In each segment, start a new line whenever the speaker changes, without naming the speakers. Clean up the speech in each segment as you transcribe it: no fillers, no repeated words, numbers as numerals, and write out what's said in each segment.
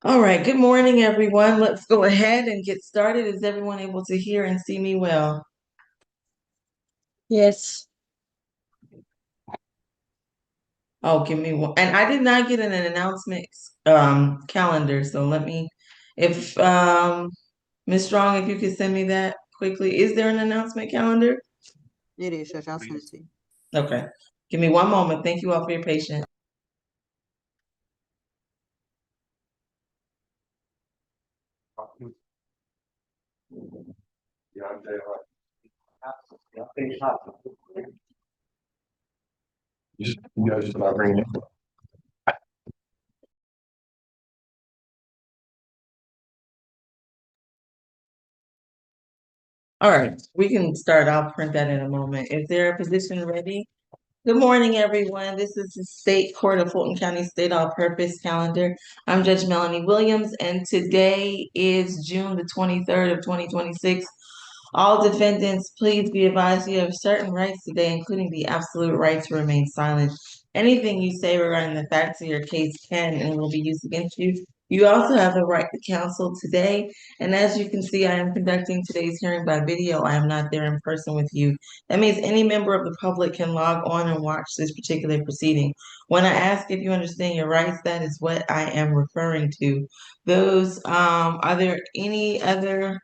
All right, good morning, everyone. Let's go ahead and get started. Is everyone able to hear and see me well?
Yes.
Oh, give me one. And I did not get an announcement calendar, so let me if Ms. Strong, if you could send me that quickly. Is there an announcement calendar?
It is, Judge. I'll send it to you.
Okay. Give me one moment. Thank you all for your patience.
You guys just not bringing it.
All right, we can start. I'll print that in a moment. Is there a position ready? Good morning, everyone. This is the State Court of Fulton County State All-Purpose Calendar. I'm Judge Melanie Williams, and today is June the 23rd of 2026. All defendants, please be advised you have certain rights today, including the absolute right to remain silent. Anything you say regarding the facts of your case can and will be used against you. You also have the right to counsel today. And as you can see, I am conducting today's hearing by video. I am not there in person with you. That means any member of the public can log on and watch this particular proceeding. When I ask if you understand your rights, that is what I am referring to. Are there any other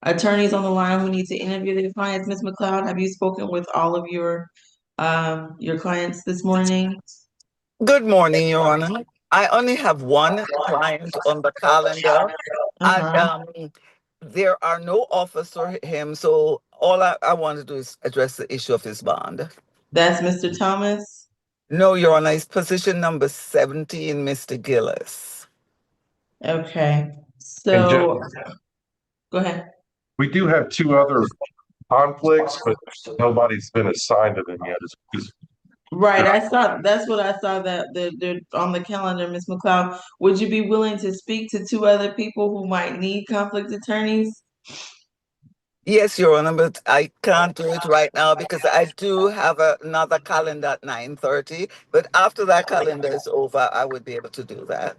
attorneys on the line who need to interview their clients? Ms. McLeod, have you spoken with all of your clients this morning?
Good morning, Your Honor. I only have one client on the calendar, and
Uh-huh.
there are no offers for him, so all I want to do is address the issue of his bond.
That's Mr. Thomas.
No, Your Honor, it's position number 17, Mr. Gillis.
Okay.
And Judge,
So go ahead.
we do have two other conflicts, but nobody's been assigned to them yet.
Right, I saw, that's what I saw that they're on the calendar, Ms. McLeod. Would you be willing to speak to two other people who might need conflict attorneys?
Yes, Your Honor, but I can't do it right now because I do have another calendar at 9:30. But after that calendar is over, I would be able to do that.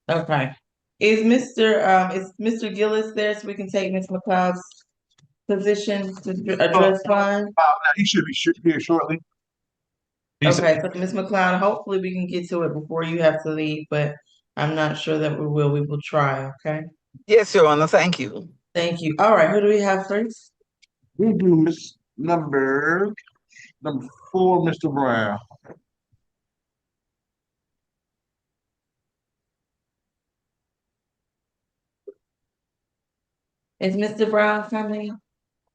Okay. Is Mr. Gillis there so we can take Ms. McLeod's position to address bond?
He should be here shortly. He's
Okay, so Ms. McLeod, hopefully we can get to it before you have to leave, but I'm not sure that we will. We will try, okay?
Yes, Your Honor, thank you.
Thank you. All right, who do we have first?
we do Miss number 4, Mr. Brown.
Is Mr. Brown coming?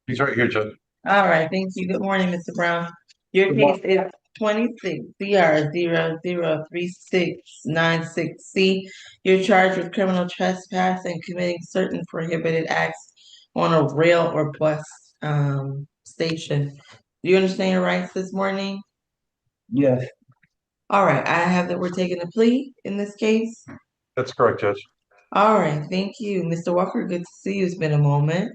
He's right here, Judge.
All right, thank you. Good morning, Mr. Brown. Your
Good
case
morning.
is 26 CR 003696C. You're charged with criminal trespass and committing certain prohibited acts on a rail or bus station. Do you understand your rights this morning?
Yes.
All right, I have that we're taking a plea in this case.
That's correct, Judge.
All right, thank you. Mr. Walker, good to see you. It's been a moment.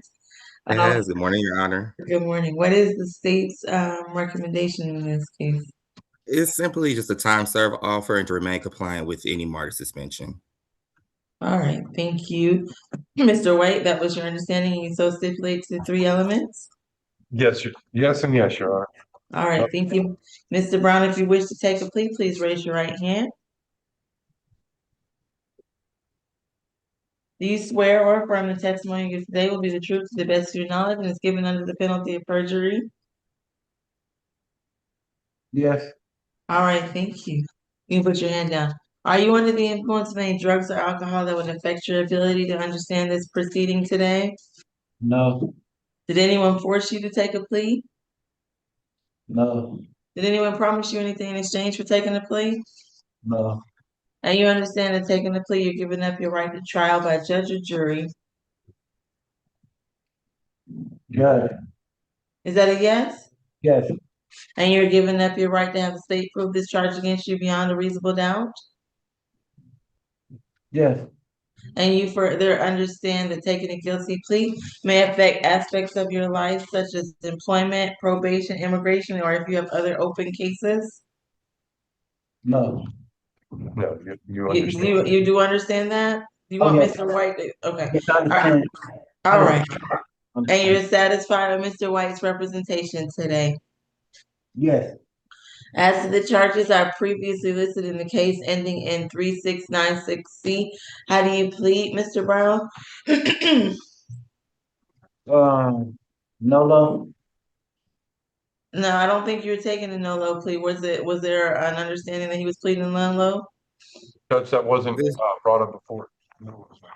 It has. Good morning, Your Honor.
Good morning. What is the state's recommendation in this case?
It's simply just a time served offer and to remain compliant with any martyr suspension.
All right, thank you. Mr. White, that was your understanding. You so stipulate to three elements?
Yes, yes, and yes, Your Honor.
All right, thank you. Mr. Brown, if you wish to take a plea, please raise your right hand. Do you swear or affirm the testimony you give today will be the truth to the best of your knowledge and is given under the penalty of perjury?
Yes.
All right, thank you. You can put your hand down. Are you under the influence of any drugs or alcohol that would affect your ability to understand this proceeding today?
No.
Did anyone force you to take a plea?
No.
Did anyone promise you anything in exchange for taking a plea?
No.
And you understand that taking the plea, you're giving up your right to trial by judge or jury.
Yes.
Is that a yes?
Yes.
And you're giving up your right to have the state prove this charge against you beyond a reasonable doubt?
Yes.
And you further understand that taking a guilty plea may affect aspects of your life, such as employment, probation, immigration, or if you have other open cases?
No. No, you
You,
understand.
you do understand that? You
Oh,
want
yes.
Mr. White to, okay,
Yes, I understand.
all right. And
Understand.
you're satisfied with Mr. White's representation today?
Yes,
As to the charges are previously listed in the case ending in 3696C, how do you plead, Mr. Brown?
Nolo,
No, I don't think you were taking a no-low plea. Was there an understanding that he was pleading low?
Judge, that wasn't
There's,
brought up before.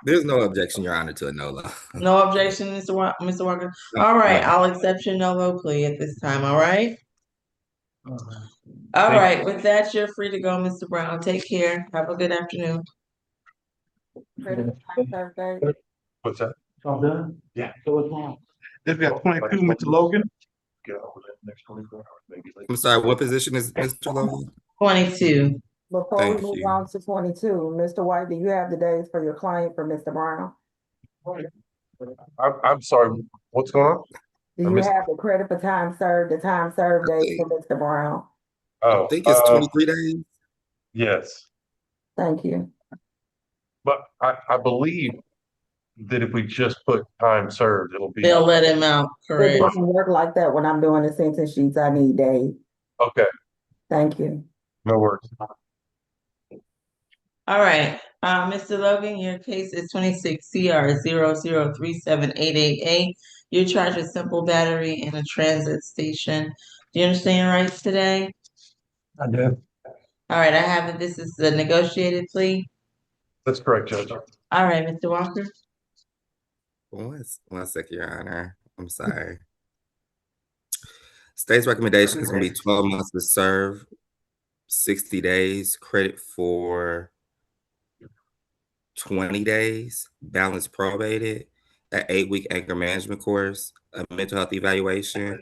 there's no objection, Your Honor, to a no law.
No objection, Mr. Walker?
No,
All right,
no.
I'll accept your no-low plea at this time, all right? All
Thank-
right, with that, you're free to go, Mr. Brown. Take care. Have a good afternoon.
What's that?
all done?
Yeah.
So what's wrong?
If we have 22, Mr. Logan? Get over that next 24 hours, maybe.
I'm sorry, what position is Mr. Logan?
22.
Before we
Thank
move
you.
on to 22, Mr. White, do you have the days for your client for Mr. Brown?
I'm sorry, what's going on?
Do
I
you
missed-
have the credit for time served, the time served days for Mr. Brown?
Oh,
I think it's 23 days.
yes,
Thank you.
but I believe that if we just put time served, it'll be,
They'll let him out,
It
correct?
doesn't work like that when I'm doing the sentence sheets. I need days.
okay,
Thank you.
no worries.
All right, Mr. Logan, your case is 26 CR 003788A. You're charged with simple battery in a transit station. Do you understand your rights today?
I do.
All right, I have that this is a negotiated plea.
That's correct, Judge.
All right, Mr. Walker.
One second, Your Honor. I'm sorry. State's recommendation is going to be 12 months to serve, 60 days, credit for 20 days, balance probated, an 8-week anger management course, a mental health evaluation,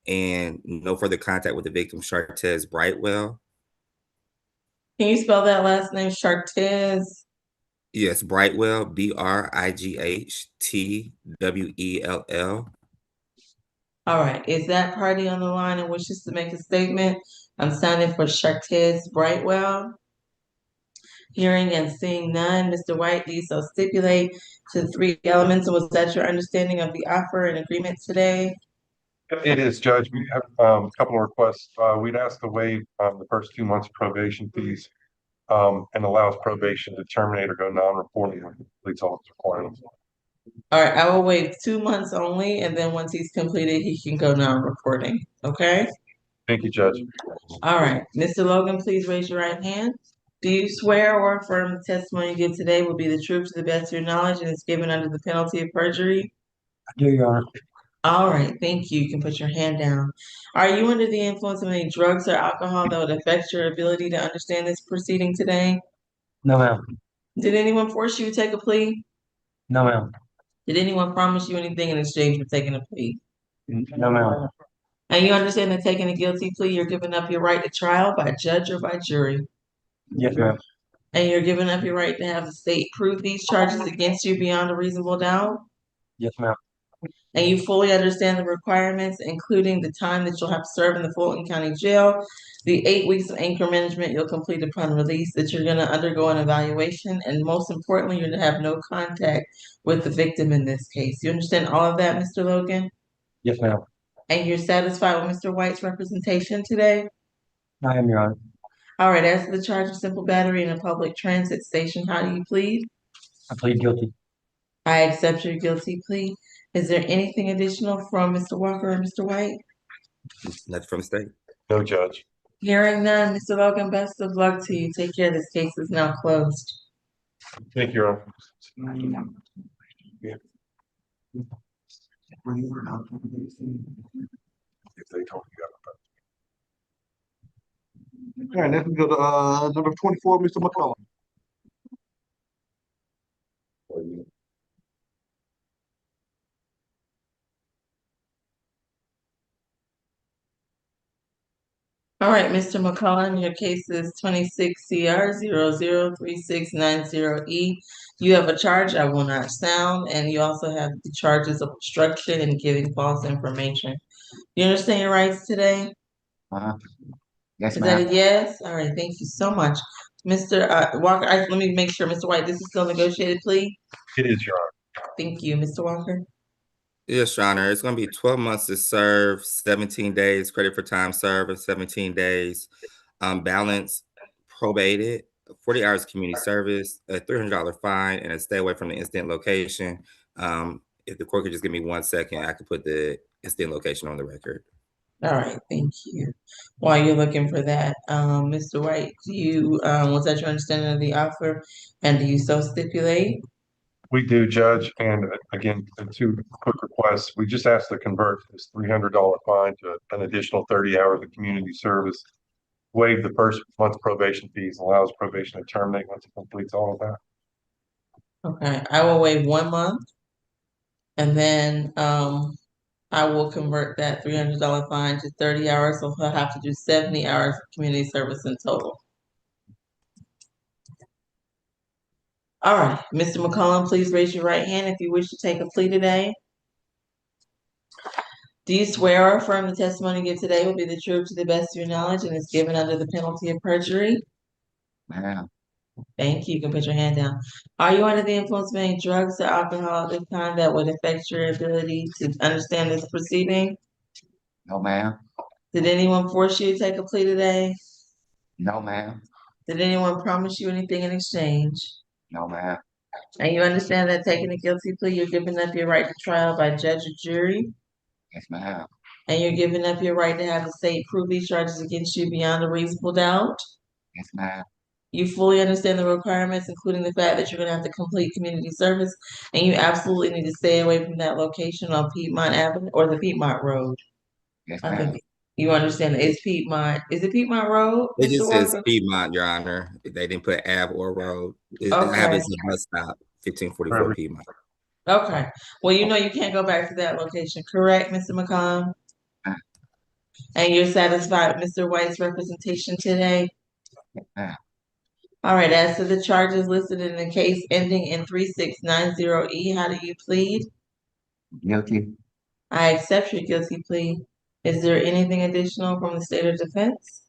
and no further contact with the victim, Shartez Brightwell.
Can you spell that last name, Shartez?
Yes, Brightwell, BRIGHTWELL.
All right, is that party on the line and wishes to make a statement? I'm signing for Shartez Brightwell. Hearing and seeing none, Mr. White, do you so stipulate to the 3 elements? And was that your understanding of the offer and agreement today?
It is, Judge. We have a couple of requests. We'd ask to waive the first 2 months probation fees and allows probation to terminate or go non-reporting when he completes all its requirements.
All right, I will waive 2 months only, and then once he's completed, he can go non-reporting, okay?
Thank you, Judge.
All right, Mr. Logan, please raise your right hand. Do you swear or affirm the testimony you give today will be the truth to the best of your knowledge and is given under the penalty of perjury?
I do, Your Honor.
All right, thank you. You can put your hand down. Are you under the influence of any drugs or alcohol that would affect your ability to understand this proceeding today?
No, ma'am.
Did anyone force you to take a plea?
No, ma'am.
Did anyone promise you anything in exchange for taking a plea?
No, ma'am.
And you understand that taking a guilty plea, you're giving up your right to trial by judge or by jury.
Yes, ma'am.
And you're giving up your right to have the state prove these charges against you beyond a reasonable doubt.
Yes, ma'am.
And you fully understand the requirements, including the time that you'll have to serve in the Fulton County Jail, the 8 weeks of anger management you'll complete upon release, that you're going to undergo an evaluation, and most importantly, you're going to have no contact with the victim in this case. You understand all of that, Mr. Logan?
Yes, ma'am.
And you're satisfied with Mr. White's representation today?
I am, Your Honor.
All right, as to the charge of simple battery in a public transit station, how do you plead?
I plead guilty.
I accept your guilty plea. Is there anything additional from Mr. Walker or Mr. White?
Nothing from the state.
No, Judge.
Hearing none, Mr. Logan, best of luck to you. Take care. This case is now closed.
Thank you, Your Honor. If they told you
All right, next we go to number 24, Mr. McCollum.
All right, Mr. McCullen, your case is 26 CR 003690E. You have a charge I will not sound, and you also have the charges of obstruction and giving false information. You understand your rights today?
Yes,
Is that
ma'am.
a yes? All right, thank you so much. Mr. Walker, let me make sure, Mr. White, this is still negotiated plea?
It is, Your Honor.
Thank you, Mr. Walker.
Yes, Your Honor. It's going to be 12 months to serve, 17 days credit for time served, and 17 days balance probated, 40 hours community service, a $300 fine, and a stay away from the incident location. If the court could just give me 1 second, I could put the incident location on the record.
All right, thank you. While you're looking for that, Mr. White, do you, was that your understanding of the offer? And do you so stipulate?
We do, Judge, and again, two quick requests. We just asked to convert this $300 fine to an additional 30 hours of community service, waive the first month's probation fees, allows probation to terminate once it completes all of that.
Okay, I will waive 1 month. And then, I will convert that $300 fine to 30 hours, so he'll have to do 70 hours of community service in total. All right, Mr. McCollum, please raise your right hand if you wish to take a plea today. Do you swear or affirm the testimony you give today will be the truth to the best of your knowledge and is given under the penalty of perjury?
Ma'am.
Thank you. You can put your hand down. Are you under the influence of any drugs or alcohol at this time that would affect your ability to understand this proceeding?
No, ma'am.
Did anyone force you to take a plea today?
No, ma'am.
Did anyone promise you anything in exchange?
No, ma'am.
And you understand that taking a guilty plea, you're giving up your right to trial by judge or jury?
Yes, ma'am.
And you're giving up your right to have the state prove these charges against you beyond a reasonable doubt?
Yes, ma'am.
You fully understand the requirements, including the fact that you're gonna have to complete community service, and you absolutely need to stay away from that location on Piedmont Avenue or the Piedmont Road.
Yes,
I
ma'am.
think you understand that it's Piedmont. Is it Piedmont Road,
It
Mr.
just says
Walker?
Piedmont, Your Honor. They didn't put Ave or road. I
Okay.
have it as a bus stop, 1544 Piedmont.
Okay. Well, you know you can't go back to that location, correct, Mr. McCollum? And you're satisfied with Mr. White's representation today?
Yes, ma'am.
All right, as to the charges listed in the case ending in 3690E, how do you plead?
Guilty.
I accept your guilty plea. Is there anything additional from the state of defense?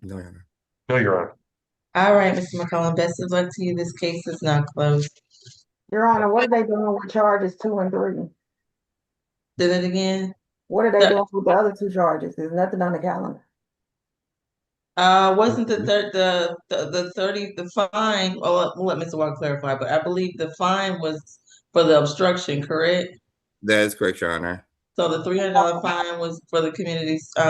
No, Your Honor.
No, Your Honor.
All right, Mr. McCollum, best of luck to you. This case is now closed.
Your Honor, what are they doing with charges 2 and 3?
Do that again.
What are they
The-
doing with the other 2 charges? There's nothing on the calendar.
Wasn't the 30, the fine, well, we'll let Mr. Walker clarify, but I believe the fine was for the obstruction, correct?
That is correct, Your Honor.
So the $300 fine was for the community's, the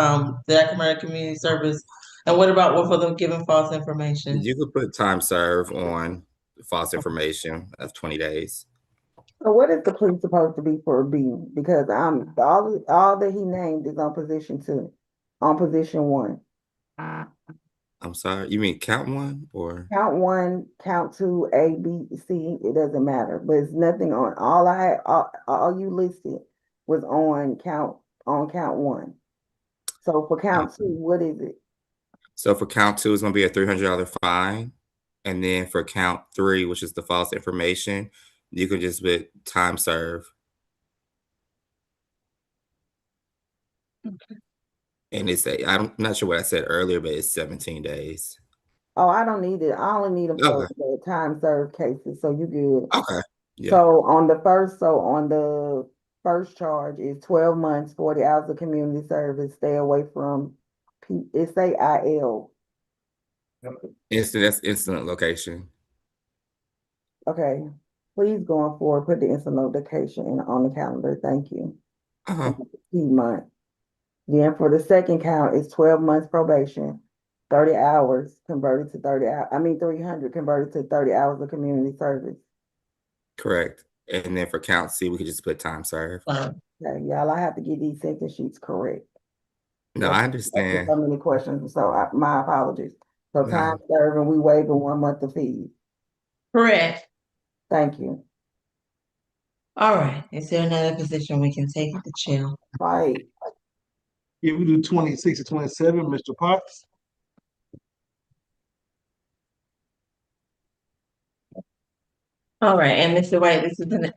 African American community service. And what about for the giving false information?
You could put time served on false information of 20 days.
So what is the plea supposed to be for B? Because all that he named is on position 2, on position 1.
I'm sorry. You mean count one or?
Count 1, count 2, A, B, C, it doesn't matter, but it's nothing on, all you listed was on count 1. So for count 2, what is it?
So for count 2, it's going to be a $300 fine. And then for count 3, which is the false information, you can just put time served.
Okay.
And I'm not sure what I said earlier, but it's 17 days.
Oh, I don't need it. I only need them for
Okay.
the time served cases, so you good.
Okay. Yeah.
So on the first charge is 12 months, 40 hours of community service, stay away from it say IL.
That's incident location.
Okay. Please going forward, put the incident location on the calendar. Thank you.
Uh-huh.
Piedmont. Then for the second count, it's 12 months probation, 30 hours converted to 300 converted to 30 hours of community service.
Correct. And then for count C, we could just put time served.
Fine.
Okay, y'all, I have to get these sentence sheets correct.
No, I understand.
So many questions, so my apologies. So
No.
time serving, we waiving 1 month of fees.
Correct.
Thank you.
All right. Is there another position we can take at the chair?
Right.
Yeah, we do 26 and 27, Mr. Potts.
All right, and Mr. White,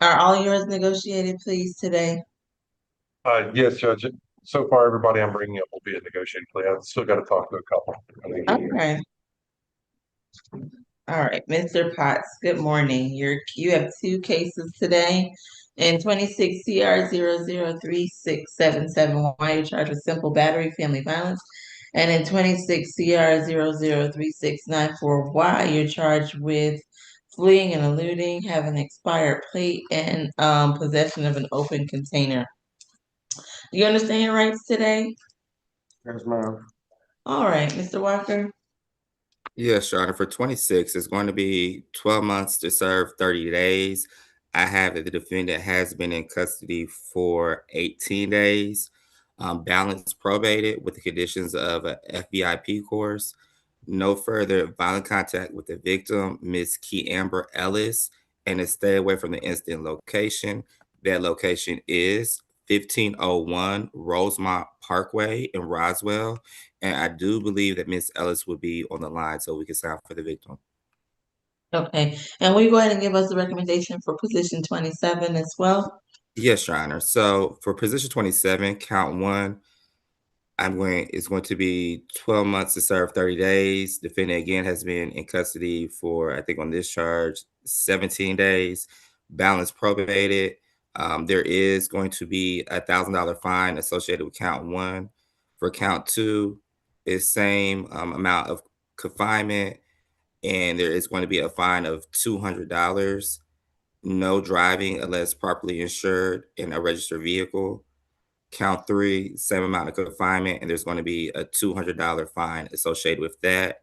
are all yours negotiated, please, today?
Yes, Judge. So far, everybody I'm bringing up will be a negotiated plea. I've still got to talk to a couple.
Okay. All right, Mr. Potts, good morning. You have two cases today. In 26 CR 003677Y, you're charged with simple battery, family violence. And in 26 CR 003694Y, you're charged with fleeing and eluding, having an expired plate, and possession of an open container. Do you understand your rights today?
Yes, ma'am.
All right, Mr. Walker.
Yes, Your Honor. For 26, it's going to be 12 months to serve 30 days. I have that the defendant has been in custody for 18 days, balance probated with the conditions of a FVIP course. No further violent contact with the victim, Miss Key Amber Ellis, and to stay away from the incident location. That location is 1501 Rosemont Parkway in Roswell. And I do believe that Miss Ellis would be on the line so we can sign for the victim.
Okay, and will you go ahead and give us the recommendation for position 27 as well?
Yes, Your Honor. So for position 27, count one, it's going to be 12 months to serve 30 days. Defendant again has been in custody for, I think on this charge, 17 days. Balance probated. There is going to be $1,000 fine associated with count one. For count two, it's same amount of confinement, and there is going to be a fine of $200. No driving unless properly insured in a registered vehicle. Count three, same amount of confinement, and there's going to be a $200 fine associated with that.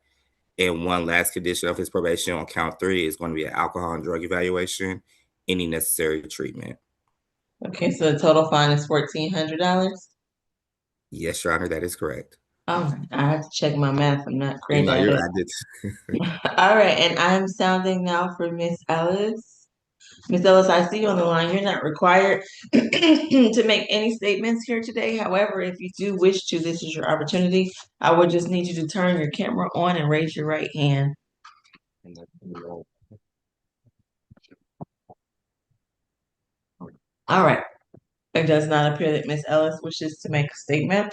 And one last condition of his probation on count three is going to be an alcohol and drug evaluation, any necessary treatment.
Okay, so the total fine is $1,400.
Yes, Your Honor, that is correct.
All right, I have to check my math. I'm not great
No,
at
you're
it.
I did.
All right, and I'm sounding now for Miss Ellis. Miss Ellis, I see you on the line. You're not required to make any statements here today. However, if you do wish to, this is your opportunity. I would just need you to turn your camera on and raise your right hand. All right. It does not appear that Miss Ellis wishes to make a statement.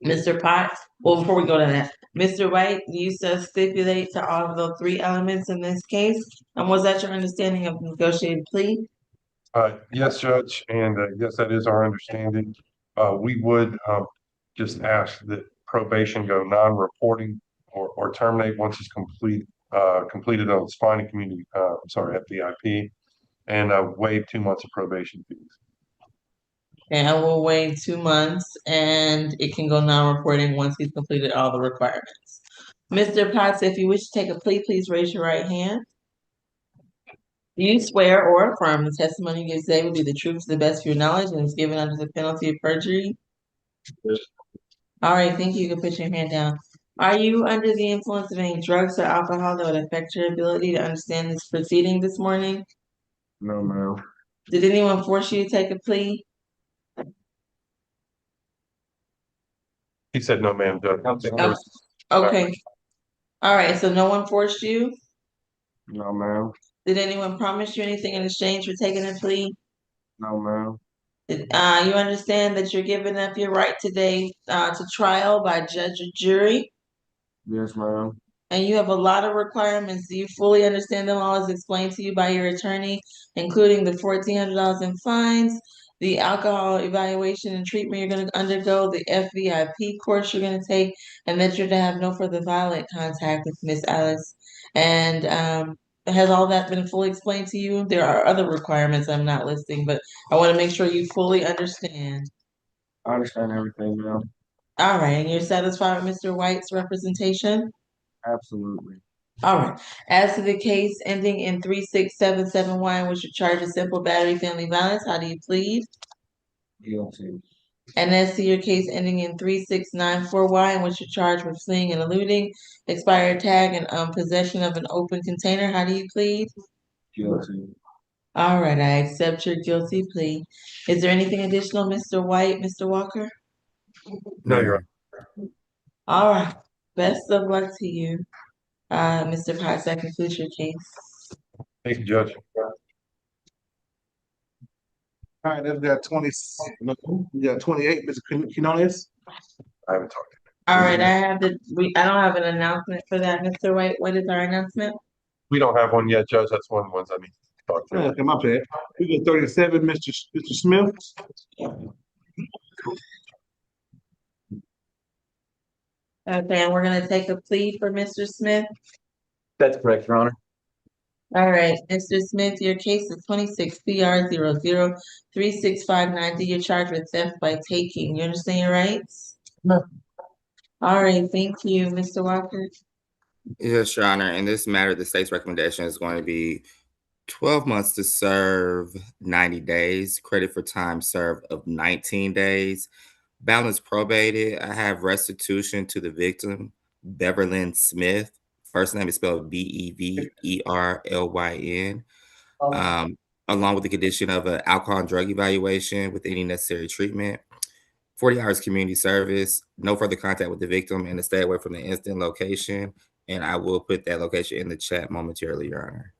Mr. Potts, well, before we go to that, Mr. White, do you still stipulate to all of the three elements in this case? And was that your understanding of the negotiated plea?
Yes, Judge, and yes, that is our understanding. We would just ask that probation go non-reporting or terminate once it's completed on spine and community, FVIP, and waive 2 months of probation fees.
And I will wait 2 months and it can go non-reporting once he's completed all the requirements. Mr. Potts, if you wish to take a plea, please raise your right hand. Do you swear or affirm the testimony you give today will be the truth to the best of your knowledge and is given under the penalty of perjury?
Yes.
All right, thank you. You can put your hand down. Are you under the influence of any drugs or alcohol that would affect your ability to understand this proceeding this morning?
No, ma'am.
Did anyone force you to take a plea?
He said no, ma'am, Judge.
Oh, okay. All right, so no one forced you?
No, ma'am.
Did anyone promise you anything in exchange for taking a plea?
No, ma'am.
You understand that you're giving up your right today to trial by judge or jury,
Yes, ma'am.
and you have a lot of requirements. Do you fully understand them all as explained to you by your attorney, including the $1,400 in fines, the alcohol evaluation and treatment you're going to undergo, the FVIP course you're going to take, and that you're to have no further violent contact with Miss Alice? And has all that been fully explained to you? There are other requirements I'm not listing, but I want to make sure you fully understand.
I understand everything, ma'am.
All right, and you're satisfied with Mr. White's representation?
Absolutely.
All right. As to the case ending in 3677Y, which you charge of simple battery family violence, how do you plead?
Guilty.
And as to your case ending in 3694Y, in which you're charged with fleeing and eluding, expired tag, and possession of an open container, how do you plead?
Guilty.
All right, I accept your guilty plea. Is there anything additional, Mr. White, Mr. Walker?
No, Your Honor.
All right. Best of luck to you. Mr. Potts, that concludes your case.
Thank you, Judge.
All right, then we got 28, Mr. Quinones.
I haven't talked.
All right, I don't have an announcement for that, Mr. White. What is our announcement?
We don't have one yet, Judge. That's one of the ones I need to talk to.
Okay, my bad. We got 37, Mr. Smith.
Okay, and we're gonna take a plea for Mr. Smith.
That's correct, Your Honor.
All right, Mr. Smith, your case is 26 CR 003659. You're charged with theft by taking. You understand your rights?
No.
All right, thank you, Mr. Walker.
Yes, Your Honor. In this matter, the state's recommendation is going to be 12 months to serve 90 days, credit for time served of 19 days. Balance probated. I have restitution to the victim, Beverlyn Smith. First name is spelled Beverlyn, along with the condition of an alcohol and drug evaluation with any necessary treatment. 40 hours community service, no further contact with the victim, and to stay away from the incident location. And I will put that location in the chat momentarily, Your Honor.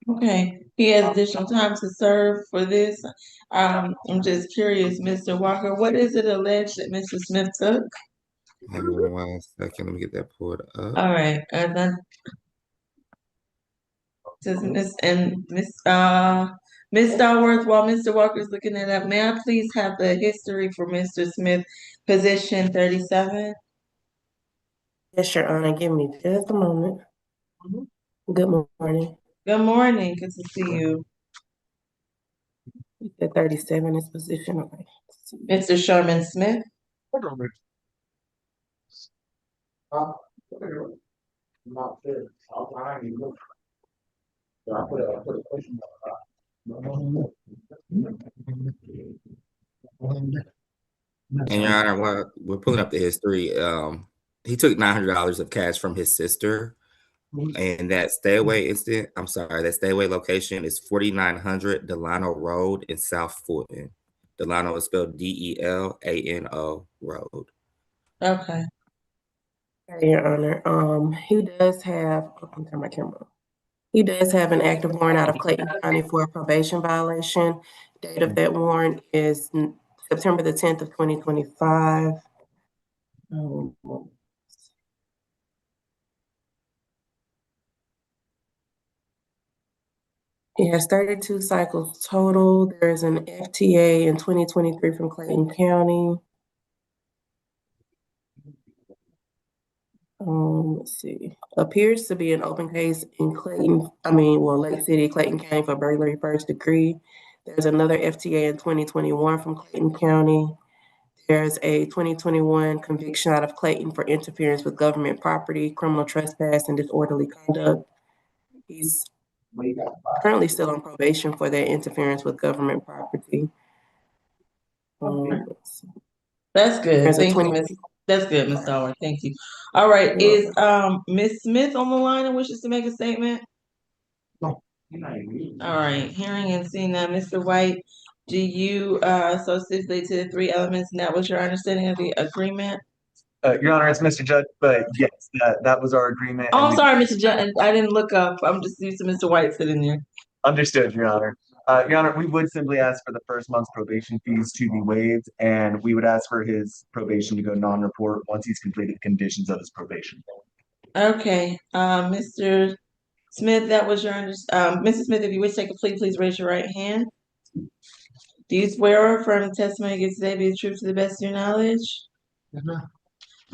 Okay, he has additional time to serve for this. I'm just curious, Mr. Walker, what is it alleged that Mr. Smith took?
Hang on 1 second. Let me get that pulled up.
All right, then. Does Miss Starworth, while Mr. Walker's looking it up, may I please have the history for Mr. Smith, position 37?
Yes, Your Honor. Give me just a moment. Good morning.
Good morning, good to see you.
The 37 is position. Okay.
Mr. Sherman Smith?
Not fair. I put a question
And Your Honor, while we're pulling up the history, he took $900 of cash from his sister. And that stay away location is 4900 Delano Road in South Fulton. Delano is spelled Delano Road.
Okay.
Your Honor. He does have, I'm turning my camera on. He does have an active warrant out of Clayton County for a probation violation. Date of that warrant is September the 10th of 2025. He has 32 cycles total. There's an FTA in 2023 from Clayton County. Let's see. Appears to be an open case in Lake City, Clayton County for burglary first degree. There's another FTA in 2021 from Clayton County. There's a 2021 conviction out of Clayton for interference with government property, criminal trespass, and disorderly conduct. He's currently still on probation for that interference with government property.
That's good.
There's a
Thank you,
20
Miss. That's good, Ms. Howard. Thank you. All right, is Ms. Smith on the line and wishes to make a statement?
No.
All right, hearing and seeing that, Mr. White, do you so stipulate to the three elements, and that was your understanding of the agreement?
Your Honor, it's Mr. Judge, but yes, that was our agreement.
Oh, I'm sorry, Mr. Judge, I didn't look up. I'm just used to Mr. White sitting there.
Understood, Your Honor. Your Honor, we would simply ask for the first month's probation fees to be waived, and we would ask for his probation to go non-report once he's completed the conditions of his probation.
Okay, Mr. Smith, that was your Mrs. Smith, if you wish to take a plea, please raise your right hand. Do you swear or affirm the testimony you give today be the truth to the best of your knowledge?
Yes, ma'am.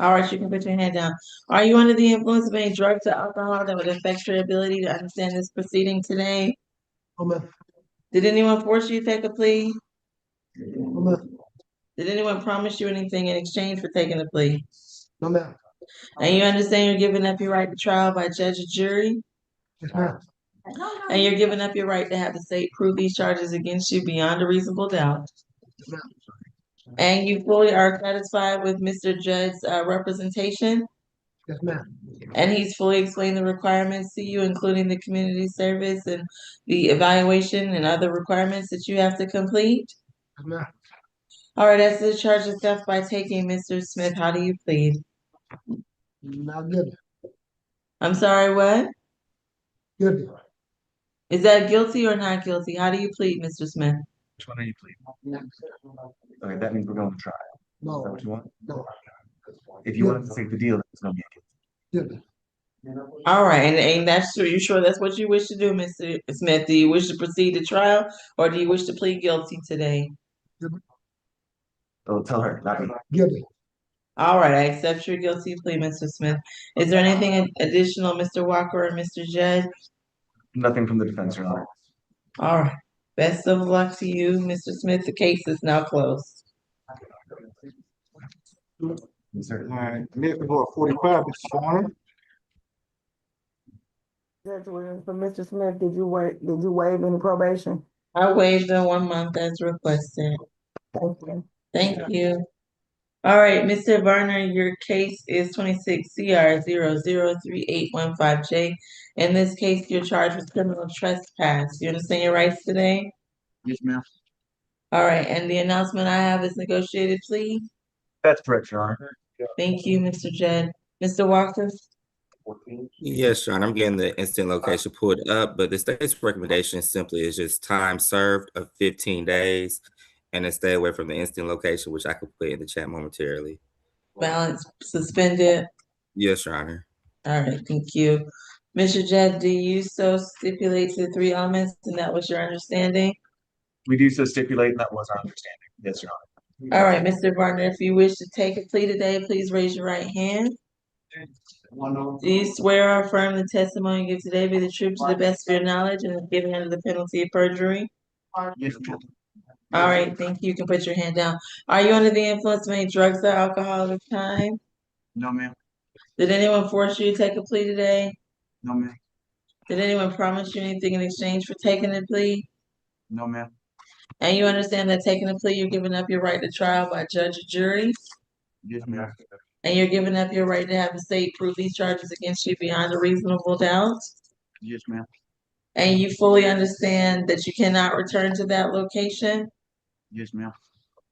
All right, you can put your hand down. Are you under the influence of any drugs or alcohol that would affect your ability to understand this proceeding today?
No, ma'am.
Did anyone force you to take a plea?
No, ma'am.
Did anyone promise you anything in exchange for taking a plea?
No, ma'am.
And you understand you're giving up your right to trial by judge or jury?
Yes, ma'am.
And you're giving up your right to have the state prove these charges against you beyond a reasonable doubt?
Yes, ma'am.
And you fully are satisfied with Mr. Judd's representation?
Yes, ma'am.
And he's fully explained the requirements to you, including the community service and the evaluation and other requirements that you have to complete?
Yes, ma'am.
All right, as to the charge of theft by taking, Mr. Smith, how do you plead?
Not guilty.
I'm sorry, what?
Guilty.
Is that guilty or not guilty? How do you plead, Mr. Smith?
Which one are you pleading? Okay, that means we're going to trial. Is that
No.
what you want?
No.
If you want to take the deal, it's gonna be a guilty.
All right, and that's true. You sure that's what you wish to do, Mr. Smith? Do you wish to proceed to trial or do you wish to plead guilty today?
So tell her, not me.
Guilty.
All right, I accept your guilty plea, Mr. Smith. Is there anything additional, Mr. Walker or Mr. Judd?
Nothing from the defense, Your Honor.
All right, best of luck to you, Mr. Smith. The case is now closed.
Yes, sir.
All right, next we go to 45, Mr. Swanner.
Judge Williams, for Mr. Smith, did you waive any probation?
I waived the 1 month as requested.
Thank you.
Thank you. All right, Mr. Varner, your case is 26 CR 003815J. In this case, you're charged with criminal trespass. You understand your rights today?
Yes, ma'am.
All right, and the announcement I have is negotiated plea.
That's correct, Your Honor.
Thank you, Mr. Judd. Mr. Walker?
Yes, Sean, I'm getting the instant location pulled up, but the state's recommendation simply is just time served of 15 days and then stay away from the instant location, which I could put in the chat momentarily.
Balance suspended.
Yes, Your Honor.
All right, thank you. Mr. Judd, do you so stipulate to the 3 elements and that was your understanding?
We do so stipulate, and that was our understanding. Yes, Your Honor.
All right, Mr. Varner, if you wish to take a plea today, please raise your right hand. Do you swear or affirm the testimony you give today be the truth to the best of your knowledge and is given under the penalty of perjury?
Yes, ma'am.
All right, thank you. You can put your hand down. Are you under the influence of any drugs or alcohol at this time?
No, ma'am.
Did anyone force you to take a plea today?
No, ma'am.
Did anyone promise you anything in exchange for taking a plea?
No, ma'am.
And you understand that taking a plea, you're giving up your right to trial by judge or jury?
Yes, ma'am.
And you're giving up your right to have the state prove these charges against you beyond a reasonable doubt?
Yes, ma'am.
And you fully understand that you cannot return to that location?
Yes, ma'am.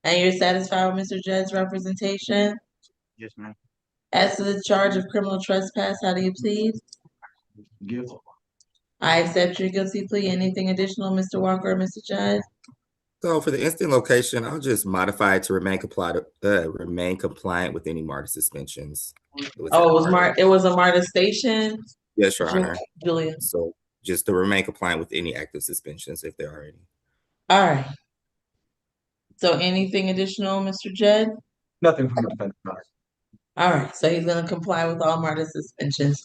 And you're satisfied with Mr. Judd's representation?
Yes, ma'am.
As to the charge of criminal trespass, how do you plead?
Guilty.
I accept your guilty plea. Anything additional, Mr. Walker or Mr. Judd?
So for the instant location, I'll just modify it to remain compliant with any MARTA suspensions.
It was a MARTA station?
Yes, Your Honor.
Julia.
So just to remain compliant with any active suspensions if there are any.
All right. So anything additional, Mr. Judd?
Nothing from the defense, Your Honor.
All right, so he's gonna comply with all MARTA suspensions.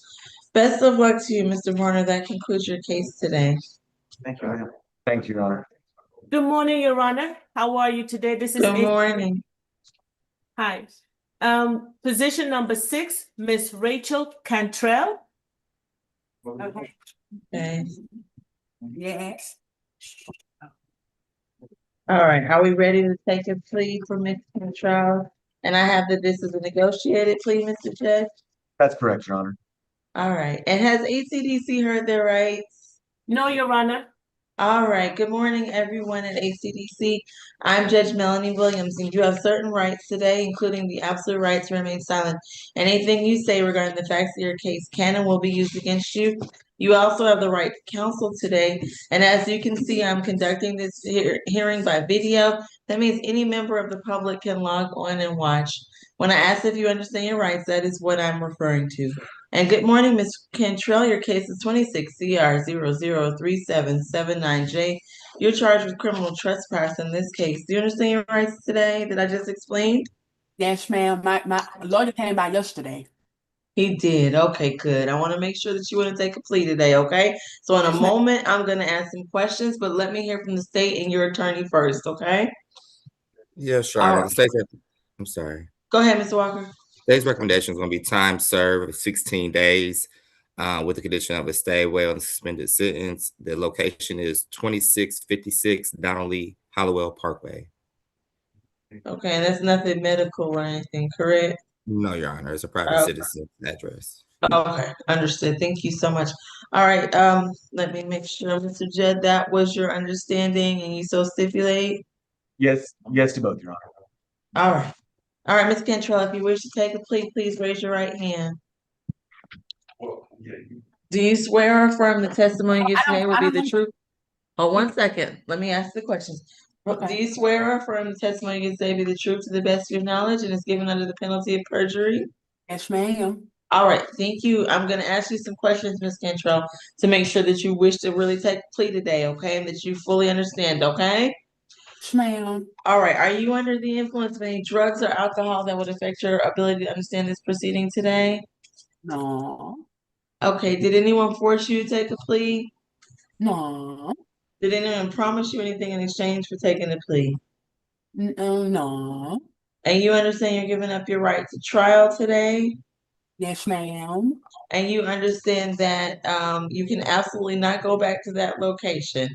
Best of luck to you, Mr. Warner. That concludes your case today.
Thank you, ma'am. Thank you, Your Honor.
Good morning, Your Honor. How are you today? This is
Good morning.
Hi. Position number 6, Miss Rachel Cantrell.
Okay.
Yes.
All right, are we ready to take a plea for Ms. Cantrell? And I have that this is a negotiated plea, Mr. Judge?
That's correct, Your Honor.
All right, and has ACDC heard their rights?
No, Your Honor.
All right, good morning, everyone at ACDC. I'm Judge Melanie Williams, and you have certain rights today, including the absolute right to remain silent. Anything you say regarding the facts of your case can and will be used against you. You also have the right to counsel today, and as you can see, I'm conducting this hearing by video. That means any member of the public can log on and watch. When I ask if you understand your rights, that is what I'm referring to. And good morning, Ms. Cantrell. Your case is 26 CR 003779J. You're charged with criminal trespass in this case. Do you understand your rights today that I just explained?
Yes, ma'am. My lawyer came by yesterday.
He did. Okay, good. I want to make sure that you want to take a plea today, okay? So in a moment, I'm going to ask some questions, but let me hear from the state and your attorney first, okay?
Yes, Your
All
Honor.
right.
The state's I'm sorry.
Go ahead, Mr. Walker.
Today's recommendation is going to be time served of 16 days with the condition of a stay away on the suspended sentence. The location is 2656 Donnelly Hollowell Parkway.
Okay, and that's nothing medical or anything, correct?
No, Your Honor. It's a private citizen address.
Okay, understood. Thank you so much. All right, let me make sure, Mr. Judd, that was your understanding and you so stipulate?
Yes, yes to both, Your Honor.
All right. All right, Ms. Cantrell, if you wish to take a plea, please raise your right hand. Do you swear or affirm the testimony you give today will be the truth? Oh, 1 second. Let me ask the questions. Do
Okay.
you swear or affirm the testimony you say be the truth to the best of your knowledge and is given under the penalty of perjury?
Yes, ma'am.
All right, thank you. I'm gonna ask you some questions, Ms. Cantrell, to make sure that you wish to really take a plea today, okay? And that you fully understand, okay?
Yes, ma'am.
All right, are you under the influence of any drugs or alcohol that would affect your ability to understand this proceeding today?
No.
Okay, did anyone force you to take a plea?
No.
Did anyone promise you anything in exchange for taking the plea?
No.
And you understand you're giving up your right to trial today?
Yes, ma'am.
And you understand that you can absolutely not go back to that location?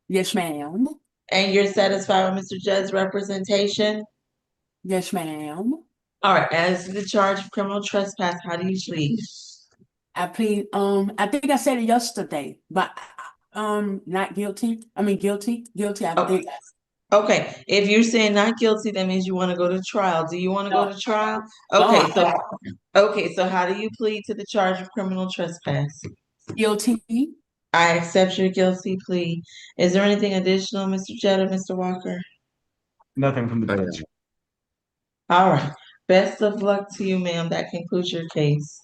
Yes, ma'am.
And you're satisfied with Mr. Judd's representation?
Yes, ma'am.
All right, as to the charge of criminal trespass, how do you plead?
I plead, I think I said it yesterday, but not guilty. I mean guilty. I
Oh.
think.
Okay, if you're saying not guilty, that means you want to go to trial. Do you want to go to trial? Okay, so how do you plead to the charge of criminal trespass?
Guilty.
I accept your guilty plea. Is there anything additional, Mr. Judd or Mr. Walker?
Nothing from the
Okay.
judge.
All right. Best of luck to you, ma'am. That concludes your case.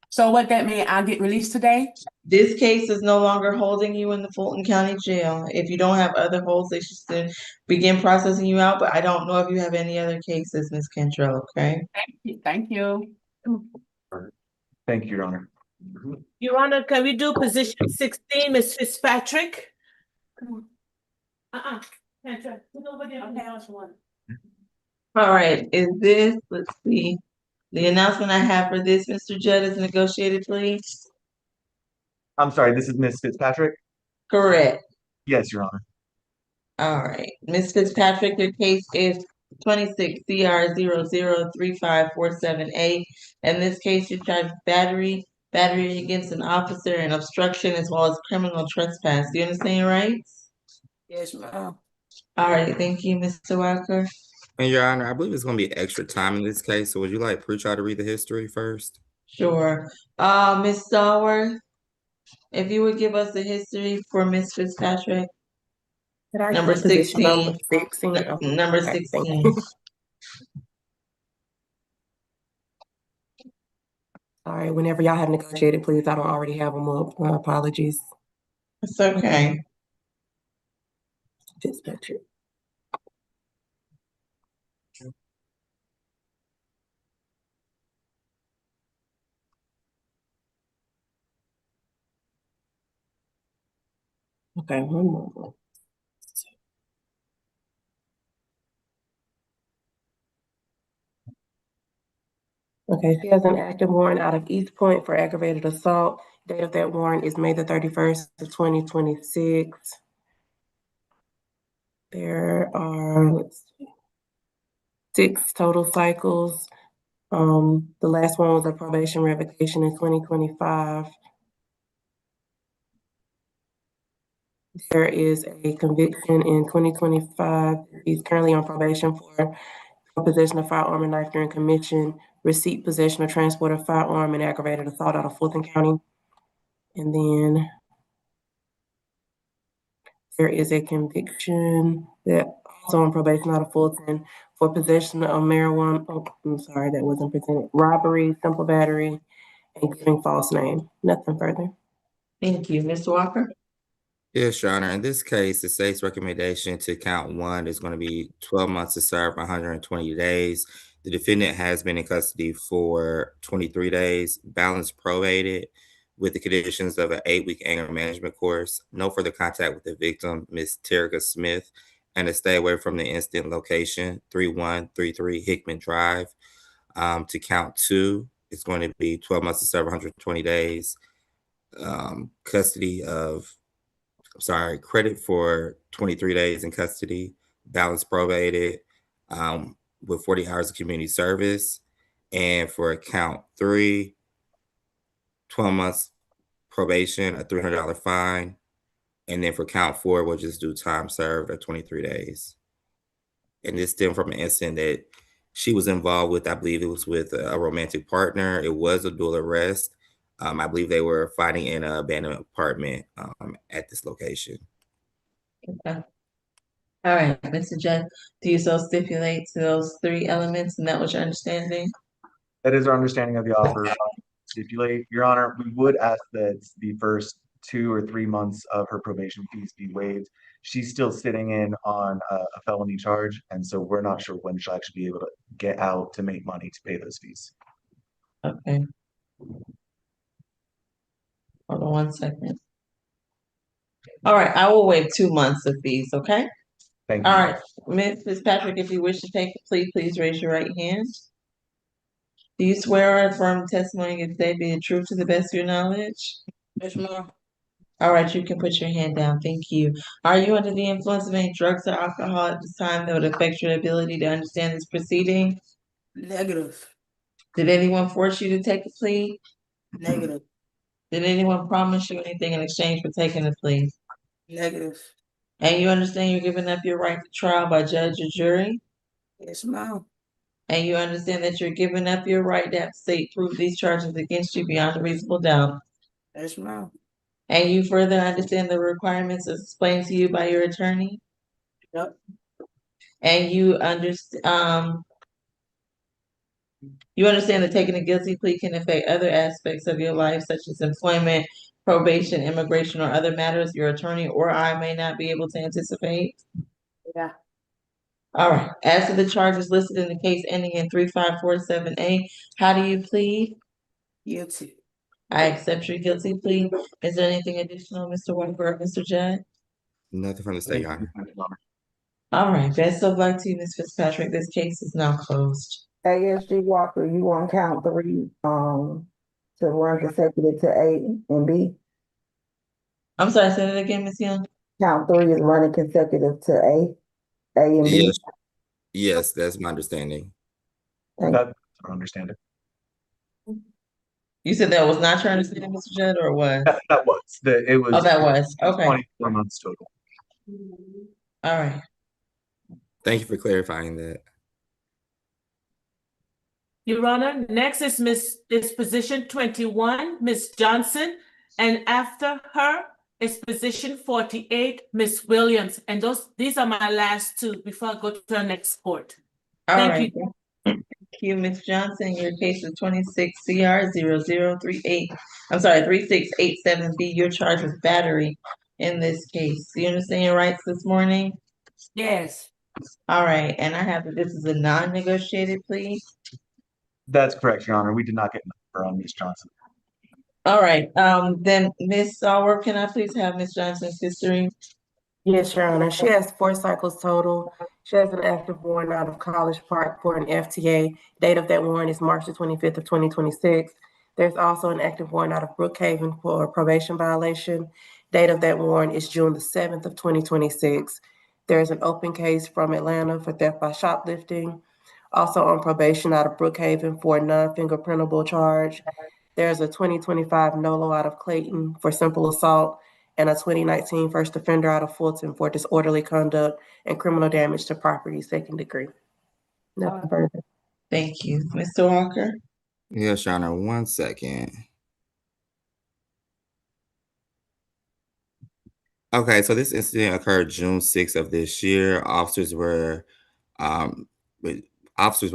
So what that mean? I get released today?
This case is no longer holding you in the Fulton County Jail. If you don't have other holds, they should still begin processing you out, but I don't know if you have any other cases, Ms. Cantrell, okay?
Thank you.
Thank you, Your Honor.
Your Honor, can we do position 16, Ms. Fitzpatrick?
All right, let's see. The announcement I have for this, Mr. Judd, is negotiated plea?
I'm sorry, this is Ms. Fitzpatrick?
Correct.
Yes, Your Honor.
All right, Ms. Fitzpatrick, your case is 26 CR 003547A. In this case, you charged with battery against an officer, and obstruction, as well as criminal trespass. Do you understand your rights?
Yes, ma'am.
All right, thank you, Mr. Walker.
And Your Honor, I believe it's going to be extra time in this case. So would you like pretrial to read the history first?
Sure. Ms. Stallworth, if you would give us the history for Ms. Fitzpatrick.
Could I
Number
get position
16.
number 16? Okay,
Number
thank
16.
you. All right, whenever y'all have negotiated, please, I don't already have them up. My apologies.
It's okay.
Fitzpatrick. Okay, one moment. Okay, she has an active warrant out of East Point for aggravated assault. Date of that warrant is May the 31st of 2026. There are, let's see, 6 total cycles. The last one was a probation revocation in 2025. There is a conviction in 2025. He's currently on probation for possession of firearm and knife during commission, receipt, possession, or transport of firearm, and aggravated assault out of Fulton County. And then there is a conviction that also on probation out of Fulton for possession of marijuana. Oh, I'm sorry, that wasn't presented. Robbery, simple battery, and giving false name. Nothing further.
Thank you. Mr. Walker?
Yes, Your Honor. In this case, the state's recommendation to count 1 is going to be 12 months to serve, 120 days. The defendant has been in custody for 23 days, balance probated with the conditions of an 8-week anger management course, no further contact with the victim, Ms. Terica Smith, and to stay away from the incident location, 3133 Hickman Drive. To count 2, it's going to be 12 months to serve, 120 days, credit for 23 days in custody, balance probated with 40 hours of community service. And for count 3, 12 months probation, a $300 fine. And then for count 4, we'll just do time served of 23 days. And this stemmed from an incident that she was involved with. I believe it was with a romantic partner. It was a dual arrest. I believe they were fighting in an abandoned apartment at this location.
Okay. All right, Mr. Judd, do you so stipulate to those three elements, and that was your understanding?
That is our understanding of the offer. Stipulate, Your Honor, we would ask that the first 2 or 3 months of her probation fees be waived. She's still sitting in on a felony charge, and so we're not sure when she'll actually be able to get out to make money to pay those fees.
Okay. Hold on 1 second. All right, I will waive 2 months of fees, okay?
Thank you.
All right, Ms. Fitzpatrick, if you wish to take the plea, please raise your right hand. Do you swear or affirm testimony you give today be the truth to the best of your knowledge?
Yes, ma'am.
All right, you can put your hand down. Thank you. Are you under the influence of any drugs or alcohol at this time that would affect your ability to understand this proceeding?
Negative.
Did anyone force you to take a plea?
Negative.
Did anyone promise you anything in exchange for taking a plea?
Negative.
And you understand you're giving up your right to trial by judge or jury?
Yes, ma'am.
And you understand that you're giving up your right to have the state prove these charges against you beyond a reasonable doubt?
Yes, ma'am.
And you further understand the requirements as explained to you by your attorney?
Yep.
And you understand that taking a guilty plea can affect other aspects of your life, such as employment, probation, immigration, or other matters your attorney or I may not be able to anticipate?
Yeah.
All right. As to the charges listed in the case ending in 3547A, how do you plead?
Guilty.
I accept your guilty plea. Is there anything additional, Mr. Walker or Mr. Judd?
Nothing from the state, Your Honor.
All right. Best of luck to you, Ms. Fitzpatrick. This case is now closed.
ASG Walker, you on count 3, to run consecutive to A and B?
I'm sorry, say that again, Ms. Young.
Count 3 is running consecutive to A and B?
Yes, yes, that's my understanding.
Thank you.
That's our understanding.
You said that was not your understanding, Mr. Judd, or what?
That was, it was.
Oh, that was, okay.
24 months total.
All right.
Thank you for clarifying that.
Your Honor, next is position 21, Ms. Johnson, and after her is position 48, Ms. Williams. And these are my last two before I go to the next court.
All
Thank
right.
you.
Thank you, Ms. Johnson. Your case is 26 CR 0038. I'm sorry, 3687B. You're charged with battery in this case. Do you understand your rights this morning?
Yes.
All right, and I have that this is a non-negotiated plea.
That's correct, Your Honor. We did not get an offer on Ms. Johnson.
All right, then Ms. Sawer, can I please have Ms. Johnson's history?
Yes, Your Honor. She has 4 cycles total. She has an active warrant out of College Park for an FTA. Date of that warrant is March the 25th of 2026. There's also an active warrant out of Brookhaven for a probation violation. Date of that warrant is June the 7th of 2026. There's an open case from Atlanta for theft by shoplifting. Also on probation out of Brookhaven for a non-fingerprintable charge. There's a 2025 NOLO out of Clayton for simple assault, and a 2019 first offender out of Fulton for disorderly conduct and criminal damage to property, 2nd degree. Nothing further.
Thank you. Mr. Walker?
Yes, Your Honor, 1 second. Okay, so this incident occurred June 6th of this year. Officers were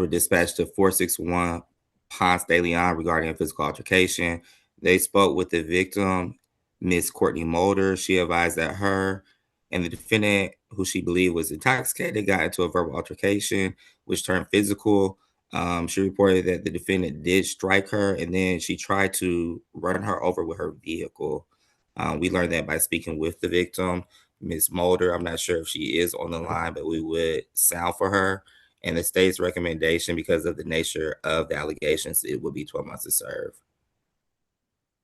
dispatched to 461 Ponce de Leon regarding a physical altercation. They spoke with the victim, Miss Courtney Mulder. She advised that her and the defendant, who she believed was intoxicated, got into a verbal altercation, which turned physical. She reported that the defendant did strike her, and then she tried to run her over with her vehicle. We learned that by speaking with the victim, Ms. Mulder. I'm not sure if she is on the line, but we would sound for her. And the state's recommendation, because of the nature of the allegations, it would be 12 months to serve.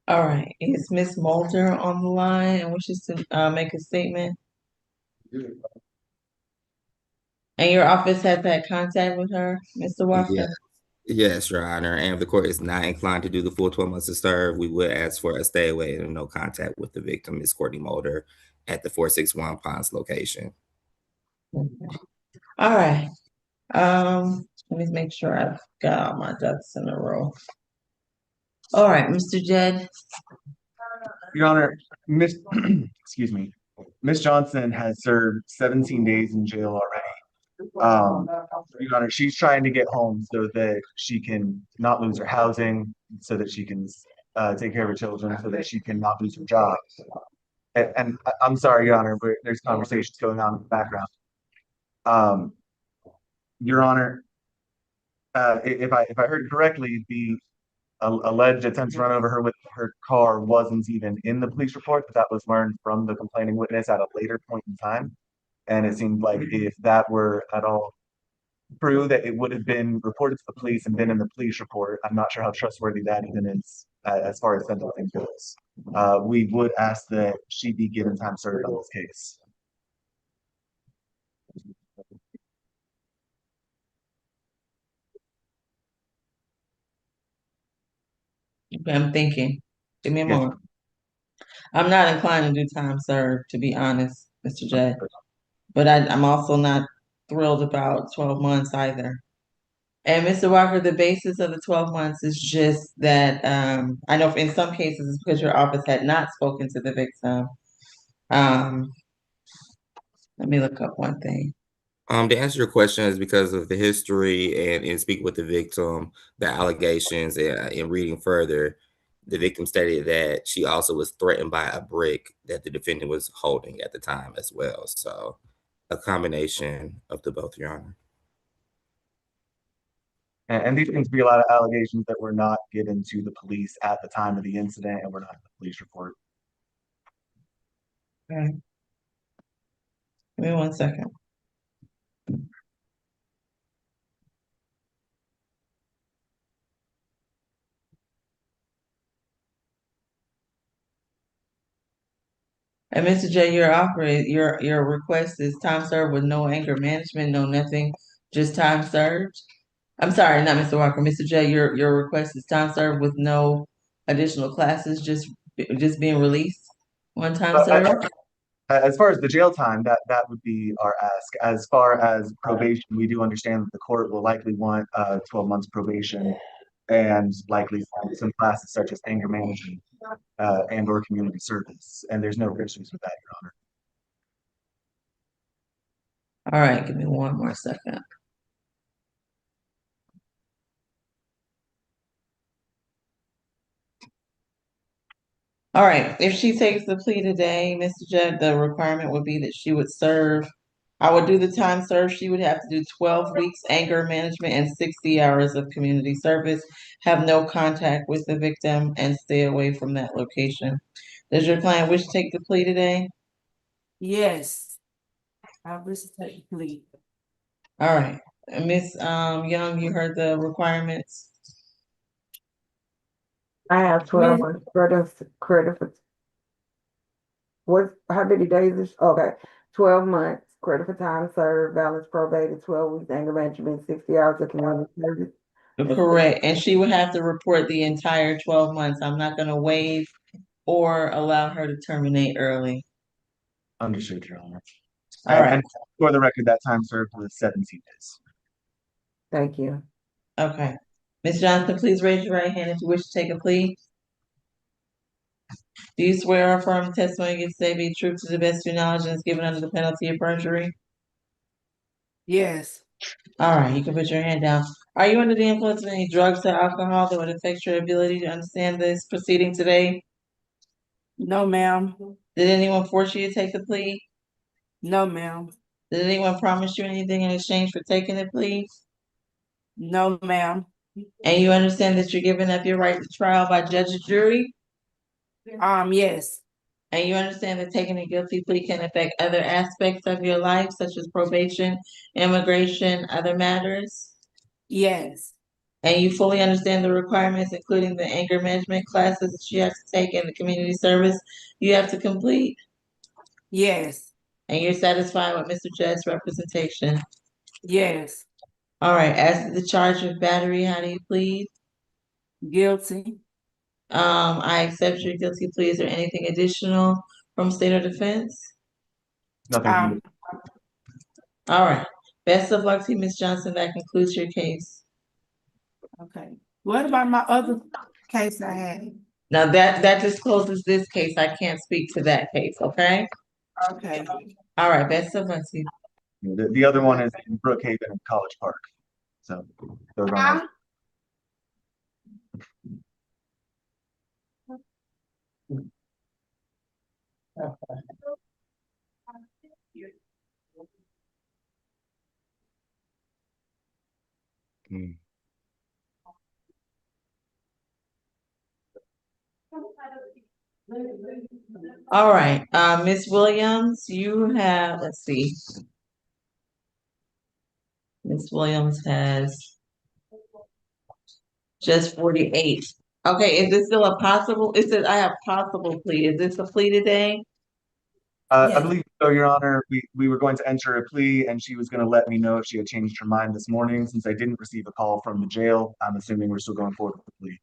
All right, is Ms. Mulder on the line and wishes to make a statement? And your office has had contact with her, Mr. Walker?
Yes, Your Honor. And if the court is not inclined to do the full 12 months to serve, we would ask for a stay away and no contact with the victim, Ms. Courtney Mulder, at the 461 Ponce location.
Okay. All right. Let me make sure I've got all my ducks in a row. All right, Mr. Judd.
Your Honor, excuse me. Ms. Johnson has served 17 days in jail already. Your Honor, she's trying to get home so that she can not lose her housing, so that she can take care of her children, so that she can not lose her job. And I'm sorry, Your Honor, but there's conversations going on in the background. Your Honor, if I heard correctly, the alleged attempt to run over her with her car wasn't even in the police report, but that was learned from the complaining witness at a later point in time. And it seemed like if that were at all true, that it would have been reported to the police and been in the police report. I'm not sure how trustworthy that even is as far as sentencing goes. We would ask that she be given time served on this case.
Okay, I'm thinking. Give me a
Yes.
moment. I'm not inclined to do time served, to be honest, Mr. J. But I'm also not thrilled about 12 months either. And Mr. Walker, the basis of the 12 months is just that I know in some cases it's because your office had not spoken to the victim. Let me look up one thing.
To answer your question is because of the history and in speaking with the victim, the allegations, and in reading further, the victim stated that she also was threatened by a brick that the defendant was holding at the time as well. So a combination of the both, Your Honor.
And these things be a lot of allegations that were not given to the police at the time of the incident and were not in the police report.
Okay. Give me 1 second. And Mr. J, your request is time served with no anger management, no nothing, just time served. I'm sorry, not Mr. Walker. Mr. J, your request is time served with no additional classes, just being released, one time served.
As far as the jail time, that would be our ask. As far as probation, we do understand that the court will likely want 12 months probation and likely some classes such as anger management and or community service. And there's no issues with that, Your Honor.
All right, give me 1 more second. All right, if she takes the plea today, Mr. Judge, the requirement would be that she would serve, I would do the time served. She would have to do 12 weeks anger management and 60 hours of community service, have no contact with the victim, and stay away from that location. Does your client wish to take the plea today?
Yes. I wish to take the plea.
All right, Ms. Young, you heard the requirements.
I have 12 months credit for how many days is, okay, 12 months credit for time served, balance probated, 12 weeks anger management, 60 hours of community service.
Correct, and she would have to report the entire 12 months. I'm not gonna waive or allow her to terminate early.
Understood, Your Honor.
All right.
And for the record, that time served was 17 days.
Thank you.
Okay. Ms. Johnson, please raise your right hand if you wish to take a plea. Do you swear or affirm the testimony you give today be true to the best of your knowledge and is given under the penalty of perjury?
Yes.
All right, you can put your hand down. Are you under the influence of any drugs or alcohol that would affect your ability to understand this proceeding today?
No, ma'am.
Did anyone force you to take the plea?
No, ma'am.
Did anyone promise you anything in exchange for taking the plea?
No, ma'am.
And you understand that you're giving up your right to trial by judge or jury?
Yes.
And you understand that taking a guilty plea can affect other aspects of your life, such as probation, immigration, other matters?
Yes.
And you fully understand the requirements, including the anger management classes that you have to take and the community service you have to complete?
Yes.
And you're satisfied with Mr. Judd's representation?
Yes.
All right, as to the charge of battery, how do you plead?
Guilty.
I accept your guilty plea. Is there anything additional from state or defense?
Nothing.
All right. Best of luck to you, Ms. Johnson. That concludes your case.
Okay. What about my other case I had?
Now that just closes this case. I can't speak to that case, okay?
Okay.
All right, best of luck to you.
The other one is in Brookhaven and College Park. So those are my.
Mm.
All right, Ms. Williams, you have, let's see. Ms. Williams has just 48. Okay, is this still a possible? It says I have possible plea. Is this a plea today?
I
Yes.
believe so, Your Honor. We were going to enter a plea and she was going to let me know if she had changed her mind this morning. Since I didn't receive a call from the jail, I'm assuming we're still going forward with the plea.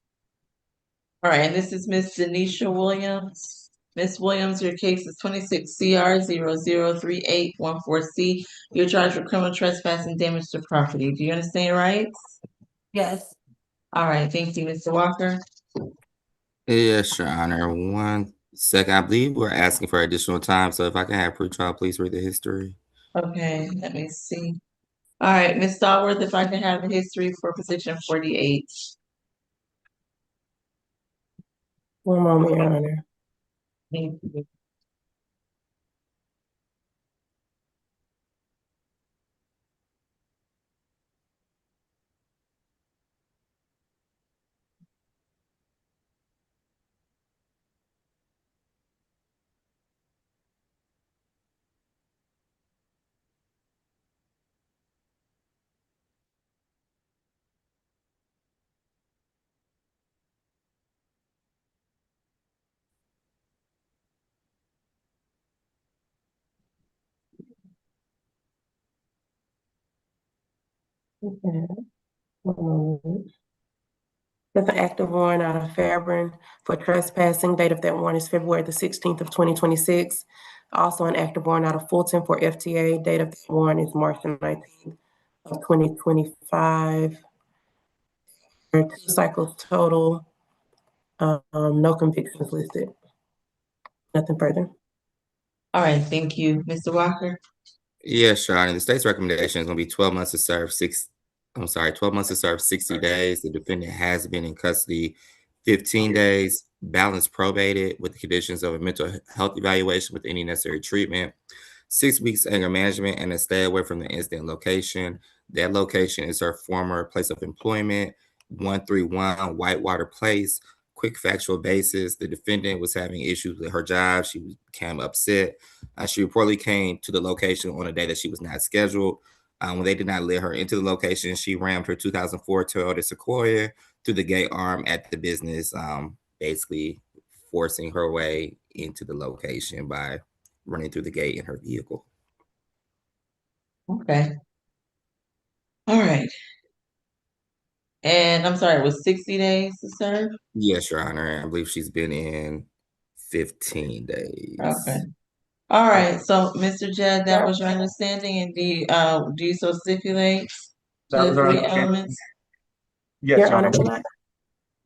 All right, and this is Miss Denisha Williams. Miss Williams, your case is 26 CR 003814C. You're charged with criminal trespass and damage to property. Do you understand your rights?
Yes.
All right, thank you, Mr. Walker.
Yes, Your Honor. 1 second. I believe we're asking for additional time. So if I can have pretrial, please read the history.
Okay, let me see. All right, Ms. Stallworth, if I can have the history for position 48.
One moment, Your Honor.
Thank you.
Okay. One moment. There's an active warrant out of Fairburn for trespassing. Date of that warrant is February the 16th of 2026. Also an active warrant out of Fulton for FTA. Date of that warrant is March the 19th of 2025. There are 2 cycles total. No convictions listed. Nothing further.
All right, thank you. Mr. Walker?
Yes, Your Honor. The state's recommendation is going to be 12 months to serve 12 months to serve 60 days. The defendant has been in custody 15 days, balanced probated with the conditions of a mental health evaluation with any necessary treatment, 6 weeks anger management, and a stay away from the incident location. That location is her former place of employment, 131 Whitewater Place. Quick factual basis: the defendant was having issues with her job. She became upset. She reportedly came to the location on a day that she was not scheduled. When they did not let her into the location, she rammed her 2004 Toyota Sequoia through the gate arm at the business, basically forcing her way into the location by running through the gate in her vehicle.
Okay. All right. And I'm sorry, it was 60 days to serve?
Yes, Your Honor. I believe she's been in 15 days.
Okay. All right, so Mr. Judd, that was your understanding, and do you so stipulate to
That
the
was our
3
understanding.
elements?
Yes,
Your
Your
Honor,
Honor.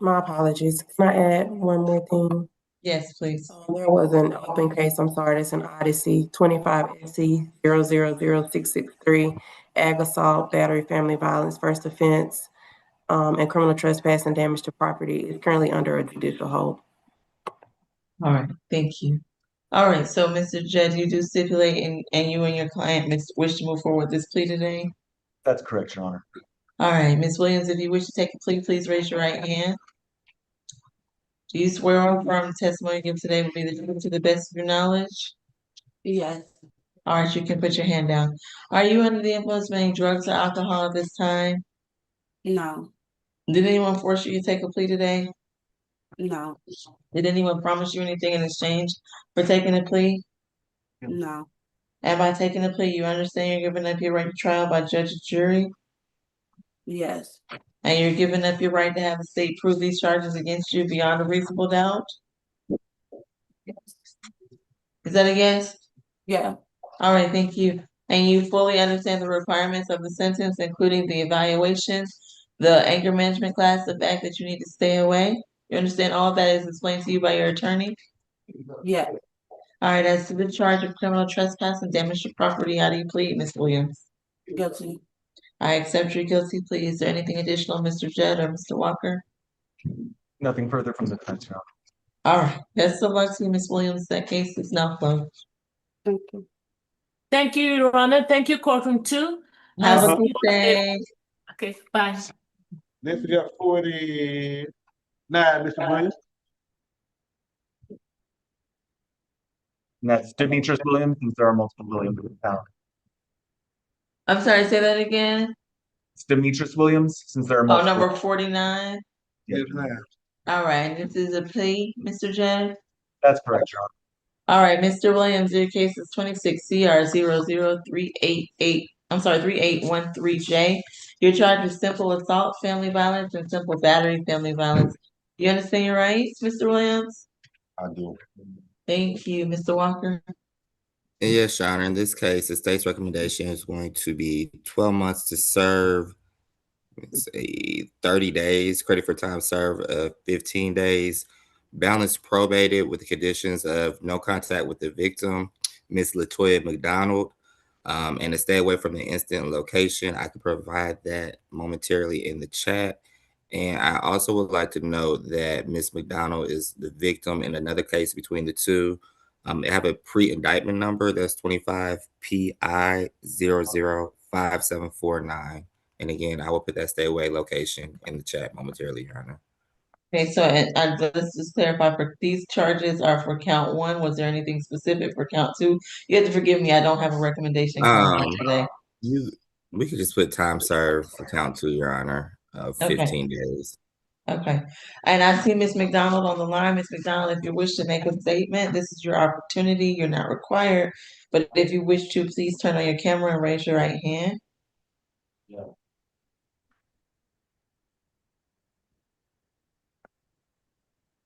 my apologies. Can I add one more thing?
Yes, please.
There was an open case, I'm sorry, that's an Odyssey 25 SC 000663, ag assault, battery, family violence, first offense, and criminal trespass and damage to property is currently under a judicial hold.
All right, thank you. All right, so Mr. Judd, you do stipulate and you and your client wish to move forward with this plea today?
That's correct, Your Honor.
All right, Ms. Williams, if you wish to take a plea, please raise your right hand. Do you swear or affirm the testimony you give today will be the truth to the best of your knowledge?
Yes.
All right, you can put your hand down. Are you under the influence of any drugs or alcohol at this time?
No.
Did anyone force you to take a plea today?
No.
Did anyone promise you anything in exchange for taking a plea?
No.
And by taking a plea, you understand you're giving up your right to trial by judge and jury?
Yes.
And you're giving up your right to have the state prove these charges against you beyond a reasonable doubt? Is that a yes?
Yeah.
All right, thank you. And you fully understand the requirements of the sentence, including the evaluation, the anger management class, the fact that you need to stay away? You understand all of that is explained to you by your attorney?
Yeah.
All right, as to the charge of criminal trespass and damage to property, how do you plead, Ms. Williams?
Guilty.
I accept your guilty plea. Is there anything additional, Mr. Judd or Mr. Walker?
Nothing further from the defense, Your Honor.
All right, best of luck to you, Ms. Williams. That case is now closed.
Thank you.
Thank you, Your Honor. Thank you, courtroom two.
Have a
See
good
you later.
day.
Okay, bye.
Next we got 49, Mr. Williams.
And that's Demetrius Williams, since there are multiple Williams in town.
I'm sorry, say that again.
It's Demetrius Williams, since there are
Oh,
multiple.
number 49.
Yes,
Yes, ma'am.
All right, this is a plea, Mr. Judd.
that's correct, Your Honor.
All right, Mr. Williams, your case is 26 CR 00388. I'm sorry, 3813J. You're charged with simple assault, family violence, and simple battery, family violence. You understand your rights, Mr. Williams?
I do.
Thank you, Mr. Walker.
Yes, Your Honor. In this case, the state's recommendation is going to be 12 months to serve. Let's say 30 days, credit for time served of 15 days, balance probated with the conditions of no contact with the victim, Miss Latoya McDonald, and to stay away from the incident location. I can provide that momentarily in the chat. And I also would like to note that Miss McDonald is the victim in another case between the two. I have a pre-indictment number that's 25 PI 005749. And again, I will put that stay away location in the chat momentarily, Your Honor.
Okay, so and let's just clarify, for these charges are for count one. Was there anything specific for count two? You have to forgive me, I don't have a recommendation coming up today.
We could just put time served for count two, Your Honor, of 15 days.
Okay, and I see Ms. McDonald on the line. Ms. McDonald, if you wish to make a statement, this is your opportunity. You're not required, but if you wish to, please turn on your camera and raise your right hand.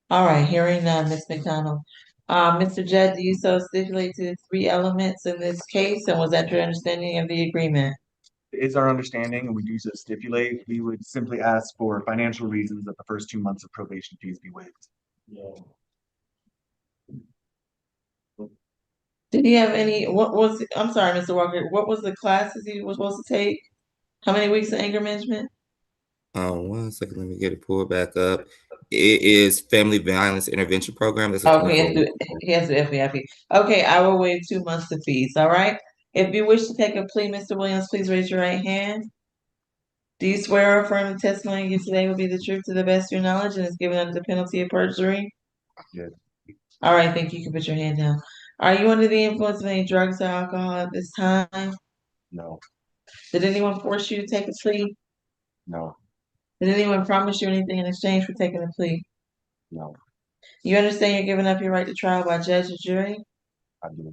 All right, hearing none, Ms. McDonald. Mr. Judd, do you so stipulate to the three elements in this case, and was that your understanding of the agreement?
It is our understanding, and we do so stipulate, we would simply ask for financial reasons that the first 2 months of probation fees be waived.
Did he have any, I'm sorry, Mr. Walker, what was the classes he was supposed to take? How many weeks of anger management?
1 second, let me get it pulled back up. It is Family Violence Intervention Program. That's
Oh, he has to FVIP. Okay, I will waive 2 months of fees, all right? If you wish to take a plea, Mr. Williams, please raise your right hand. Do you swear or affirm the testimony you give today will be the truth to the best of your knowledge and is given under the penalty of perjury?
Yes.
All right, thank you. You can put your hand down. Are you under the influence of any drugs or alcohol at this time?
No.
Did anyone force you to take a plea?
No.
Did anyone promise you anything in exchange for taking a plea?
No.
You understand you're giving up your right to trial by judge or jury?
I do.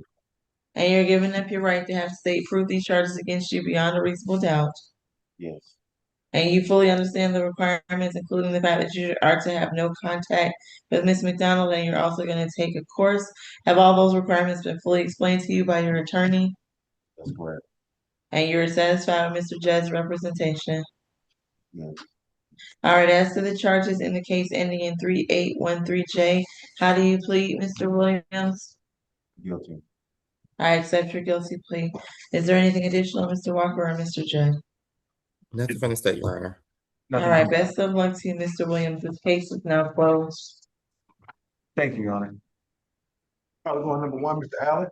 And you're giving up your right to have state prove these charges against you beyond a reasonable doubt?
Yes.
And you fully understand the requirements, including the fact that you are to have no contact with Ms. McDonald, and you're also going to take a course. Have all those requirements been fully explained to you by your attorney?
That's correct.
And you're satisfied with Mr. Judd's representation?
Yes.
All right, as to the charges in the case ending in 3813J, how do you plead, Mr. Williams?
Guilty.
I accept your guilty plea. Is there anything additional, Mr. Walker or Mr. Judd?
Nothing from the state, Your Honor.
Nothing
All right,
from-
best of luck to you, Mr. Williams. This case is now closed.
Thank you, Your Honor.
Probably going number 1, Mr. Allen.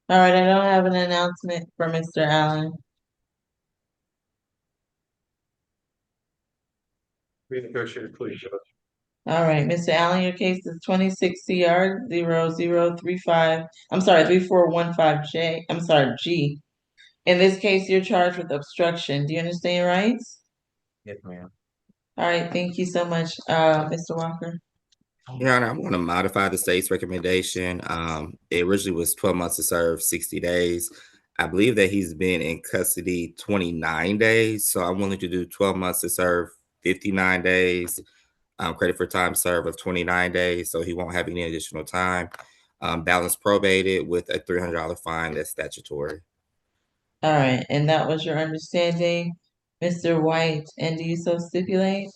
All right, I don't have an announcement for Mr. Allen.
Renegotiated plea, Judge.
All right, Mr. Allen, your case is 26 CR 0035. I'm sorry, 3415J. I'm sorry, G. In this case, you're charged with obstruction. Do you understand your rights?
Yes, ma'am.
All right, thank you so much, Mr. Walker.
Your Honor, I'm going to modify the state's recommendation. It originally was 12 months to serve, 60 days. I believe that he's been in custody 29 days, so I'm willing to do 12 months to serve, 59 days. Credit for time served of 29 days, so he won't have any additional time. Balance probated with a $300 fine that's statutory.
All right, and that was your understanding, Mr. White, and do you so stipulate?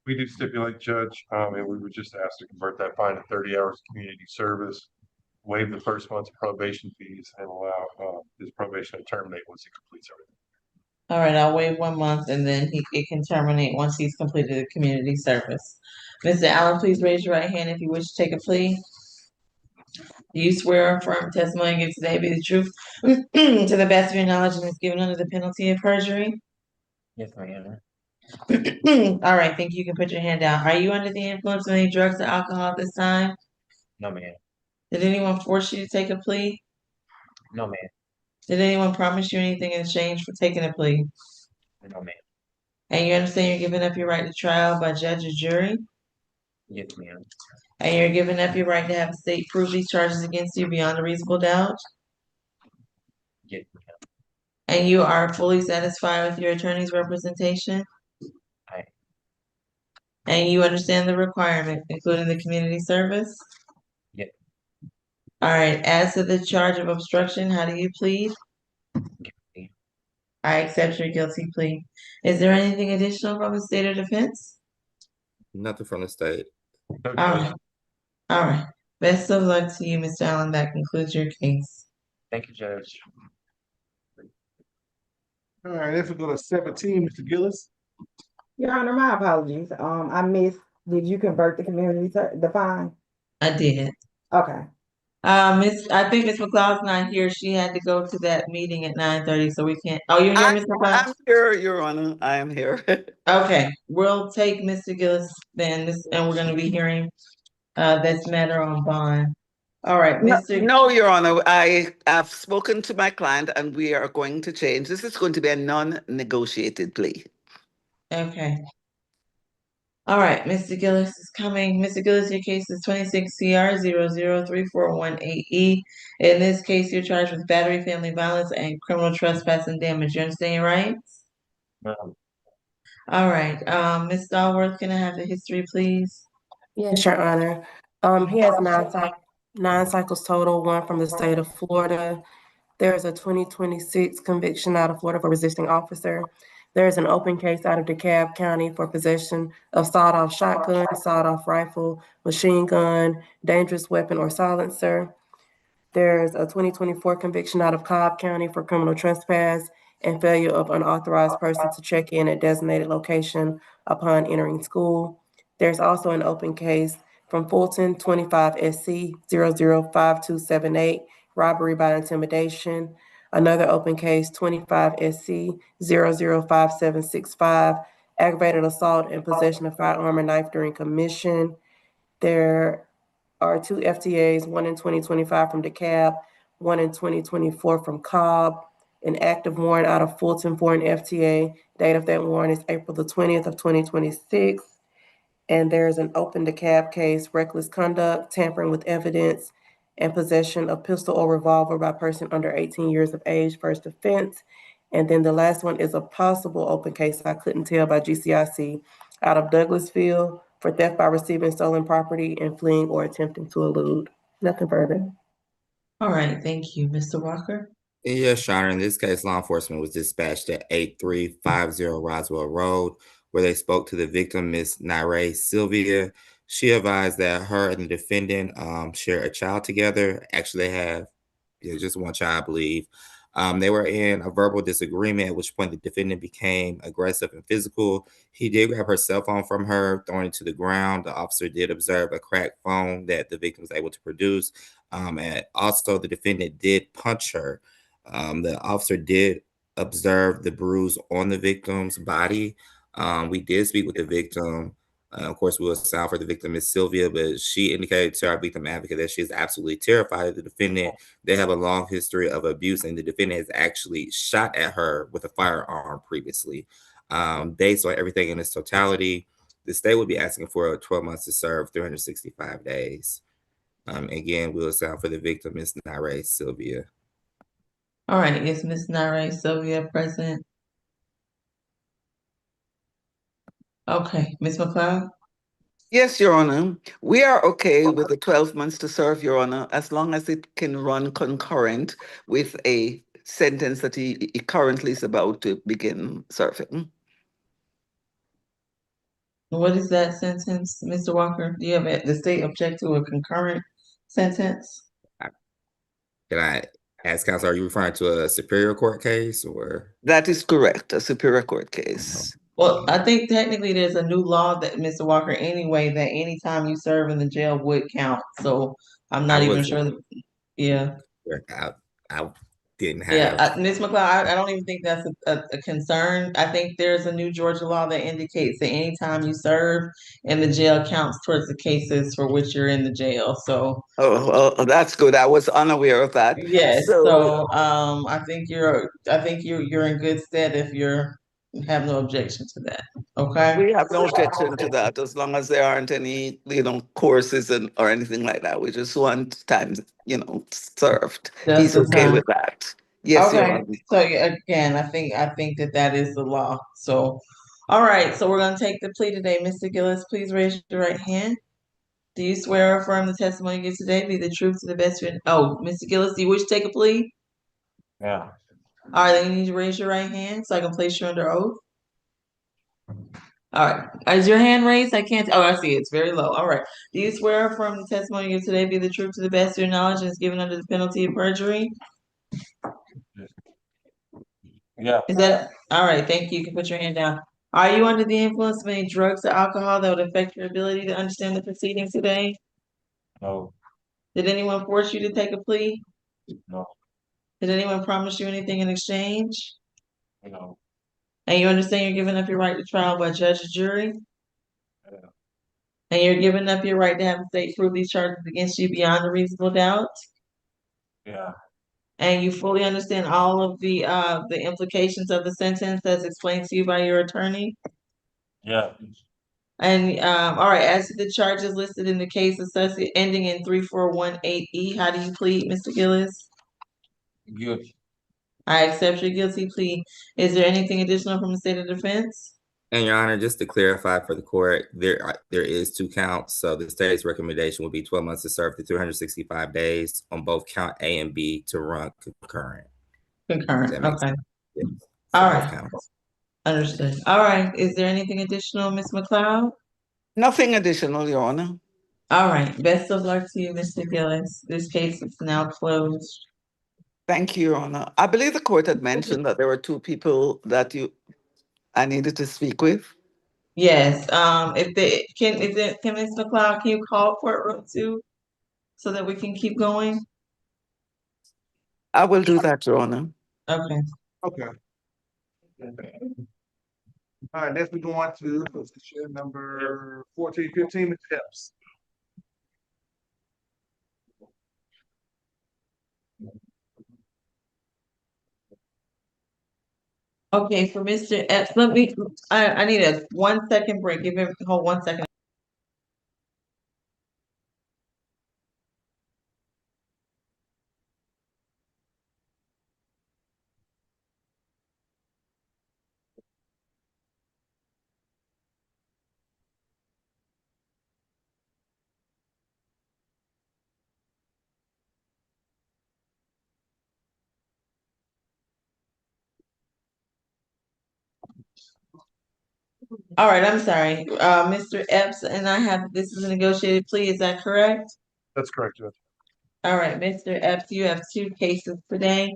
We do stipulate, Judge, and we would just ask to convert that fine to 30 hours of community service, waive the first month's probation fees, and allow his probation to terminate once he completes everything.
All right, I'll wait 1 month and then it can terminate once he's completed the community service. Mr. Allen, please raise your right hand if you wish to take a plea. Do you swear or affirm testimony you give today be the truth to the best of your knowledge and is given under the penalty of perjury?
Yes, ma'am.
All right, thank you. You can put your hand down. Are you under the influence of any drugs or alcohol at this time?
No, ma'am.
Did anyone force you to take a plea?
No, ma'am.
Did anyone promise you anything in exchange for taking a plea?
No, ma'am.
And you understand you're giving up your right to trial by judge or jury?
Yes, ma'am.
And you're giving up your right to have the state prove these charges against you beyond a reasonable doubt?
Yes, ma'am.
And you are fully satisfied with your attorney's representation?
Aye.
And you understand the requirements, including the community service?
Yes.
All right, as to the charge of obstruction, how do you plead?
Guilty.
I accept your guilty plea. Is there anything additional from the state or defense?
Nothing from the state.
No,
All
Judge.
right. All right. Best of luck to you, Mr. Allen. That concludes your case.
Thank you, Judge.
All right, let's go to 17, Mr. Gillis.
Your Honor, my apologies. I missed, did you convert the the fine?
I did.
Okay.
I think Miss McLeod's not here. She had to go to that meeting at 9:30, so we can't. Oh, you're here, Miss McLeod?
I'm here, Your Honor. I am here.
Okay, we'll take Mr. Gillis then, and we're gonna be hearing this matter on bond. All right, Mr.
No, Your Honor, I have spoken to my client and we are going to change. This is going to be a non-negotiated plea.
Okay. All right, Mr. Gillis is coming. Mr. Gillis, your case is 26 CR 003418E. In this case, you're charged with battery, family violence, and criminal trespass and damage. You understand your rights?
Ma'am.
All right, Ms. Stallworth, can I have the history, please?
Yes, Your Honor. He has nine cycles total, one from the state of Florida. There is a 2026 conviction out of Florida for resisting officer. There is an open case out of DeKalb County for possession of sawed-off shotgun, sawed-off rifle, machine gun, dangerous weapon, or silencer. There's a 2024 conviction out of Cobb County for criminal trespass and failure of unauthorized person to check in at designated location upon entering school. There's also an open case from Fulton, 25 SC 005278, robbery by intimidation. Another open case, 25 SC 005765, aggravated assault and possession of firearm or knife during commission. There are 2 FTAs, one in 2025 from DeKalb, one in 2024 from Cobb. An active warrant out of Fulton for an FTA. Date of that warrant is April the 20th of 2026. And there's an open DeKalb case, reckless conduct, tampering with evidence, and possession of pistol or revolver by person under 18 years of age, first offense. And then the last one is a possible open case, I couldn't tell, by GCIC out of Douglasville for theft by receiving stolen property and fleeing or attempting to elude. Nothing further.
All right, thank you. Mr. Walker?
Yes, Your Honor. In this case, law enforcement was dispatched at 8350 Roswell Road, where they spoke to the victim, Miss Nairae Sylvia. She advised that her and the defendant share a child together. Actually, they have just one child, I believe. They were in a verbal disagreement, at which point the defendant became aggressive and physical. He did grab her cell phone from her, throwing it to the ground. The officer did observe a cracked phone that the victim was able to produce. And also, the defendant did punch her. The officer did observe the bruise on the victim's body. We did speak with the victim. Of course, we will sound for the victim, Miss Sylvia, but she indicated to our victim advocate that she is absolutely terrified of the defendant. They have a long history of abuse, and the defendant has actually shot at her with a firearm previously. Based on everything in its totality, the state would be asking for 12 months to serve, 365 days. Again, we will sound for the victim, Miss Nairae Sylvia.
All right, is Miss Nairae Sylvia present? Okay, Ms. McLeod?
Yes, Your Honor. We are okay with the 12 months to serve, Your Honor, as long as it can run concurrent with a sentence that he currently is about to begin serving.
What is that sentence, Mr. Walker? Do you have the state object to a concurrent sentence?
Can I ask counsel, are you referring to a Superior Court case or?
That is correct, a Superior Court case.
Well, I think technically there's a new law that, Mr. Walker, anyway, that anytime you serve in the jail would count. So I'm not
I
even
wasn't-
sure. Yeah.
I didn't have.
Yeah, Ms. McLeod, I don't even think that's a concern. I think there's a new Georgia law that indicates that anytime you serve in the jail counts towards the cases for which you're in the jail. So
Oh, well, that's good. I was unaware of that.
yes,
So-
so I think you're in good stead if have no objection to that. Okay.
We have no objection to that, as long as there aren't any, courses or anything like that. We just want time, served.
Just
He's
the
okay
time.
with that. Yes, Your
Okay,
Honor.
so again, I think that is the law. So, all right, so we're gonna take the plea today. Mr. Gillis, please raise your right hand. Do you swear or affirm the testimony you give today be the truth to the best of your, Mr. Gillis, do you wish to take a plea?
Yeah.
All right, then you need to raise your right hand so I can place you under oath. All right, is your hand raised? I can't, I see it. It's very low. All right. Do you swear or affirm the testimony you give today be the truth to the best of your knowledge and is given under the penalty of perjury?
Yeah.
Is that, all right, thank you. You can put your hand down. Are you under the influence of any drugs or alcohol that would affect your ability to understand the proceedings today?
No.
Did anyone force you to take a plea?
No.
Did anyone promise you anything in exchange?
No.
And you understand you're giving up your right to trial by judge or jury?
Yeah.
And you're giving up your right to have the state prove these charges against you beyond a reasonable doubt?
Yeah.
And you fully understand all of the implications of the sentence as explained to you by your attorney?
Yeah.
And all right, as to the charges listed in the case associated ending in 3418E, how do you plead, Mr. Gillis?
Guilty.
I accept your guilty plea. Is there anything additional from the state of defense?
And Your Honor, just to clarify for the court, there is 2 counts. So the state's recommendation would be 12 months to serve to 365 days on both count A and B to run concurrent.
Concurrent,
That makes
okay.
sense. Yes.
All
both
right.
counts.
Understood. All right, is there anything additional, Ms. McLeod?
Nothing additional, Your Honor.
All right, best of luck to you, Mr. Gillis. This case is now closed.
Thank you, Your Honor. I believe the court had mentioned that there were 2 people that I needed to speak with.
Yes, can Ms. McLeod, can you call courtroom 2 so that we can keep going?
I will do that, Your Honor.
Okay.
Okay. All right, next we go on to position number 1415, Mr. Epps.
Okay, for Mr. Epps, I need a 1 second break. Hold 1 second. All right, I'm sorry. Mr. Epps and this is a negotiated plea, is that correct?
That's correct, Judge.
All right, Mr. Epps, you have 2 cases today.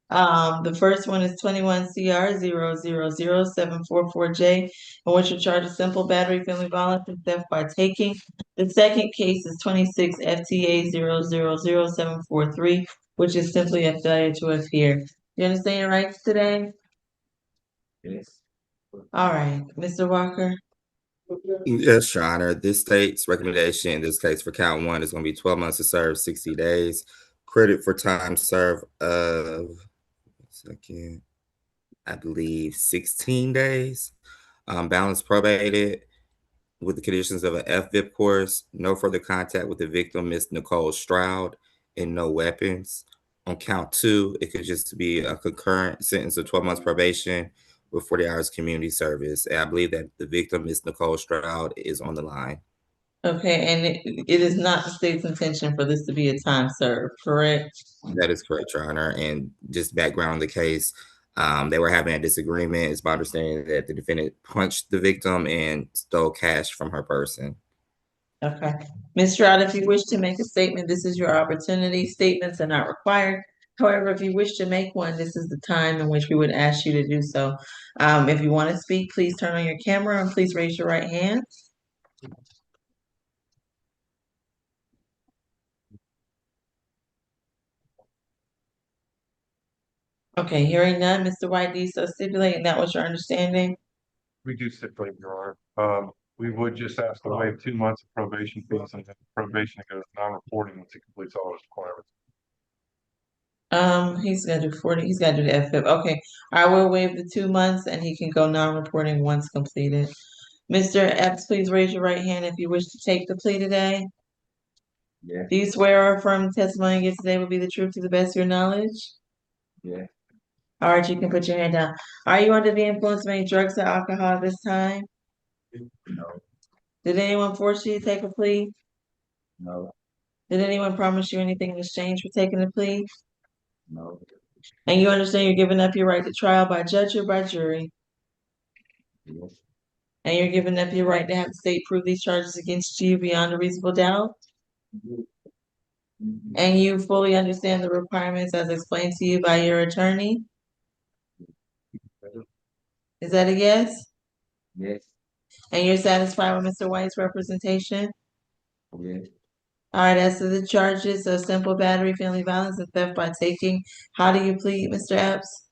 The first one is 21 CR 0000744J, in which you're charged with simple battery, family violence, and theft by taking. The second case is 26 FTA 0000743, which is simply a failure to appear. You understand your rights today?
Yes.
All right, Mr. Walker.
Yes, Your Honor. This state's recommendation in this case for count 1 is going to be 12 months to serve, 60 days. Credit for time served of, I believe 16 days. Balance probated with the conditions of an FVIP course, no further contact with the victim, Miss Nicole Stroud, and no weapons. On count 2, it could just be a concurrent sentence of 12 months probation with 40 hours community service. And I believe that the victim, Miss Nicole Stroud, is on the line.
Okay, and it is not the state's intention for this to be a time served, correct?
That is correct, Your Honor. And just background on the case, They were having a disagreement. It's my understanding that the defendant punched the victim and stole cash from her person.
Okay. Ms. Stroud, if you wish to make a statement, this is your opportunity. Statements are not required. However, if you wish to make one, this is the time in which we would ask you to do so. If you want to speak, please turn on your camera and please raise your right hand. Okay, hearing none, Mr. White, do you so stipulate, and that was your understanding?
We do stipulate, Your Honor. We would just ask to waive 2 months of probation fees and then probation goes non-reporting once he completes all his requirements.
He's gonna do 40, he's gotta do the F-FIP. Okay, I will waive the 2 months and he can go non-reporting once completed. Mr. Epps, please raise your right hand if you wish to take the plea today.
Yeah.
Do you swear or affirm the testimony you give today will be the truth to the best of your knowledge?
Yeah.
All right, you can put your hand down. Are you under the influence of any drugs or alcohol at this time?
No.
Did anyone force you to take a plea?
No.
Did anyone promise you anything in exchange for taking the plea?
No.
And you understand you're giving up your right to trial by judge or by jury?
Yes.
And you're giving up your right to have the state prove these charges against you beyond a reasonable doubt? And you fully understand the requirements as explained to you by your attorney? Is that a yes?
Yes.
And you're satisfied with Mr. White's representation?
Yes.
All right, as to the charges of simple battery, family violence, and theft by taking, how do you plead, Mr. Epps?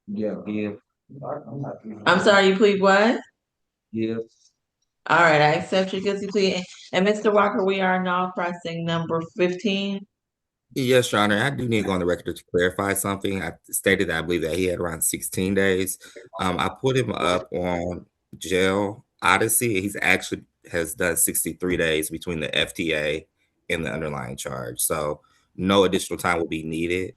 Yeah. Yeah.
I'm sorry, you plead what?
Yes.
All right, I accept your guilty plea. And Mr. Walker, we are now pressing number 15.
Yes, Your Honor. I do need to go on the record to clarify something. I stated that I believe that he had around 16 days. I put him up on Jail Odyssey. He's actually has done 63 days between the FTA and the underlying charge. So no additional time will be needed.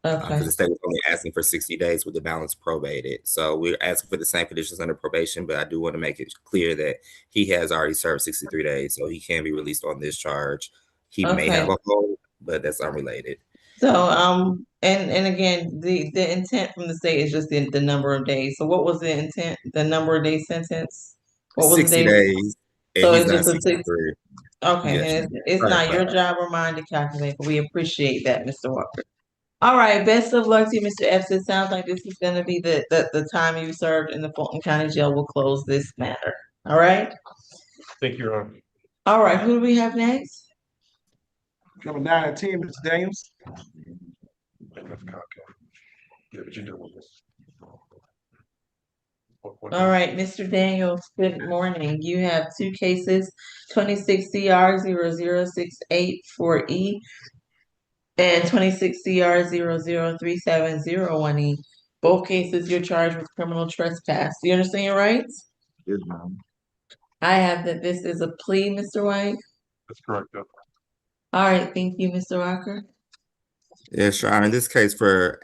Okay.
Because the state was only asking for 60 days with the balance probated. So we're asking for the same conditions under probation, but I do want to make it clear that he has already served 63 days, so he can be released on this charge. He may have a hold, but that's unrelated.
So, and again, the intent from the state is just the number of days. So what was the intent, the number of day sentence? What was
60
the day?
days, and
So
he's
it's
done
just a
63.
Okay,
Yes,
and it's
right,
not your
right.
job or mine to calculate, but we appreciate that, Mr. Walker. All right, best of luck to you, Mr. Epps. It sounds like this is gonna be the time you served in the Fulton County Jail will close this matter. All right?
Thank you, Your Honor.
All right, who do we have next?
Number 9 and 10, Mr. Daniels.
Yeah, but you deal with this.
All right, Mr. Daniels, good morning. You have 2 cases, 26 CR 00684E and 26 CR 0037001E. Both cases, you're charged with criminal trespass. Do you understand your rights?
Yes, ma'am.
I have that this is a plea, Mr. White.
That's correct.
All right, thank you, Mr. Walker.
Yes, Your Honor. In this case, for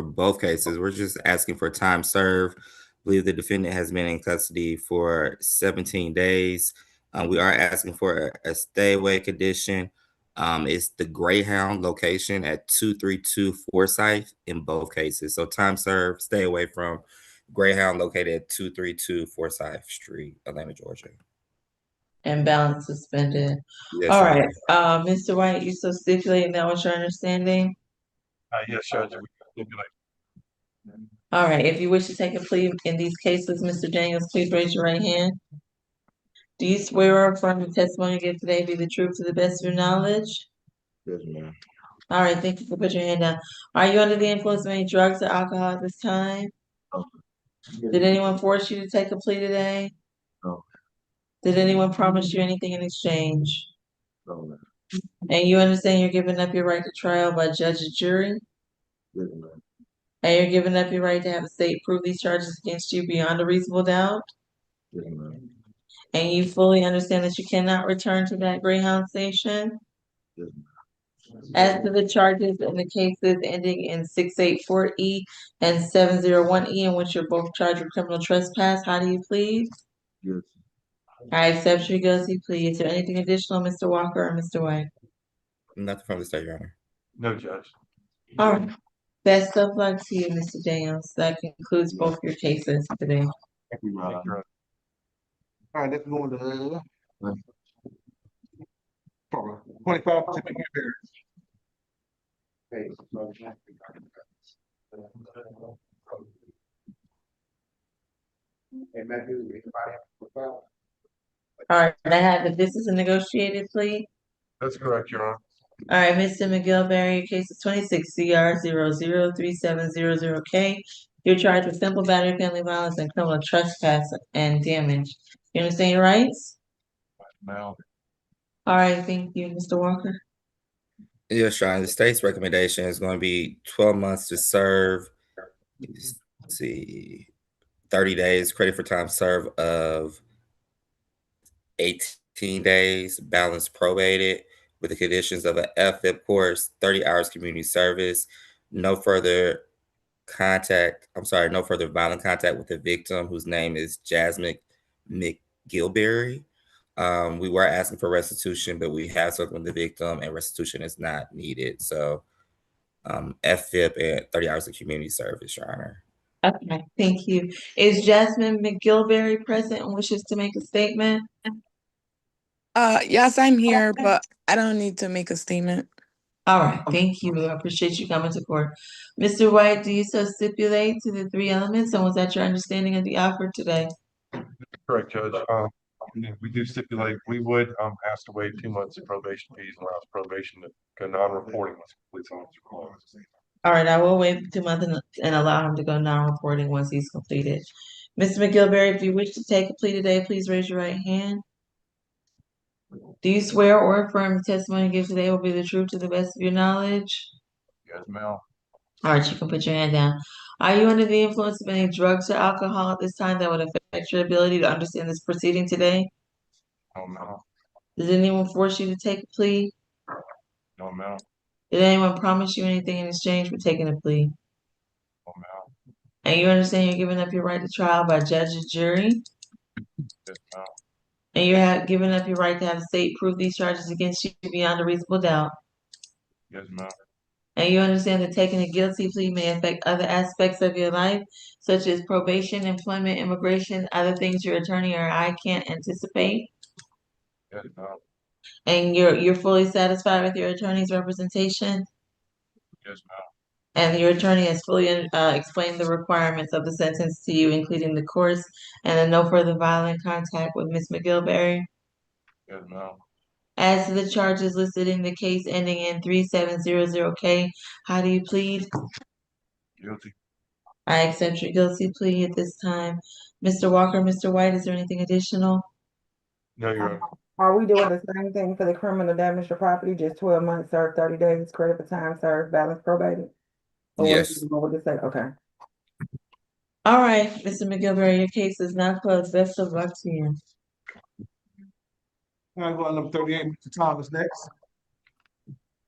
both cases, we're just asking for time served. I believe the defendant has been in custody for 17 days. We are asking for a stay away condition. It's the Greyhound location at 232 Forsyth in both cases. So time served, stay away from Greyhound located at 232 Forsyth Street, Atlanta, Georgia.
And balance suspended.
Yes,
All
Your
right,
Honor.
Mr. White, you so stipulating that was your understanding?
Yes, Judge. We stipulate.
All right, if you wish to take a plea in these cases, Mr. Daniels, please raise your right hand. Do you swear or affirm the testimony you give today be the truth to the best of your knowledge?
Yes, ma'am.
All right, thank you for putting your hand down. Are you under the influence of any drugs or alcohol at this time? Did anyone force you to take a plea today?
No.
Did anyone promise you anything in exchange?
No, ma'am.
And you understand you're giving up your right to trial by judge and jury?
Yes, ma'am.
And you're giving up your right to have the state prove these charges against you beyond a reasonable doubt?
Yes, ma'am.
And you fully understand that you cannot return to that Greyhound station?
Yes, ma'am.
As to the charges in the cases ending in 684E and 701E, in which you're both charged with criminal trespass, how do you plead?
Yes.
I accept your guilty plea. Is there anything additional, Mr. Walker or Mr. White?
Nothing from the state, Your Honor.
No, Judge.
All right. Best of luck to you, Mr. Daniels. That concludes both your cases today.
Thank you,
Thank you.
All right, let's go on to 25 Timothy Harris. Hey, Matthew, anybody?
All right, I have that this is a negotiated plea.
That's correct, Your Honor.
All right, Mr. McGillberry, your case is 26 CR 003700K. You're charged with simple battery, family violence, and criminal trespass and damage. You understand your rights?
Now,
All right, thank you, Mr. Walker.
Yes, Your Honor. The state's recommendation is going to be 12 months to serve. Let's see, 30 days credit for time served of 18 days, balance probated with the conditions of an FFIP course, 30 hours community service, no further no further violent contact with the victim, whose name is Jasmine McGillberry. We were asking for restitution, but we have spoken with the victim and restitution is not needed. So FFIP and 30 hours of community service, Your Honor.
Okay, thank you. Is Jasmine McGillberry present and wishes to make a statement?
Yes, I'm here, but I don't need to make a statement.
All right, thank you. I appreciate you coming to court. Mr. White, do you so stipulate to the three elements, and was that your understanding of the offer today?
correct, Judge. We do stipulate, we would ask to waive 2 months of probation fees and allows probation to go non-reporting once police officer calls.
All right, I will wait 2 months and allow him to go non-reporting once he's completed. Mr. McGillberry, if you wish to take a plea today, please raise your right hand. Do you swear or affirm the testimony you give today will be the truth to the best of your knowledge?
Yes, ma'am.
All right, you can put your hand down. Are you under the influence of any drugs or alcohol at this time that would affect your ability to understand this proceeding today?
No, ma'am.
Did anyone force you to take a plea?
No, ma'am.
Did anyone promise you anything in exchange for taking a plea?
No, ma'am.
And you understand you're giving up your right to trial by judge and jury?
Yes, ma'am.
And you're giving up your right to have the state prove these charges against you beyond a reasonable doubt?
Yes, ma'am.
And you understand that taking a guilty plea may affect other aspects of your life, such as probation, employment, immigration, other things your attorney or I can't anticipate?
Yes, ma'am.
And you're fully satisfied with your attorney's representation?
Yes, ma'am.
And your attorney has fully explained the requirements of the sentence to you, including the course and the no further violent contact with Ms. McGillberry?
Yes, ma'am.
As to the charges listed in the case ending in 3700K, how do you plead?
Guilty.
I accept your guilty plea at this time. Mr. Walker, Mr. White, is there anything additional?
No, Your Honor.
Are we doing the same thing for the criminal damage to property, just 12 months served, 30 days, credit for time served, balance probated? Or
Yes.
what would it say? Okay.
All right, Mr. McGillberry, your case is now closed. Best of luck to you.
All right, well, number 38, Mr. Thomas next.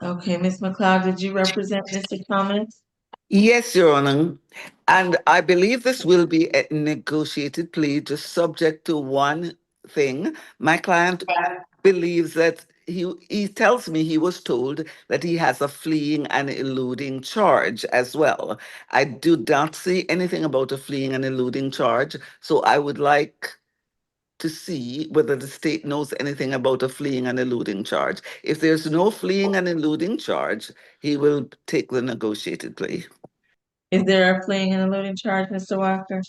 Okay, Ms. McLeod, did you represent Mr. Thomas?
Yes, Your Honor. And I believe this will be a negotiated plea, just subject to one thing. My client believes that he tells me he was told that he has a fleeing and eluding charge as well. I do not see anything about a fleeing and eluding charge, so I would like to see whether the state knows anything about a fleeing and eluding charge. If there's no fleeing and eluding charge, he will take the negotiated plea.
Is there a fleeing and eluding charge, Mr. Walker?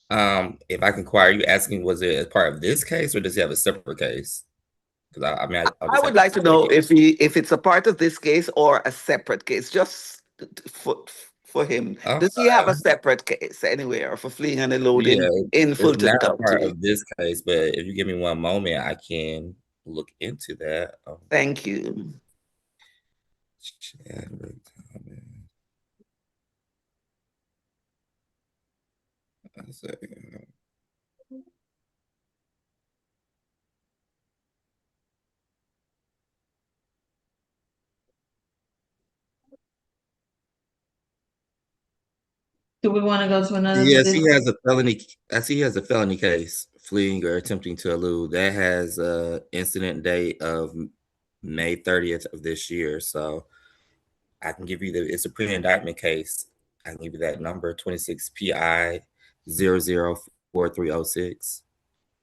If I can inquire, are you asking was it as part of this case or does he have a separate case? Because
I would like to know if it's a part of this case or a separate case, just for him. Does he have a separate case anywhere for fleeing and eluding in Fulton
It's not a part
County?
of this case, but if you give me one moment, I can look into that.
Thank you.
Chadwick Thomas. One second.
Do we want to go to another?
Yes, he has a felony. I see he has a felony case fleeing or attempting to elude. That has a incident date of May 30th of this year. So I can give you it's a pre-indictment case. I can give you that number, 26 PI 004306.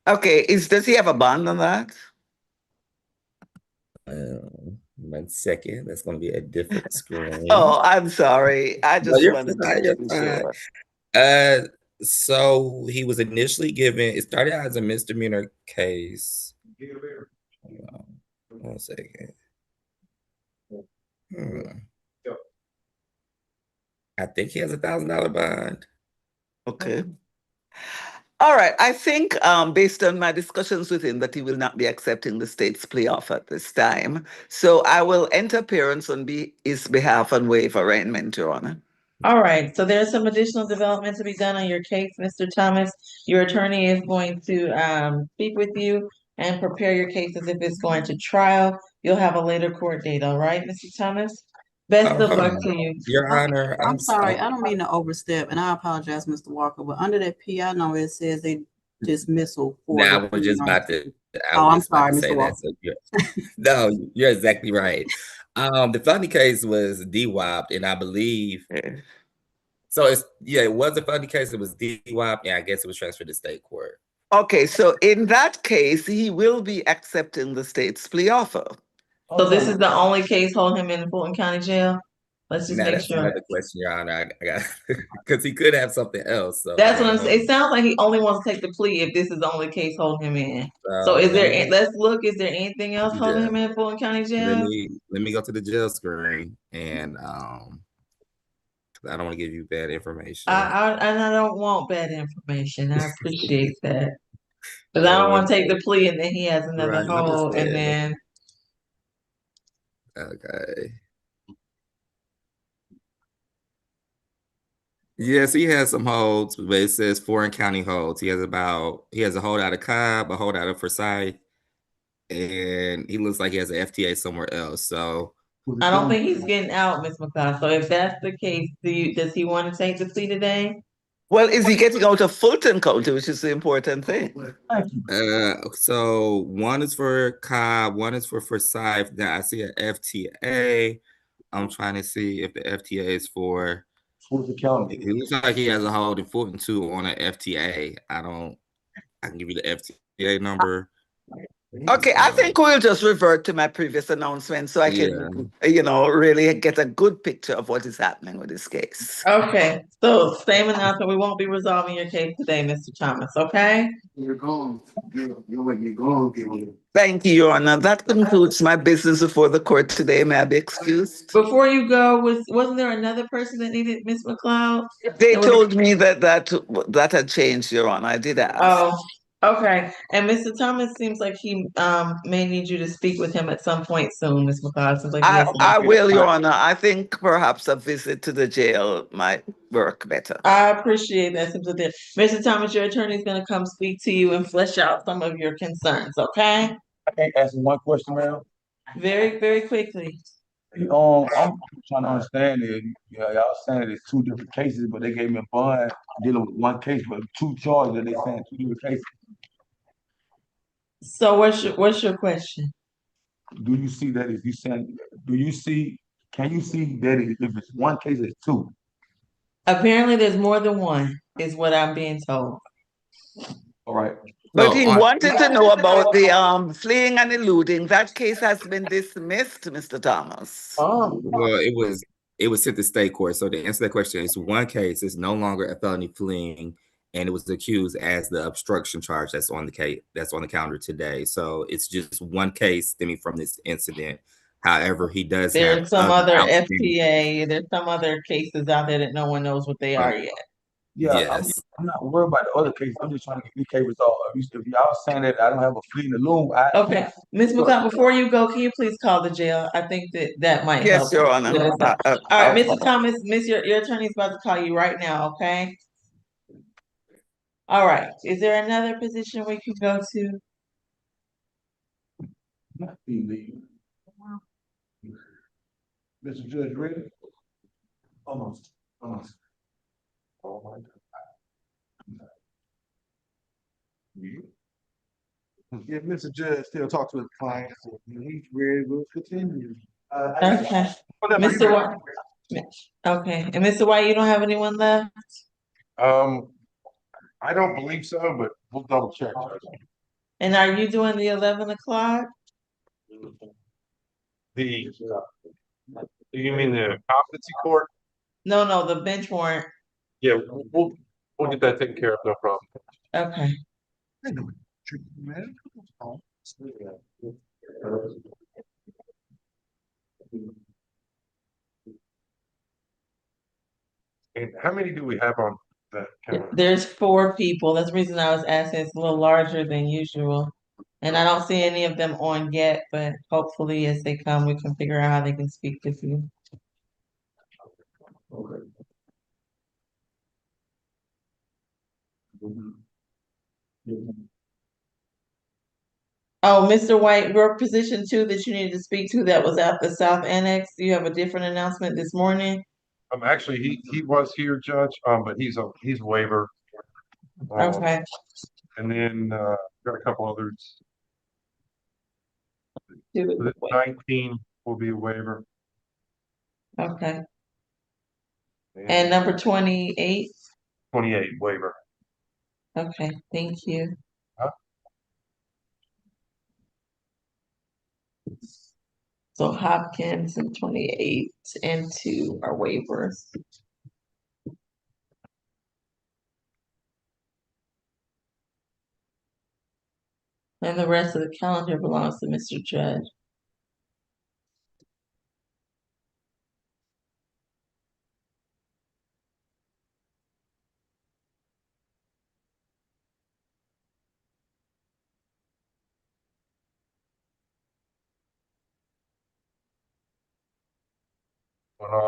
Okay, does he have a bond on that?
1 second. That's going to be a different screen.
Oh, I'm sorry. I
No,
just
you're
wanted
fine,
to
you're
be
fine.
sure.
So he was initially given, it started out as a misdemeanor case. Hold on, 1 second. I think he has $1,000 bond.
Okay. All right. I think based on my discussions with him that he will not be accepting the state's plea offer at this time. So I will enter appearance on his behalf and waive arraignment, Your Honor.
All right, so there's some additional development to be done on your case, Mr. Thomas. Your attorney is going to speak with you and prepare your case as if it's going to trial. You'll have a later court date, all right, Mr. Thomas? Best of luck to you.
Your Honor,
I'm sorry, I don't mean to overstep, and I apologize, Mr. Walker, but under that PI number, it says they dismissal for.
Now, I
the
was just about to.
I'm sorry, Mr. Walker.
No, you're exactly right. The felony case was DWAP, and I believe. So it was a felony case. It was DWAP, and I guess it was transferred to state court.
Okay, so in that case, he will be accepting the state's plea offer.
So this is the only case holding him in Fulton County Jail? Let's just
Now
make
that's
sure.
another question, Your Honor. I got because he could have something else. So
That's what I'm saying. It sounds like he only wants to take the plea if this is the only case holding him in. So is there, let's look, is there anything else holding him in Fulton County Jail?
Let me go to the jail screen and I don't want to give you bad information.
I don't want bad information. I appreciate that. Because I don't want to take the plea and then he has another hold and then.
Okay. Yes, he has some holds, but it says foreign county holds. He has a hold out of Cobb, a hold out of Forsyth, and he looks like he has an FTA somewhere else. So
I don't think he's getting out, Ms. McLeod. So if that's the case, does he want to take the plea today?
Well, is he getting out of Fulton County, which is the important thing?
So one is for Cobb, one is for Forsyth. Now I see an FTA. I'm trying to see if the FTA is for Fulton County. It looks like he has a hold in Fulton too on an FTA. I can give you the FTA number.
Okay, I think we'll just revert to my previous announcement so I can, really get a good picture of what is happening with this case.
Okay, so same announcement. We won't be resolving your case today, Mr. Thomas, okay?
You're gone. You're gone.
Thank you, Your Honor. That concludes my business before the court today. May I be excused?
Before you go, wasn't there another person that needed Ms. McLeod?
They told me that had changed, Your Honor. I did ask.
Oh, okay. And Mr. Thomas seems like he may need you to speak with him at some point soon, Ms. McLeod. Seems like he has some
I will, Your Honor. I think perhaps a visit to the jail might work better.
I appreciate that. Mr. Thomas, your attorney is going to come speak to you and flesh out some of your concerns, okay?
I can't ask one question, ma'am.
Very, very quickly.
I'm trying to understand it. Yeah, y'all saying it's two different cases, but they gave me a bond dealing with one case, but two charges that they saying two different cases.
So what's your question?
Do you see that if you send? Can you see that if it's one case, it's two?
Apparently, there's more than one, is what I'm being told.
All right.
But he wanted to know about the fleeing and eluding. That case has been dismissed, Mr. Thomas.
Oh, well, it was sent to state court. So to answer that question, it's one case. It's no longer a felony fleeing, and it was accused as the obstruction charge that's on the case that's on the calendar today. So it's just one case stemming from this incident. However, he does.
There's some other FTA. There's some other cases out there that no one knows what they are yet.
Yeah,
yes.
I'm not worried about the other case. I'm just trying to get the case resolved. If y'all saying that I don't have a flea in the loom,
okay, Ms. McLeod, before you go, can you please call the jail? I think that might help.
Yes, Your Honor.
All right, Mr. Thomas, your attorney is about to call you right now. Okay. All right. Is there another position we can go to?
Not leave. Mr. Judge, ready? Almost. Oh my God.
If Mr. Judge still talk to his clients, he's ready, we'll continue.
Okay, Mr. White. Okay, and Mr. White, you don't have anyone left?
I don't believe so, but we'll double check. Judge.
And are you doing the 11 o'clock?
The, you mean the competency court?
No, the bench warrant.
Yeah, we'll get that taken care of, no problem.
Okay.
And how many do we have on that calendar?
There's 4 people. That's the reason I was asking. It's a little larger than usual. And I don't see any of them on yet, but hopefully as they come, we can figure out how they can speak with you. Oh, Mr. White, your position too that you needed to speak to that was at the South Annex. Do you have a different announcement this morning?
Actually, he was here, Judge, but he's waiver.
Okay,
And then, got a couple others.
do it.
The 19 will be a waiver.
Okay. And number 28?
28 waiver.
Okay, thank you.
Huh?
So Hopkins and 28 and 2 are waivers. And the rest of the calendar belongs to Mr. Judge.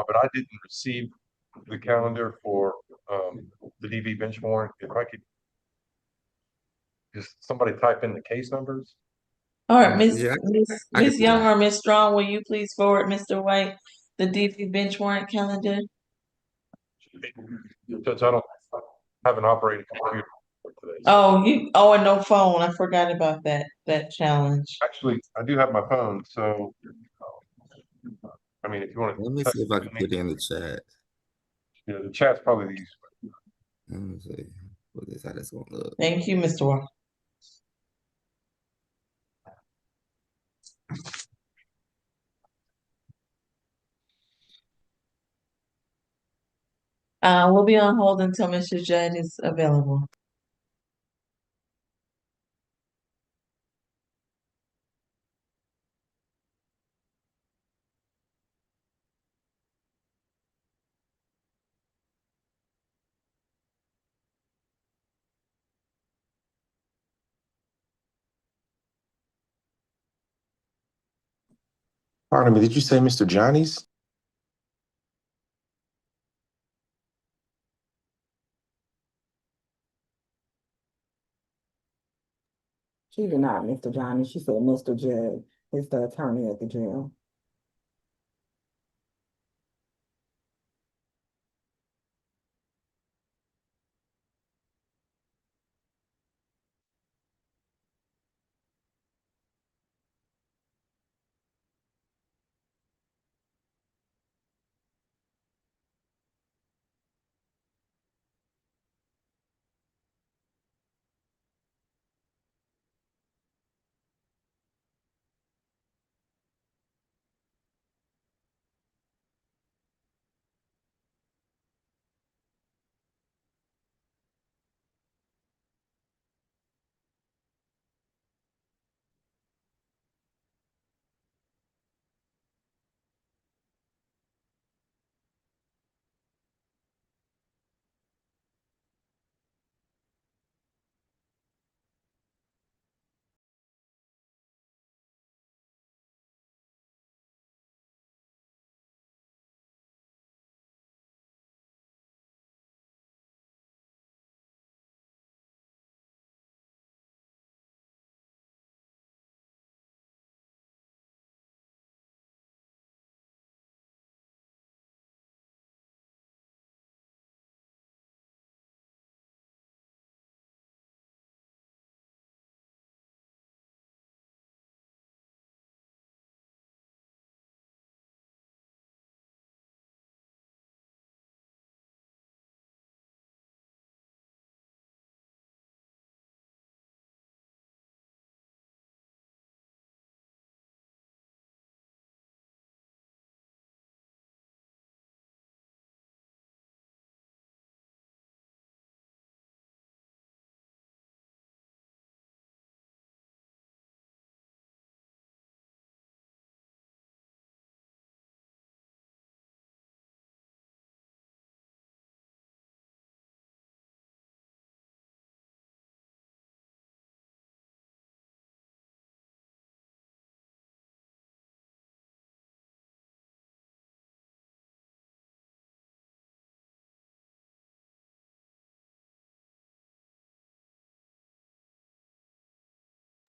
But I didn't receive the calendar for the DV bench warrant. If I could just somebody type in the case numbers.
All right, Miss
Yeah,
Miss
I can
Miss
do
Young
that.
or Miss Strong, will you please forward Mr. White the DV bench warrant calendar?
Judge, I don't have an operating computer for today.
And no phone. I forgot about that challenge.
Actually, I do have my phone, so I mean, if you want to.
Let me see if I can put it in the chat.
Yeah, the chat's probably the easiest.
Let me see what this how that's gonna look.
Thank you, Mr. Walker. We'll be on hold until Mr. Judd is available.
Pardon me, did you say Mr. Johnny's?
She did not, Mr. Johnny. She said Mr. Judd is the attorney at the jail.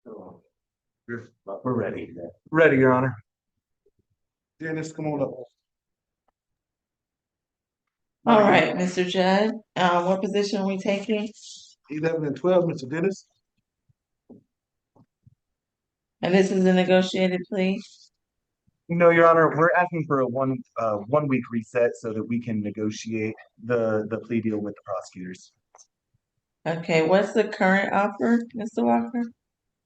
We're ready. Ready, Your Honor.
Dennis, come on up.
All right, Mr. Judd, what position are we taking?
11 and 12, Mr. Dennis.
And this is a negotiated plea?
No, Your Honor, we're asking for a 1 week reset so that we can negotiate the plea deal with the prosecutors.
Okay, what's the current offer, Mr. Walker?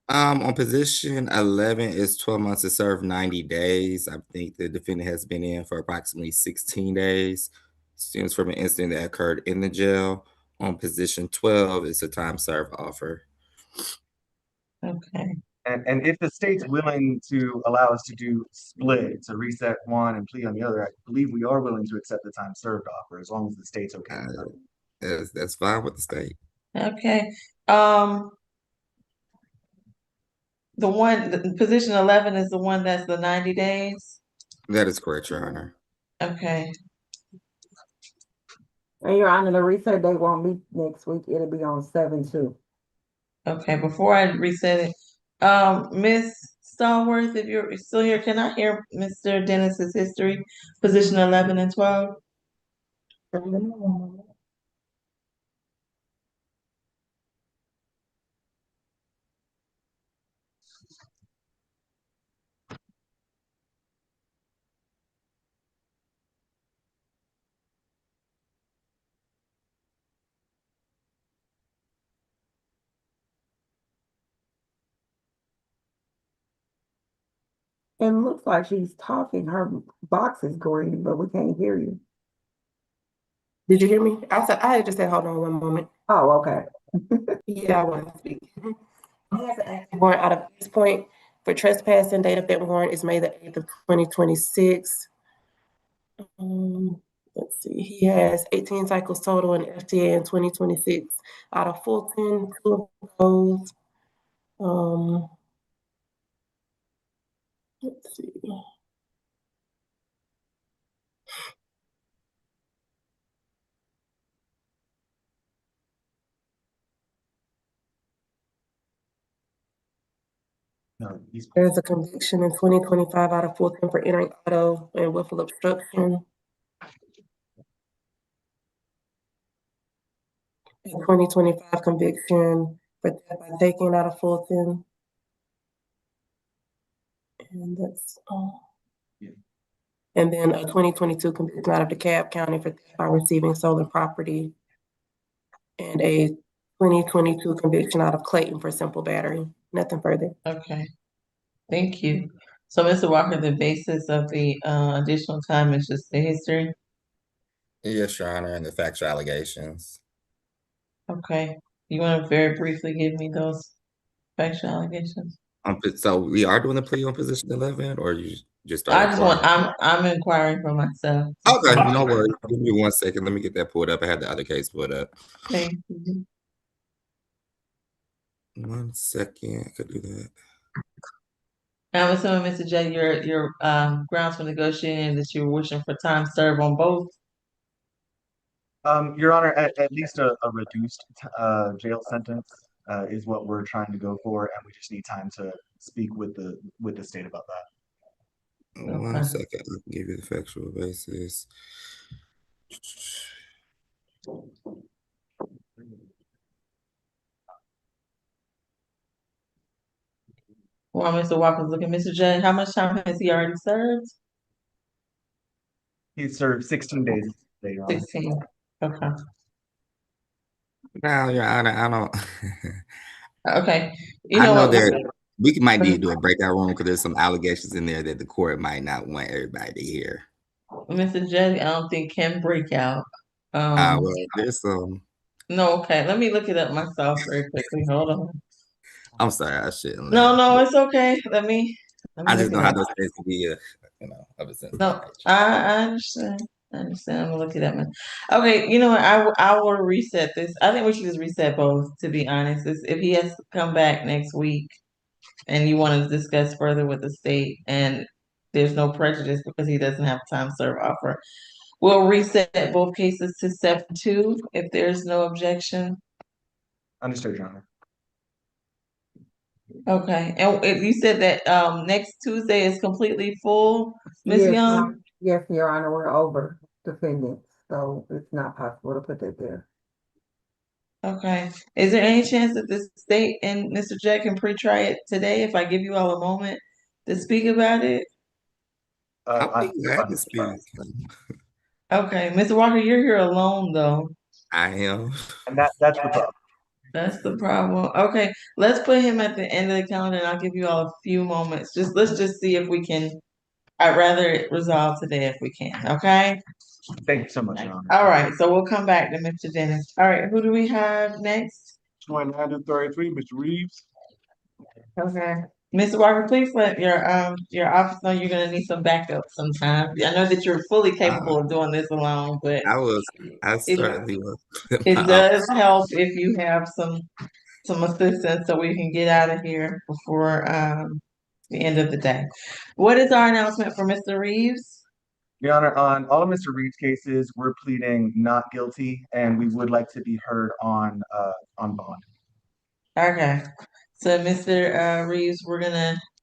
On position 11 is 12 months to serve 90 days. I think the defendant has been in for approximately 16 days. Stems from an incident that occurred in the jail. On position 12 is a time served offer.
Okay,
And if the state's willing to allow us to do split, to reset one and plea on the other, I believe we are willing to accept the time served offer as long as the state's okay with that.
That's fine with the state.
okay. The position 11 is the one that's the 90 days?
That is correct, Your Honor.
Okay,
And Your Honor, the reset date won't be next week. It'll be on 7/2.
okay, before I reset it, Ms. Stallworth, if you're still here, can I hear Mr. Dennis's history, position 11 and 12?
It looks like she's talking. Her box is green, but we can't hear you.
Did you hear me? I just said, hold on one moment.
Oh, okay.
Yeah, I want to speak. He has an active warrant out of this point for trespassing. Date of that warrant is May the 8th of 2026. Let's see, he has 18 cycles total in FTA in 2026. Out of Fulton, 2 of those. Let's see.
No,
There's a conviction in 2025 out of Fulton for entering auto and willful obstruction. A 2025 conviction for theft by taking out of Fulton. And that's and then a 2022 conviction out of DeKalb County for theft by receiving stolen property. And a 2022 conviction out of Clayton for simple battery. Nothing further.
Okay, thank you. So, Mr. Walker, the basis of the additional time is just the history?
Yes, Your Honor, and the factual allegations.
Okay, you want to very briefly give me those factual allegations?
So we are doing the plea on position 11, or you just
I
started?
just want, I'm inquiring for myself.
Okay, no worries. Give me 1 second. Let me get that pulled up. I had the other case pulled up.
Thank you.
1 second. I could do that.
I'm assuming, Mr. J, your grounds for negotiating that you're wishing for time served on both?
Your Honor, at least a reduced jail sentence is what we're trying to go for, and we just need time to speak with the state about that.
1 second. I can give you the factual basis.
While Mr. Walker's looking, Mr. J, how much time has he already served?
He served 16 days.
16. Okay.
Now, Your Honor, I don't.
Okay. You
I
know
know
what?
there. We might need to do a breakout room because there's some allegations in there that the court might not want everybody to hear.
Mr. J, I don't think can break out.
Well, there's some.
No, okay. Let me look it up myself very quickly. Hold on.
I'm sorry, I shouldn't.
No, it's okay. Let me
I just
look
know
it
how
up.
those things can be, of a sense.
No, I understand. I understand. I'm gonna look it up. Okay, you know what? I will reset this. I think we should just reset both. To be honest, if he has to come back next week, and you want to discuss further with the state, and there's no prejudice because he doesn't have time serve offer, we'll reset both cases to 7/2 if there's no objection.
Understood, Your Honor.
Okay, and you said that next Tuesday is completely full, Ms.
Yes,
Young?
yes, Your Honor, we're over defendants, so it's not possible to put that there.
Okay, is there any chance that the state and Mr. Jack can pre-try it today if I give you all a moment to speak about it?
I think I can speak.
Okay, Mr. Walker, you're here alone though.
I am.
And that's the problem.
That's the problem. Okay, let's put him at the end of the calendar and I'll give you all a few moments. Let's just see if we can. I'd rather it resolve today if we can, okay?
Thank you so much, Your Honor.
All right, so we'll come back to Mr. Dennis. All right, who do we have next?
29 to 33, Mr. Reeves.
Okay. Mr. Walker, please let your office know you're gonna need some backup sometime. I know that you're fully capable of doing this alone, but
I certainly will.
it does help if you have some assistance so we can get out of here before the end of the day. What is our announcement for Mr. Reeves?
Your Honor, on all of Mr. Reed's cases, we're pleading not guilty, and we would like to be heard on bond.
Okay, so Mr. Reeves,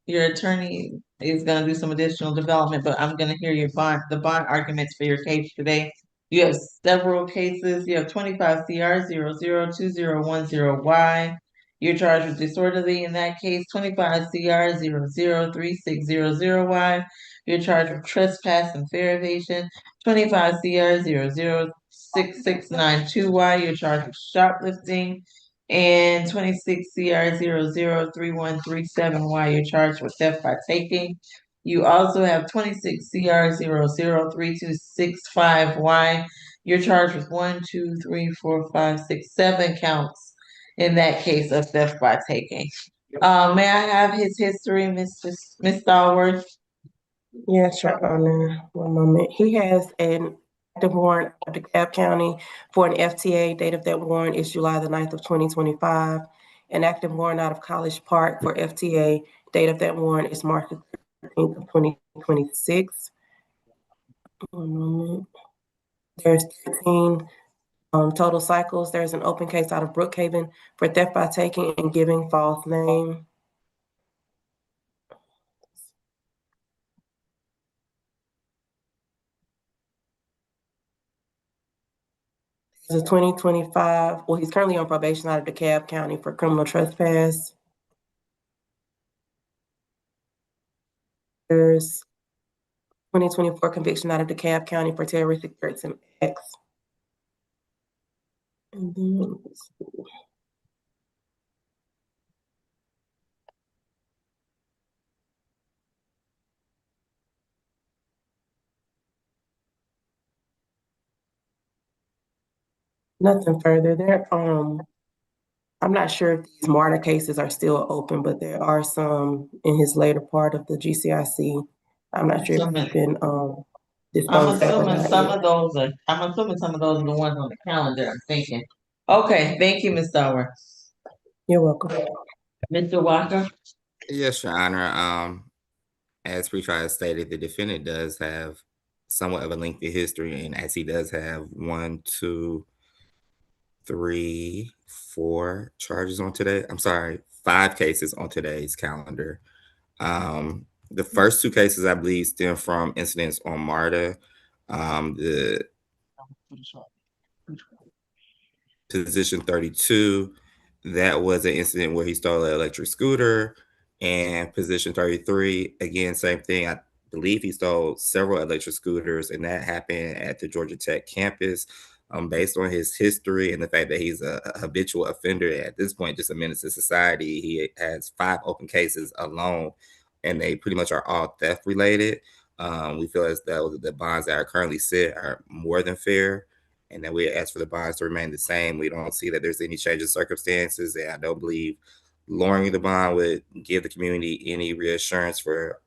your attorney is gonna do some additional development, but I'm gonna hear the bond arguments for your case today. You have several cases. You have 25 CR 002010Y. You're charged with disorderly in that case. 25 CR 003600Y. You're charged with trespass and fare evasion. 25 CR 006692Y. You're charged with shoplifting. And 26 CR 003137Y. You're charged with theft by taking. You also have 26 CR 003265Y. You're charged with 7 counts in that case of theft by taking. May I have his history, Miss Stallworth?
Yes, Your Honor. One moment. He has an active warrant of DeKalb County for an FTA. Date of that warrant is July the 9th of 2025. An active warrant out of College Park for FTA. Date of that warrant is March 13th of 2026. One moment. There's 13 total cycles. There's an open case out of Brookhaven for theft by taking and giving false name. There's a 2025, well, he's currently on probation out of DeKalb County for criminal trespass. There's 2024 conviction out of DeKalb County for terroristic threats and acts. And then, let's see. Nothing further there. I'm not sure if these MARTA cases are still open, but there are some in his later part of the GCIC. I'm not sure if they've been
I'm
disposed of or
assuming
not
some
yet.
of those are the ones on the calendar, I'm thinking. Okay, thank you, Ms. Stallworth.
You're welcome.
Mr. Walker?
Yes, Your Honor. As pretrial stated, the defendant does have somewhat of a lengthy history, and as he does have 1, 2, 3, 4 charges on today. I'm sorry, 5 cases on today's calendar. The first 2 cases, I believe, stem from incidents on MARTA. The position 32, that was an incident where he stole an electric scooter. And position 33, again, same thing. I believe he stole several electric scooters, and that happened at the Georgia Tech campus. Based on his history and the fact that he's a habitual offender at this point, just a menace to society, he has 5 open cases alone, and they pretty much are all theft related. We feel as though the bonds that are currently set are more than fair, and that we ask for the bonds to remain the same. We don't see that there's any change in circumstances, and I don't believe lowering the bond would give the community any reassurance for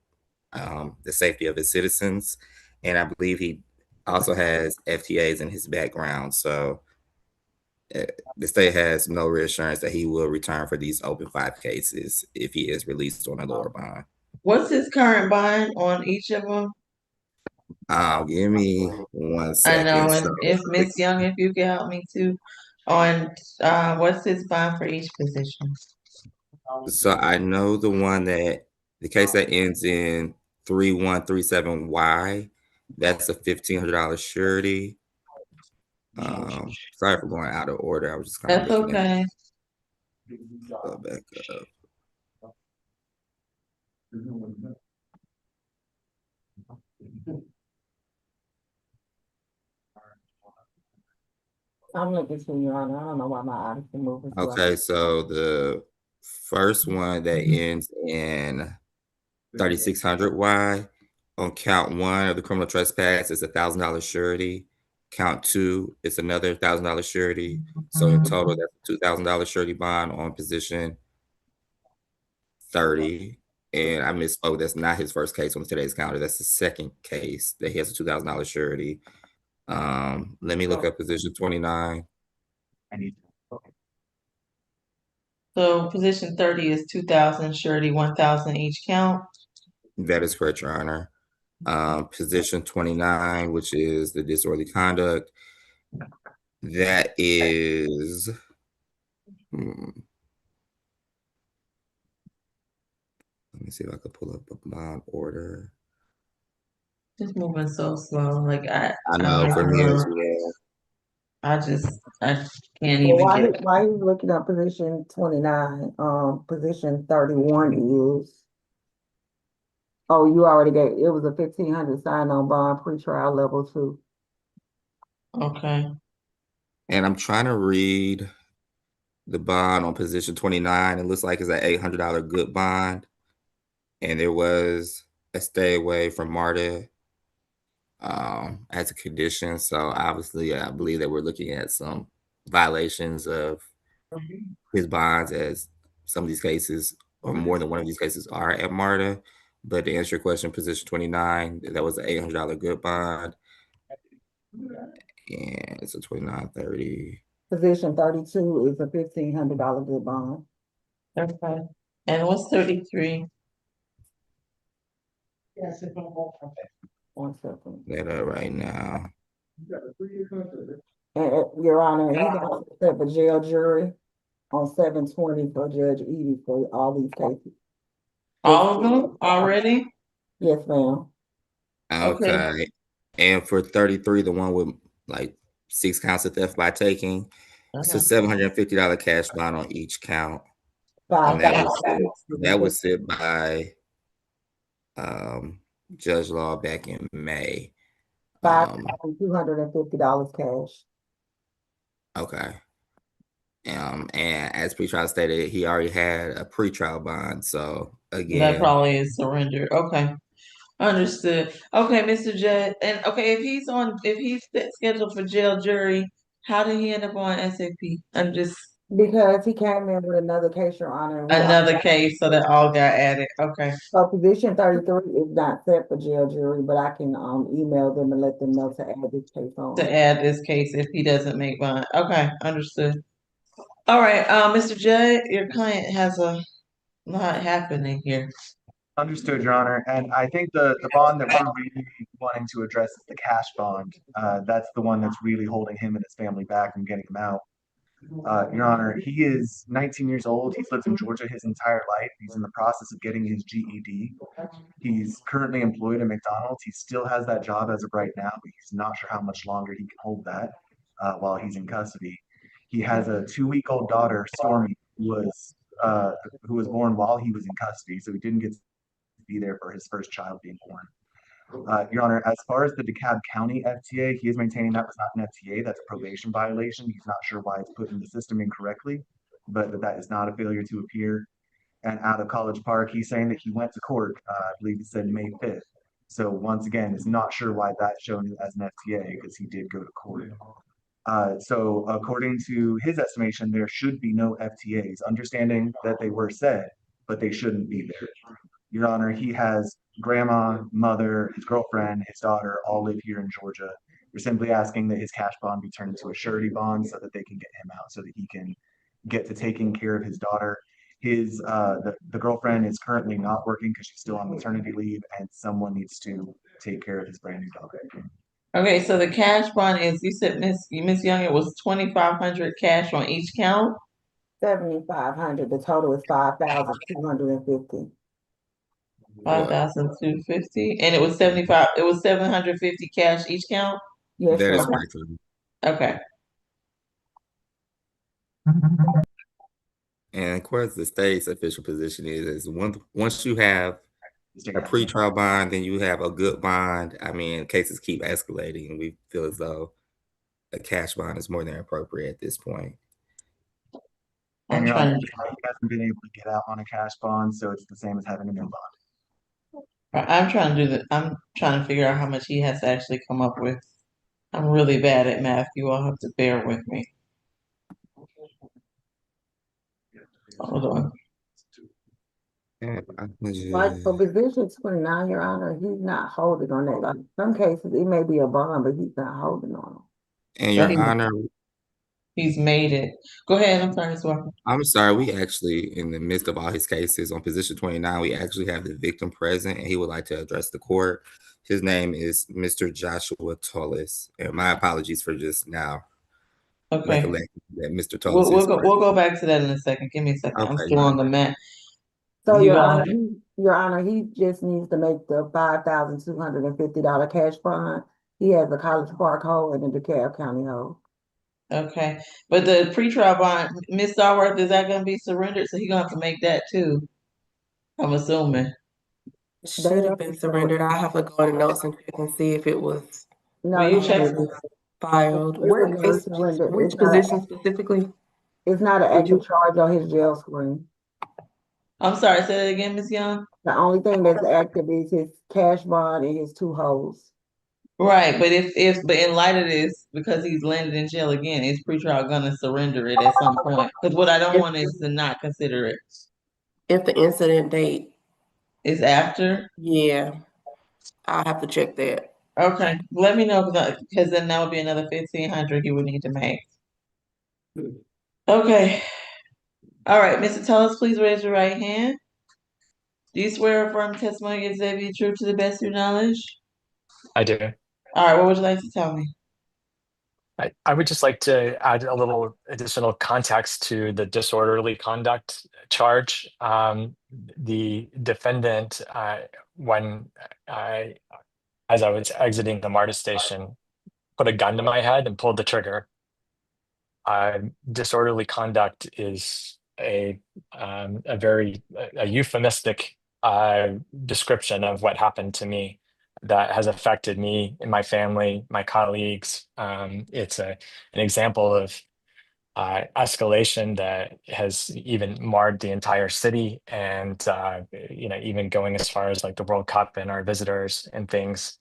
the safety of its citizens. And I believe he also has FTAs in his background. So the state has no reassurance that he will return for these open 5 cases if he is released on a lower bond.
What's his current bond on each of them?
Give me 1
I
second.
know,
So,
and if Miss Young, if you can help me too, on what's his bond for each position?
So I know the case that ends in 3137Y, that's a $1,500 surety. Sorry for going out of order. I was just kind of
That's
looking at
okay.
go back up.
I'm looking to Your Honor. I don't know why my Odyssey moving slow.
Okay, so the first one that ends in 3600Y on count 1 of the criminal trespass is $1,000 surety. Count 2 is another $1,000 surety. So in total, that's $2,000 surety bond on position 30. And I misspoke. That's not his first case on today's calendar. That's the second case that he has a $2,000 surety. Let me look up position 29.
So position 30 is 2,000 surety, 1,000 each count.
That is correct, Your Honor. Position 29, which is the disorderly conduct, that is let me see if I can pull up a bond order.
Just moving so slow. Like
I know for me as well.
I can't
Well,
even get.
why you looking at position 29? Position 31 is. Oh, you already gave, it was a 1,500 sign on bond pretrial level 2.
Okay.
And I'm trying to read the bond on position 29. It looks like it's an $800 good bond. And there was a stay away from MARTA as a condition. So obviously, I believe that we're looking at some violations of his bonds, as some of these cases, or more than one of these cases, are at MARTA. But to answer your question, position 29, that was an $800 good bond. And it's a 2930.
Position 32 is a $1,500 good bond.
Okay. And what's 33?
Yes, it's on 1 second.
That right now.
And Your Honor, he got set for jail jury on 7/20 for Judge Edie for all these cases.
All of them already?
Yes, ma'am.
Okay. And for 33, the one with like 6 counts of theft by taking, it's a $750 cash bond on each count. And that was set by Judge Law back in May.
$5,250 cash.
Okay. And as pretrial stated, he already had a pretrial bond. So again,
That probably is surrendered. Okay. Understood. Okay, Mr. Judge. And okay, if he's scheduled for jail jury, how did he end up on SAP? I'm just
Because he came in with another case, Your Honor.
another case, so that all got added. Okay.
So position 33 is not set for jail jury, but I can email them and let them know to add this case on.
To add this case if he doesn't make bond. Okay, understood. All right, Mr. Judd, your client has a lot happening here.
Understood, Your Honor. And I think the bond that we're really wanting to address is the cash bond. That's the one that's really holding him and his family back from getting him out. Your Honor, he is 19 years old. He's lived in Georgia his entire life. He's in the process of getting his GED. He's currently employed at McDonald's. He still has that job as of right now, but he's not sure how much longer he can hold that while he's in custody. He has a 2-week-old daughter, Stormy, who was born while he was in custody, so he didn't get to be there for his first child being born. Your Honor, as far as the DeKalb County FTA, he is maintaining that was not an FTA, that's a probation violation. He's not sure why it's put in the system incorrectly, but that is not a failure to appear. And out of College Park, he's saying that he went to court, I believe he said May 5th. So once again, is not sure why that's shown as an FTA because he did go to court. So according to his estimation, there should be no FTAs, understanding that they were said, but they shouldn't be there. Your Honor, he has grandma, mother, his girlfriend, his daughter all live here in Georgia. We're simply asking that his cash bond be turned into a surety bond so that they can get him out, so that he can get to taking care of his daughter. The girlfriend is currently not working because she's still on maternity leave, and someone needs to take care of his brand new daughter.
Okay, so the cash bond is, you said Miss Young, it was 2,500 cash on each count?
7,500. The total is 5,250.
5,250, and it was 75. It was 750 cash each count.
Yes,
That is
sir.
correct.
Okay.
And of course, the state's official position is once you have a pretrial bond, then you have a good bond. I mean, cases keep escalating, and we feel as though a cash bond is more than appropriate at this point.
I'm
And Your
trying
Honor,
to.
he hasn't been able to get out on a cash bond, so it's the same as having a new bond.
I'm trying to do the. I'm trying to figure out how much he has to actually come up with. I'm really bad at math. You all have to bear with me. Hold on.
Like for position 29, Your Honor, he's not holding on that. Like some cases, it may be a bond, but he's not holding on them.
And Your Honor,
He's made it. Go ahead. I'm sorry, Ms. Walker.
I'm sorry, we actually, in the midst of all his cases on position 29, we actually have the victim present, and he would like to address the court. His name is Mr. Joshua Tullis, and my apologies for just now.
Okay.
Recollecting that Mr. Tullis
We'll go back to that in a second. Give me a second. I'm
Okay,
still on the mat.
So
You
Your
all-
Honor, he just needs to make the $5,250 cash bond. He has a College Park hold and a DeKalb County hold.
Okay, but the pretrial bond, Ms. Starworth, is that gonna be surrendered? So he gonna have to make that too. I'm assuming.
Should have been surrendered. I have to go in the notes and check and see if it was
No,
Will you check?
filed. Where
It was
case,
surrendered.
which
It's not a-
position specifically?
It's not an active charge on his jail screen.
I'm sorry, say that again, Ms. Young.
The only thing that's active is his cash bond and his 2 holds.
Right, but but in light of this, because he's landed in jail again, is pretrial gonna surrender it at some point? Because what I don't want is to not consider it.
If the incident date
Is after?
Yeah, I'll have to check that.
Okay, let me know, because then that would be another 1,500 you would need to make. Okay. All right, Mr. Tullis, please raise your right hand. Do you swear or affirm testimony is to be true to the best of your knowledge?
I do.
All right, what would you like to tell me?
I would just like to add a little additional context to the disorderly conduct charge. The defendant, as I was exiting the MARTA station, put a gun to my head and pulled the trigger. Disorderly conduct is a very euphemistic description of what happened to me that has affected me and my family, my colleagues. It's an example of escalation that has even marred the entire city, and even going as far as like the World Cup and our visitors and things.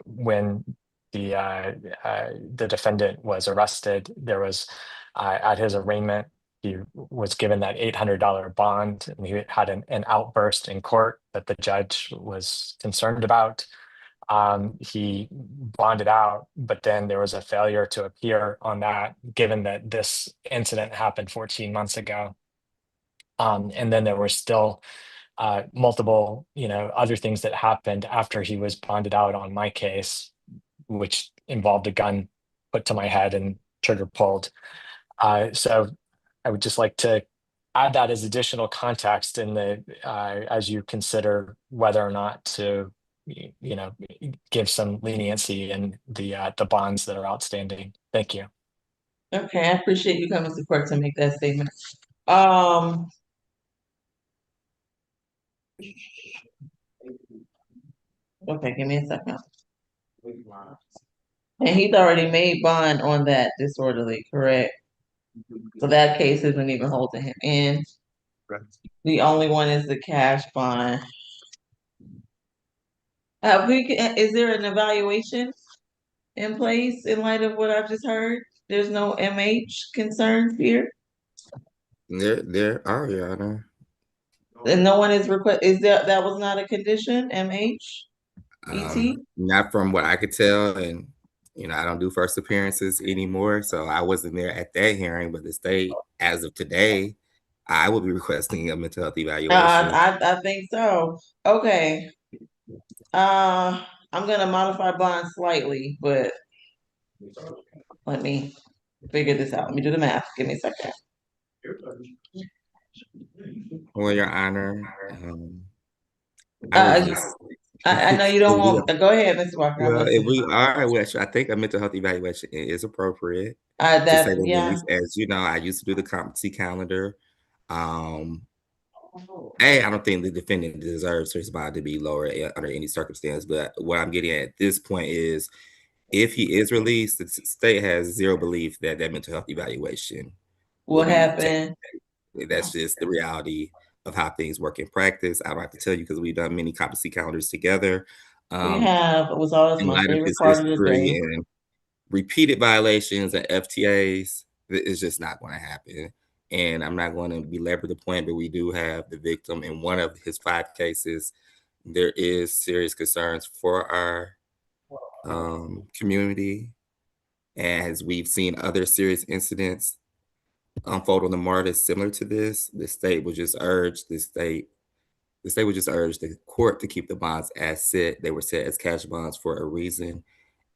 When the defendant was arrested, there was at his arraignment, he was given that $800 bond, and he had an outburst in court that the judge was concerned about. He bonded out, but then there was a failure to appear on that, given that this incident happened 14 months ago. And then there were still multiple, other things that happened after he was bonded out on my case, which involved a gun put to my head and trigger pulled. So I would just like to add that as additional context in as you consider whether or not to, give some leniency in the bonds that are outstanding. Thank you.
Okay, I appreciate you coming to court to make that statement. Okay, give me a second. And he's already made bond on that disorderly, correct? So that case isn't even holding him in.
Correct.
The only one is the cash bond. Is there an evaluation in place in light of what I've just heard? There's no MH concerns here?
There are, Your Honor.
And no one is that was not a condition, MH? ET?
Not from what I could tell, and I don't do first appearances anymore, so I wasn't there at that hearing. But the state, as of today, I will be requesting a mental health evaluation.
I think so. Okay. I'm gonna modify bond slightly, but let me figure this out. Let me do the math. Give me a second.
Well, Your Honor, I was just.
I know you don't
If we
want, go ahead, Mr. Walker, I'm
Well, if
listening.
we are, which I think a mental health evaluation is appropriate, to say
That,
the
yeah.
least. As you know, I used to do the competency calendar. I don't think the defendant deserves his bond to be lower under any circumstance. But what I'm getting at this point is, if he is released, the state has zero belief that that mental health evaluation
What
will be
happened?
That's just the reality of how things work in practice. I don't have to tell you because we've done many competency calendars together.
We have, it was always
In
my
light of
favorite
his
part of the
history
day.
and repeated violations and FTAs, it's just not going to happen. And I'm not going to belabor the point, but we do have the victim in one of his 5 cases. There is serious concerns for our community. As we've seen other serious incidents unfold on the MARTA similar to this, the state would just urge the court to keep the bonds as set. They were set as cash bonds for a reason,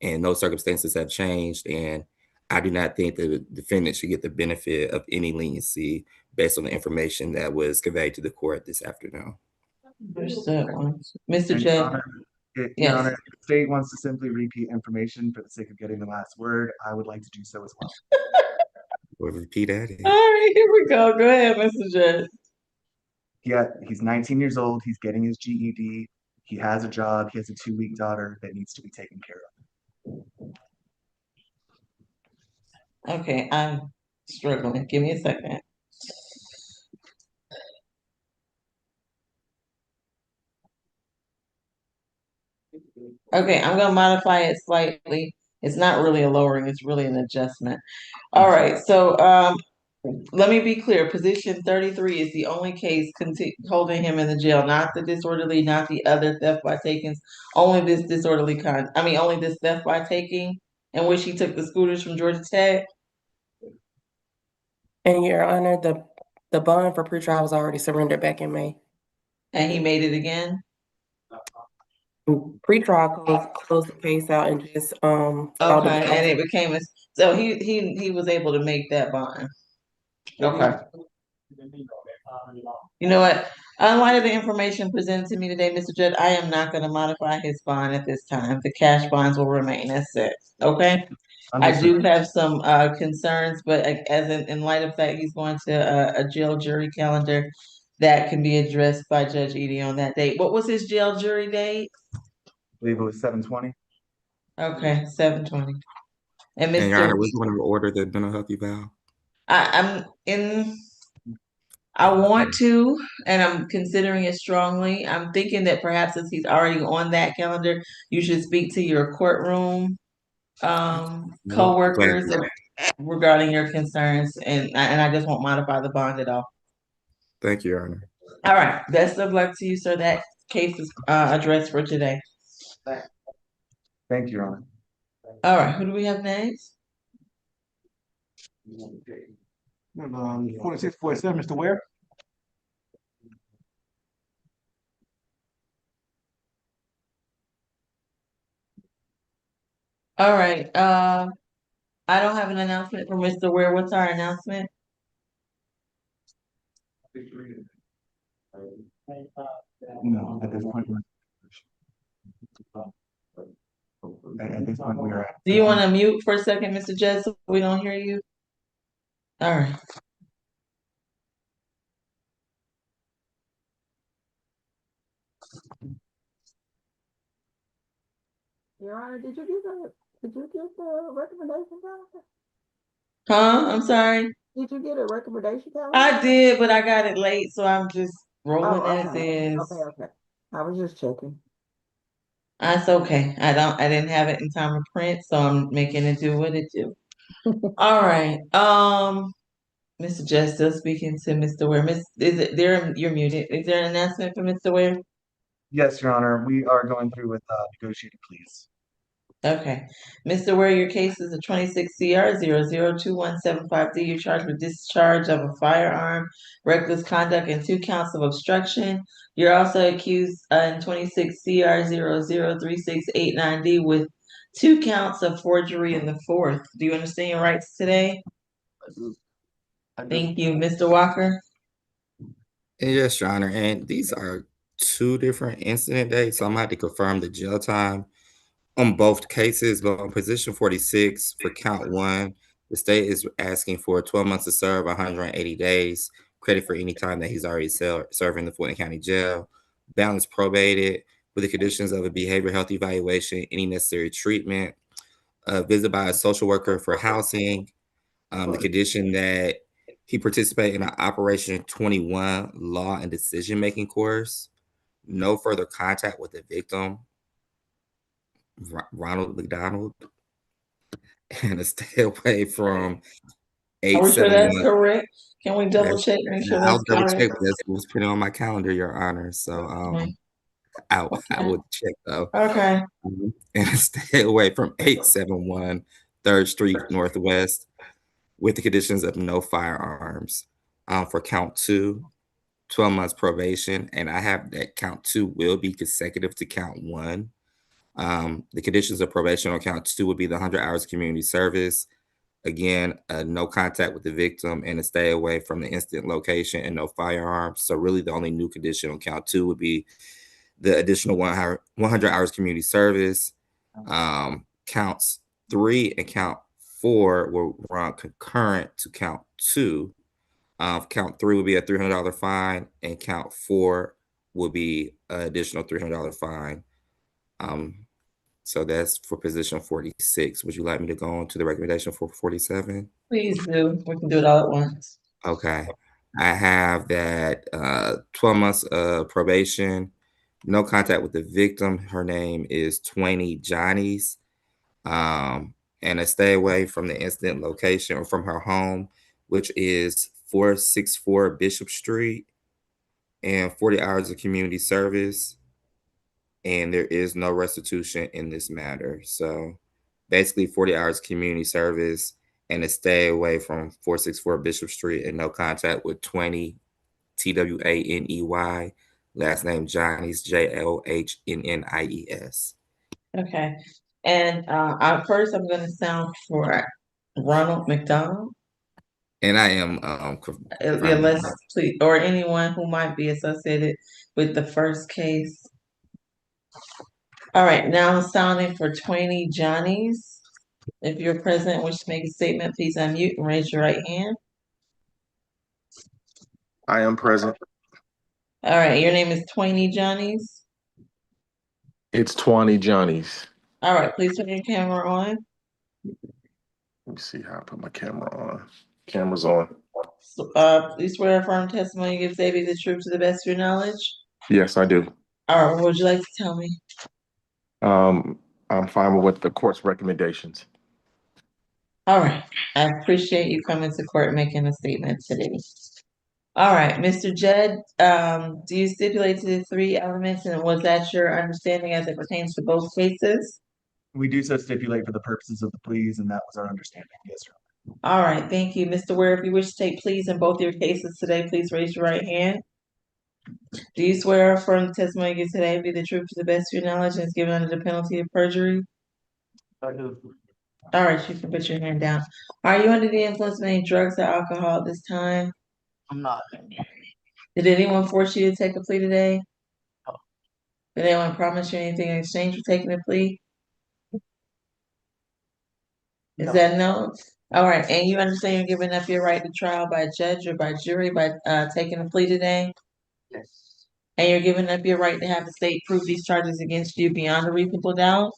and those circumstances have changed. And I do not think the defendant should get the benefit of any leniency based on the information that was conveyed to the court this afternoon.
Mr.
And Your
J.
Honor, Your
Yes.
Honor, if the state wants to simply repeat information for the sake of getting the last word, I would like to do so as well.
We'll repeat at it.
All right, here we go. Go ahead, Mr. J.
He's 19 years old. He's getting his GED. He has a job. He has a 2-week daughter that needs to be taken care of.
Okay, I'm struggling. Give me a second. Okay, I'm gonna modify it slightly. It's not really a lowering, it's really an adjustment. All right, so let me be clear. Position 33 is the only case holding him in the jail, not the disorderly, not the other theft by takings, only this disorderly only this theft by taking in which he took the scooters from Georgia Tech.
And Your Honor, the bond for pretrial was already surrendered back in May.
And he made it again?
Pretrial closed the case out and just
Okay, and it became so he was able to make that bond. Okay. You know what? In light of the information presented to me today, Mr. Judge, I am not gonna modify his bond at this time. The cash bonds will remain as set, okay? I do have some concerns, but as in light of that, he's going to a jail jury calendar that can be addressed by Judge Edie on that date. What was his jail jury date?
I believe it was 7/20.
Okay, 7/20. And
And Your Honor,
Mr.
we're going to order the mental health eval.
I want to, and I'm considering it strongly. I'm thinking that perhaps since he's already on that calendar, you should speak to your courtroom co-workers regarding your concerns, and I just won't modify the bond at all.
Thank you, Your Honor.
All right, best of luck to you, sir. That case is addressed for today.
Thank you, Your Honor.
All right, who do we have next?
4647, Mr. Ware.
All right, I don't have an announcement from Mr. Ware. What's our announcement?
No, at this point, we are at.
Do you want to mute for a second, Mr. Judge, so we don't hear you? All right.
Your Honor, did you get the recommendation calendar?
Huh? I'm sorry.
Did you get a recommendation calendar?
I did, but I got it late, so I'm just rolling as
okay.
is.
Okay. I was just checking.
That's okay. I didn't have it in time to print, so I'm making it do what it do. All right. Mr. Judge, still speaking to Mr. Ware. You're muted. Is there an announcement for Mr. Ware?
Yes, Your Honor. We are going through with negotiated pleas.
Okay. Mr. Ware, your case is a 26 CR 002175D. You're charged with discharge of a firearm, reckless conduct, and 2 counts of obstruction. You're also accused in 26 CR 003689D with 2 counts of forgery in the 4th. Do you understand your rights today? Thank you. Mr. Walker?
Yes, Your Honor, and these are two different incident dates, so I'm gonna have to confirm the jail time on both cases, but on position 46 for count one, the state is asking for 12 months to serve, 180 days, credit for any time that he's already serving the Fulton County Jail, balance probated with the conditions of a behavioral health evaluation, any necessary treatment, visit by a social worker for housing, the condition that he participate in an Operation 21 law and decision-making course, no further contact with the victim, Ronald McDonald, and to stay away from
Are we sure that's
871.
correct? Can we double
That's,
check, make sure
I'll
that's
double check,
correct?
but that's what's put on my calendar, Your Honor. So I would check though.
Okay.
And stay away from 871 3rd Street Northwest with the conditions of no firearms. For count two, 12 months probation, and I have that count two will be consecutive to count one. The conditions of probation on count two would be the 100 hours community service. Again, no contact with the victim and to stay away from the incident location and no firearms. So really the only new condition on count two would be the additional 100 hours community service. Counts 3 and count 4 will run concurrent to count 2. Count 3 would be a $300 fine, and count 4 will be an additional $300 fine. So that's for position 46. Would you like me to go on to the recommendation for 47?
Please do. We can do it all at once.
Okay. I have that 12 months of probation, no contact with the victim. Her name is Twainy Johnnies. And to stay away from the incident location or from her home, which is 464 Bishop Street, and 40 hours of community service. And there is no restitution in this matter. So basically 40 hours community service and to stay away from 464 Bishop Street and no contact with Twainy, Twainey, last name Johnnies, Johnnies.
Okay. And first I'm going to sound for Ronald McDonald.
And I am
Unless, please, or anyone who might be associated with the first case. All right, now I'm sounding for Twainy Johnnies. If you're present, wish to make a statement, please unmute and raise your right hand.
I am present.
All right, your name is Twainy Johnnies.
It's 20 Johnnies.
All right, please turn your camera on.
Let me see how I put my camera on. Camera's on.
So, please swear affirm testimony you give today be the truth to the best of your knowledge.
Yes, I do.
All right, what would you like to tell me?
I'm fine with the court's recommendations.
All right, I appreciate you coming to court and making a statement today. All right, Mr. Judd, do you stipulate to the 3 elements, and was that your understanding as it pertains to both cases?
We do so stipulate for the purposes of the pleas, and that was our understanding. Yes, sir.
All right, thank you. Mr. Ware, if you wish to take pleas in both your cases today, please raise your right hand. Do you swear or affirm the testimony you give today be the truth to the best of your knowledge and is given under the penalty of perjury?
I do.
All right, you can put your hand down. Are you under the influence of any drugs or alcohol at this time?
I'm not.
Did anyone force you to take a plea today?
No.
Did anyone promise you anything in exchange for taking a plea? Is
No.
that no? All right, and you understand you're giving up your right to trial by judge or by jury by taking a plea today?
Yes.
And you're giving up your right to have the state prove these charges against you beyond a reasonable doubt?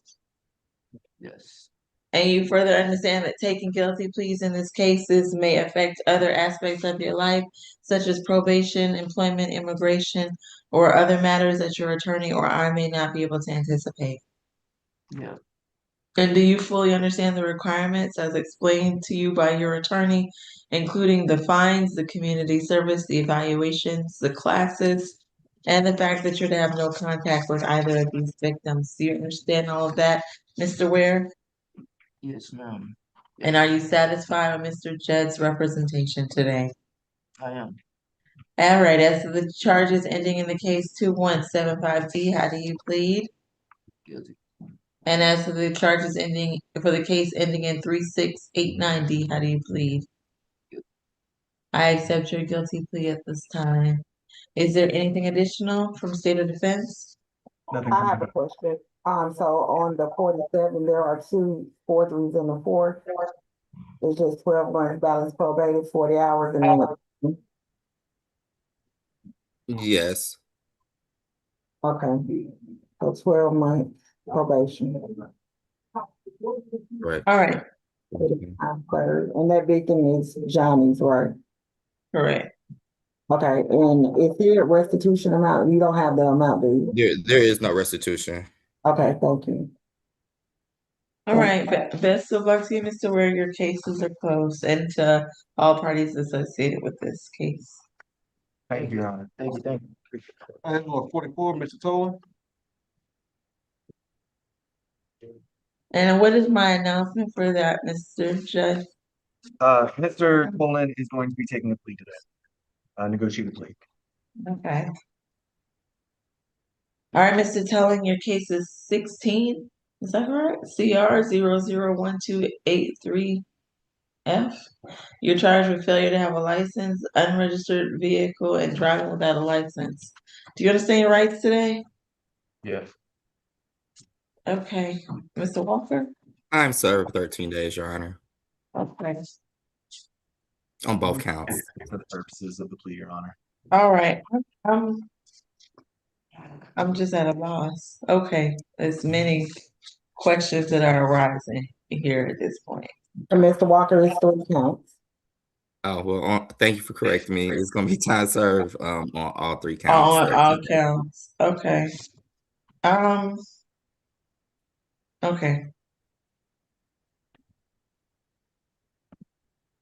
Yes.
And you further understand that taking guilty pleas in this cases may affect other aspects of your life, such as probation, employment, immigration, or other matters that your attorney or I may not be able to anticipate.
Yeah.
And do you fully understand the requirements as explained to you by your attorney, including the fines, the community service, the evaluations, the classes, and the fact that you're to have no contact with either of these victims? Do you understand all of that, Mr. Ware?
Yes, ma'am.
And are you satisfied with Mr. Judd's representation today?
I am.
All right, as to the charges ending in the case 2175D, how do you plead?
Guilty.
And as to the charges ending for the case ending in 3689D, how do you plead? I accept your guilty plea at this time. Is there anything additional from State of Defense?
Nothing.
I have a question. So on the 47, there are 2 forgeries in the fourth. It's just 12 months balance probated, 40 hours, and then,
Yes.
okay. So 12 months probation.
Right.
All right,
I'm third, and that victim is Johnny's, right?
correct.
Okay, and is there a restitution amount? You don't have the amount, do you?
There is no restitution.
Okay, thank you.
All right, best of luck to you, Mr. Ware. Your cases are closed, and to all parties associated with this case.
Thank you, Your Honor. Thank you, thank you.
Item number 44, Mr. Tolan.
And what is my announcement for that, Mr. Judge?
Mr. Tolan is going to be taking a plea today, negotiated plea.
Okay. All right, Mr. Telling, your case is 16. Is that correct? CR 001283F. You're charged with failure to have a license, unregistered vehicle, and driving without a license. Do you understand your rights today?
Yes.
Okay, Mr. Walker?
I'm served 13 days, Your Honor,
Okay.
on both counts.
For the purposes of the plea, Your Honor.
All right. I'm just at a loss. Okay, there's many questions that are arising here at this point.
And Mr. Walker is 3 counts.
Oh, well, thank you for correcting me. It's going to be time served on all 3 counts.
On
13
all
days.
counts. Okay. Okay.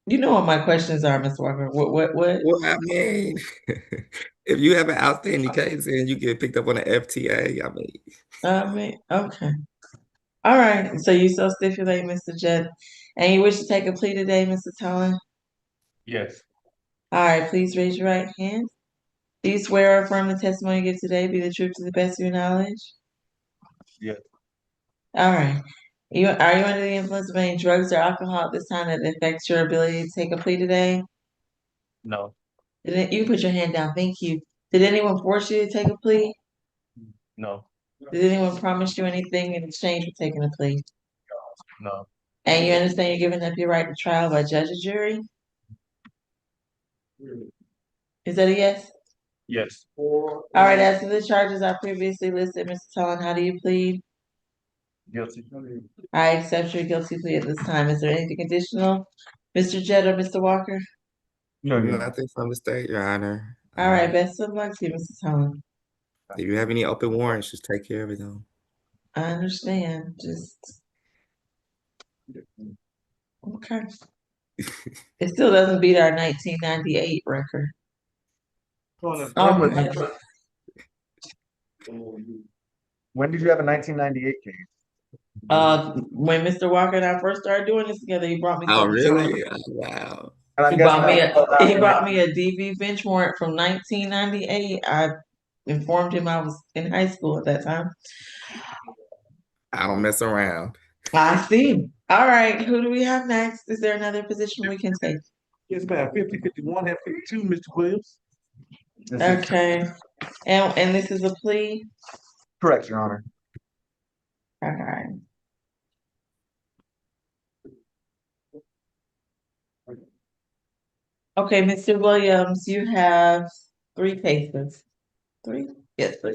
You know what my questions are, Mr. Walker. What?
Well, I mean, if you have an outstanding case and you get picked up on an FTA, I mean,
Okay. All right. So you so stipulate, Mr. Jett, and you wish to take a plea today, Mr. Tolan?
Yes.
All right. Please raise your right hand. Do you swear or affirm the testimony you give today be the truth to the best of your knowledge?
Yes.
All right. Are you under the influence of any drugs or alcohol at this time that affects your ability to take a plea today?
No.
You can put your hand down. Thank you. Did anyone force you to take a plea?
No.
Did anyone promise you anything in exchange for taking a plea?
No.
And you understand you're giving up your right to trial by judge or jury? Is that a yes?
Yes.
All right. As to the charges I previously listed, Mr. Tolan, how do you plead?
Guilty.
I accept your guilty plea at this time. Is there anything additional, Mr. Jett or Mr. Walker?
No, Your Honor.
nothing from the state, Your Honor.
All right. Best of luck to you, Mr. Tolan.
If you have any open warrants, just take care of it, though.
I understand. Just okay. It still doesn't beat our 1998 record.
When did you have a 1998 case?
When Mr. Walker and I first started doing this together, he brought me
Oh,
something.
really? Oh, wow.
And I'm
He
guessing
brought me a DV bench warrant from 1998. I informed him I was in high school at that time.
I don't mess around.
I see. All right. Who do we have next? Is there another position we can take?
Yes, ma'am. 50, 51, and 52, Mr. Williams.
Okay. And this is a plea?
Correct, Your Honor.
All right. Okay, Mr. Williams, you have 3 cases. 3? Yes, 3.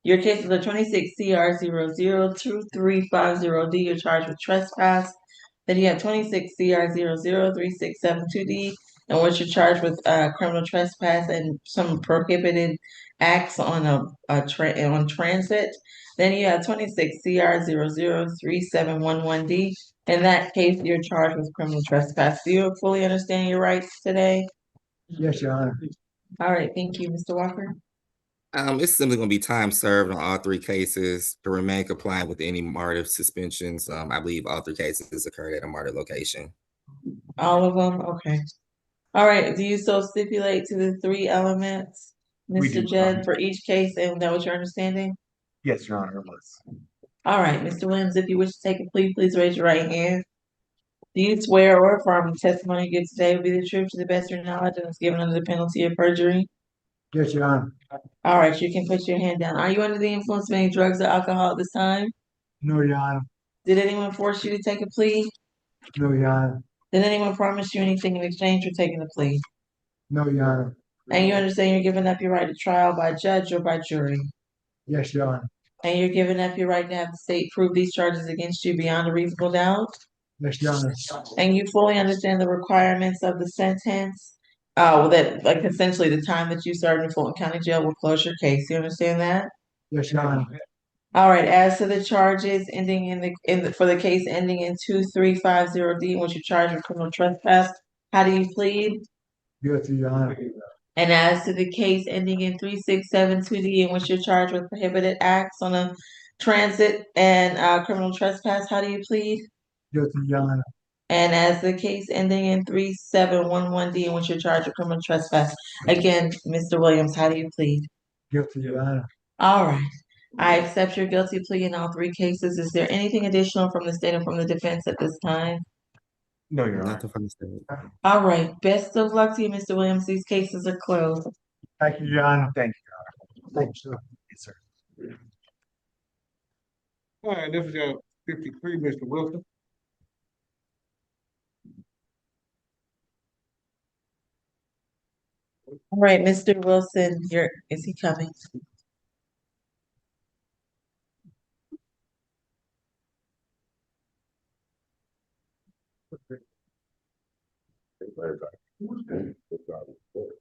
Your cases are 26 CR 002350D. You're charged with trespass. Then you have 26 CR 003672D, and what you're charged with criminal trespass and some prohibited acts on on transit. Then you have 26 CR 003711D. In that case, you're charged with criminal trespass. Do you fully understand your rights today?
Yes, Your Honor.
All right, thank you, Mr. Walker.
It's simply going to be time served on all 3 cases to remain compliant with any MARTA suspensions. I believe all 3 cases occurred at a MARTA location.
All of them? Okay. All right, do you so stipulate to the 3 elements,
We do,
Mr. Jed, for each case, and that was your understanding?
Yes, Your Honor, it was.
All right, Mr. Williams, if you wish to take a plea, please raise your right hand. Do you swear or affirm the testimony you give today will be the truth to the best of your knowledge and is given under the penalty of perjury?
Yes, Your Honor.
All right, you can put your hand down. Are you under the influence of any drugs or alcohol at this time?
No, Your Honor.
Did anyone force you to take a plea?
No, Your Honor.
Did anyone promise you anything in exchange for taking a plea?
No, Your Honor.
And you understand you're giving up your right to trial by judge or by jury?
Yes, Your Honor.
And you're giving up your right to have the state prove these charges against you beyond a reasonable doubt?
Yes, Your Honor.
And you fully understand the requirements of the sentence? That like essentially the time that you served in Fulton County Jail will close your case. You understand that?
Yes, Your Honor.
All right, as to the charges ending for the case ending in 2350D, in which you're charged with criminal trespass, how do you plead?
Guilty, Your Honor.
And as to the case ending in 3672D, in which you're charged with prohibited acts on a transit and criminal trespass, how do you plead?
Guilty, Your Honor.
And as the case ending in 3711D, in which you're charged with criminal trespass, again, Mr. Williams, how do you plead?
Guilty, Your Honor.
All right. I accept your guilty plea in all three cases. Is there anything additional from the state or from the defense at this time?
No, Your Honor.
Nothing from the state.
All right. Best of luck to you, Mr. Williams. These cases are closed.
Thank you, Your Honor.
Thank you, Your Honor.
Thank you, sir.
Yes, sir.
All right, this is 53, Mr. Wilson.
All right, Mr. Wilson, is he coming?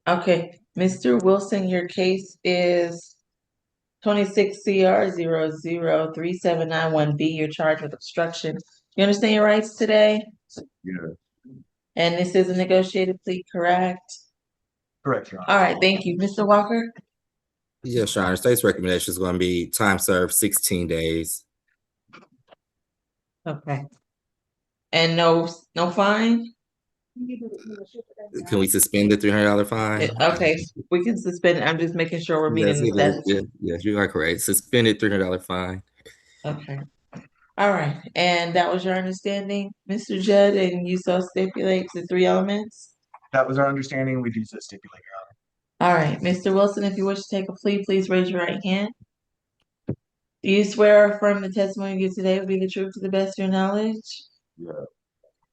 Okay, Mr. Wilson, your case is 26 CR 003791B. You're charged with obstruction. You understand your rights today?
Yeah.
And this is a negotiated plea, correct?
Correct, Your Honor.
All right, thank you. Mr. Walker?
Yes, Your Honor. State's recommendation is going to be time served 16 days.
Okay. And no fine?
Can we suspend the $300 fine?
Okay, we can suspend it. I'm just making sure we're
Yes,
meeting the statute.
yes, you are correct. Suspended $300 fine.
Okay. All right, and that was your understanding, Mr. Judd, and you so stipulate the three elements?
That was our understanding. We do so stipulate, Your Honor.
All right, Mr. Wilson, if you wish to take a plea, please raise your right hand. Do you swear or affirm the testimony you give today will be the truth to the best of your knowledge?
Yeah.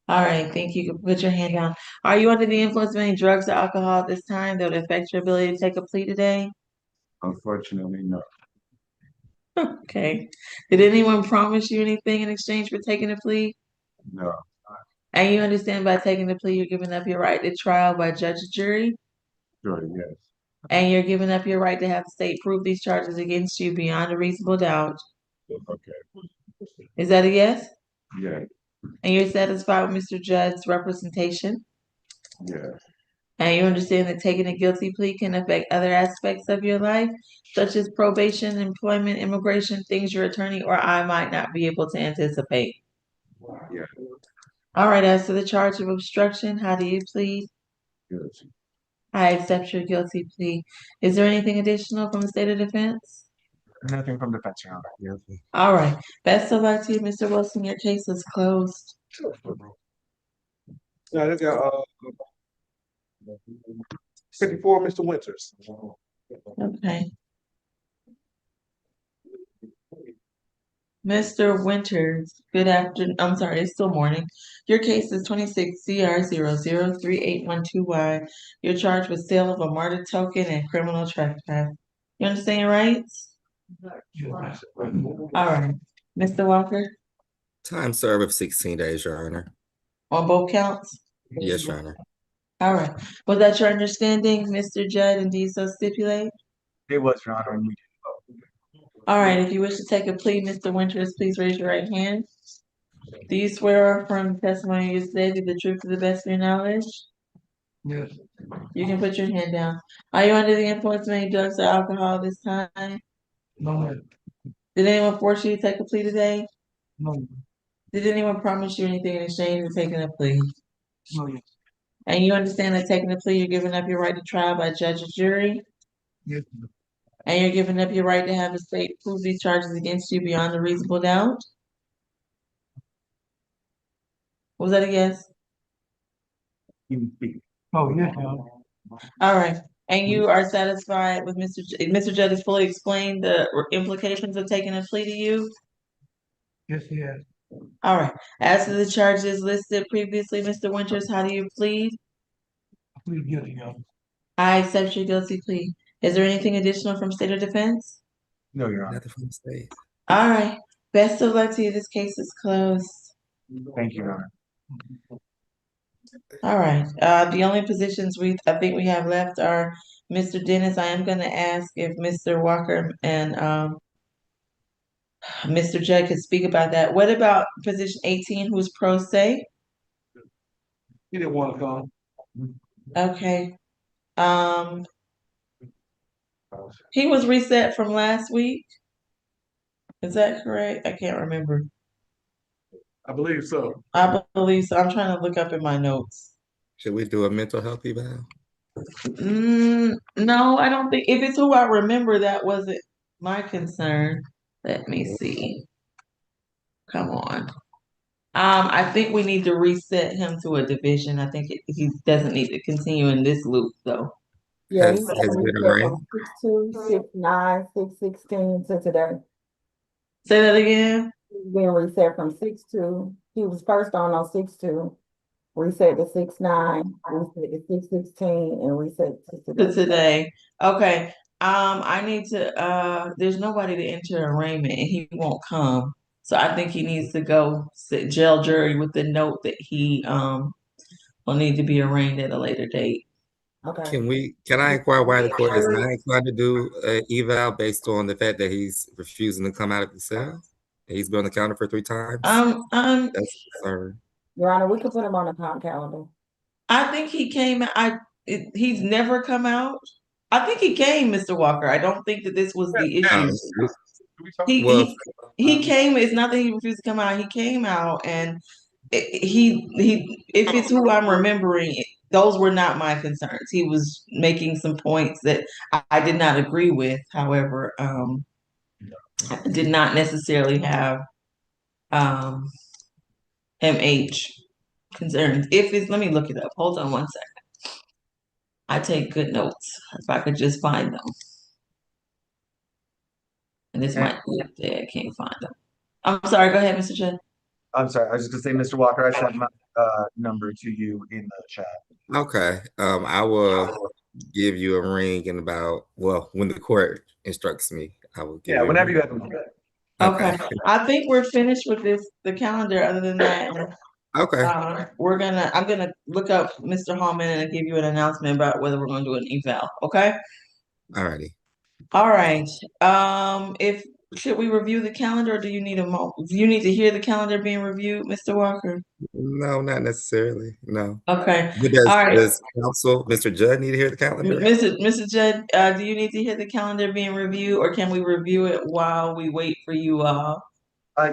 All right, thank you. You can put your hand down. Are you under the influence of any drugs or alcohol at this time that would affect your ability to take a plea today?
Unfortunately, no.
Okay. Did anyone promise you anything in exchange for taking a plea?
No.
And you understand by taking the plea, you're giving up your right to trial by judge and jury?
Sure, yes.
And you're giving up your right to have the state prove these charges against you beyond a reasonable doubt.
Okay.
Is that a yes?
Yeah.
And you're satisfied with Mr. Judd's representation?
Yeah.
And you understand that taking a guilty plea can affect other aspects of your life, such as probation, employment, immigration, things your attorney or I might not be able to anticipate.
Yeah.
All right, as to the charge of obstruction, how do you plead?
Guilty.
I accept your guilty plea. Is there anything additional from the state of defense?
Nothing from defense, Your Honor. Yes.
All right. Best of luck to you, Mr. Wilson. Your case is closed.
Now, this got 54, Mr. Winters.
Okay. Mr. Winters, good afternoon. I'm sorry, it's still morning. Your case is 26 CR 003812Y. You're charged with sale of a MARTA token and criminal trespass. You understand your rights? All right. Mr. Walker,
Time served of 16 days, Your Honor.
on both counts?
Yes, Your Honor.
All right. Was that your understanding, Mr. Judd, and do you so stipulate?
It was, Your Honor, and we did.
All right. If you wish to take a plea, Mr. Winters, please raise your right hand. Do you swear or affirm the testimony you say the truth to the best of your knowledge?
Yes.
You can put your hand down. Are you under the influence of any drugs or alcohol this time?
No.
Did anyone force you to take a plea today?
No.
Did anyone promise you anything in exchange for taking a plea?
No, yes.
And you understand that taking a plea, you're giving up your right to trial by judge and jury?
Yes.
And you're giving up your right to have the state prove these charges against you beyond a reasonable doubt? Was that a yes?
You can speak.
Oh, yeah.
All right, and you are satisfied with Mr. Judd has fully explained the implications of taking a plea to you?
Yes, yes.
All right, as to the charges listed previously, Mr. Winters, how do you plead?
Please guilty, Your Honor.
I accept your guilty plea. Is there anything additional from State or Defense?
No, Your Honor.
Nothing from the state.
All right, best of luck to you. This case is closed.
Thank you, Your Honor.
All right, the only positions I think we have left are Mr. Dennis. I am gonna ask if Mr. Walker and, Mr. Judd could speak about that. What about position 18, who's pro se?
He didn't want to come.
Okay, um, he was reset from last week. Is that correct? I can't remember.
I believe so.
I believe so. I'm trying to look up in my notes.
Should we do a mental health eval?
No, I don't think, if it's who I remember, that wasn't my concern. Let me see. Come on. I think we need to reset him to a division. I think he doesn't need to continue in this loop, though.
Yeah,
Has
he's
has
gonna
been
reset
arraigned?
from 6/2, 6/9, 6/16 to today.
Say that again.
He's being reset from 6/2. He was first on 6/2, reset to 6/9, reset to 6/16, and reset to
To
today.
today. Okay. I need to, there's nobody to enter arraignment and he won't come. So I think he needs to go sit jail jury with the note that he, will need to be arraigned at a later date.
Okay.
Can I inquire why the court is not inclined to do an eval based on the fact that he's refusing to come out of the cell? He's been on the counter for 3 times. That's a concern.
Your Honor, we could put him on the comp calendar.
I think he came, he's never come out. I think he came, Mr. Walker. I don't think that this was the issue. He came, it's not that he refused to come out. He came out and if it's who I'm remembering, those were not my concerns. He was making some points that I did not agree with. However, did not necessarily have MH concerns. Let me look it up. Hold on one second. I take good notes. If I could just find them. And this might be up there. I can't find them. I'm sorry. Go ahead, Mr. Chen.
I'm sorry. I was just gonna say, Mr. Walker, I sent my number to you in the chat.
Okay. I will give you a ring in when the court instructs me, I will give you
whenever
a
you
ring.
have them.
Okay. I think we're finished with the calendar. Other than that,
okay.
I'm gonna look up Mr. Hallman and give you an announcement about whether we're gonna do an eval. Okay.
Alrighty.
All right. Should we review the calendar, or do you need do you need to hear the calendar being reviewed, Mr. Walker?
No, not necessarily. No.
Okay.
But
All right.
does counsel, Mr. Judd, need to hear the calendar?
Mr. Judd, do you need to hear the calendar being reviewed, or can we review it while we wait for you all?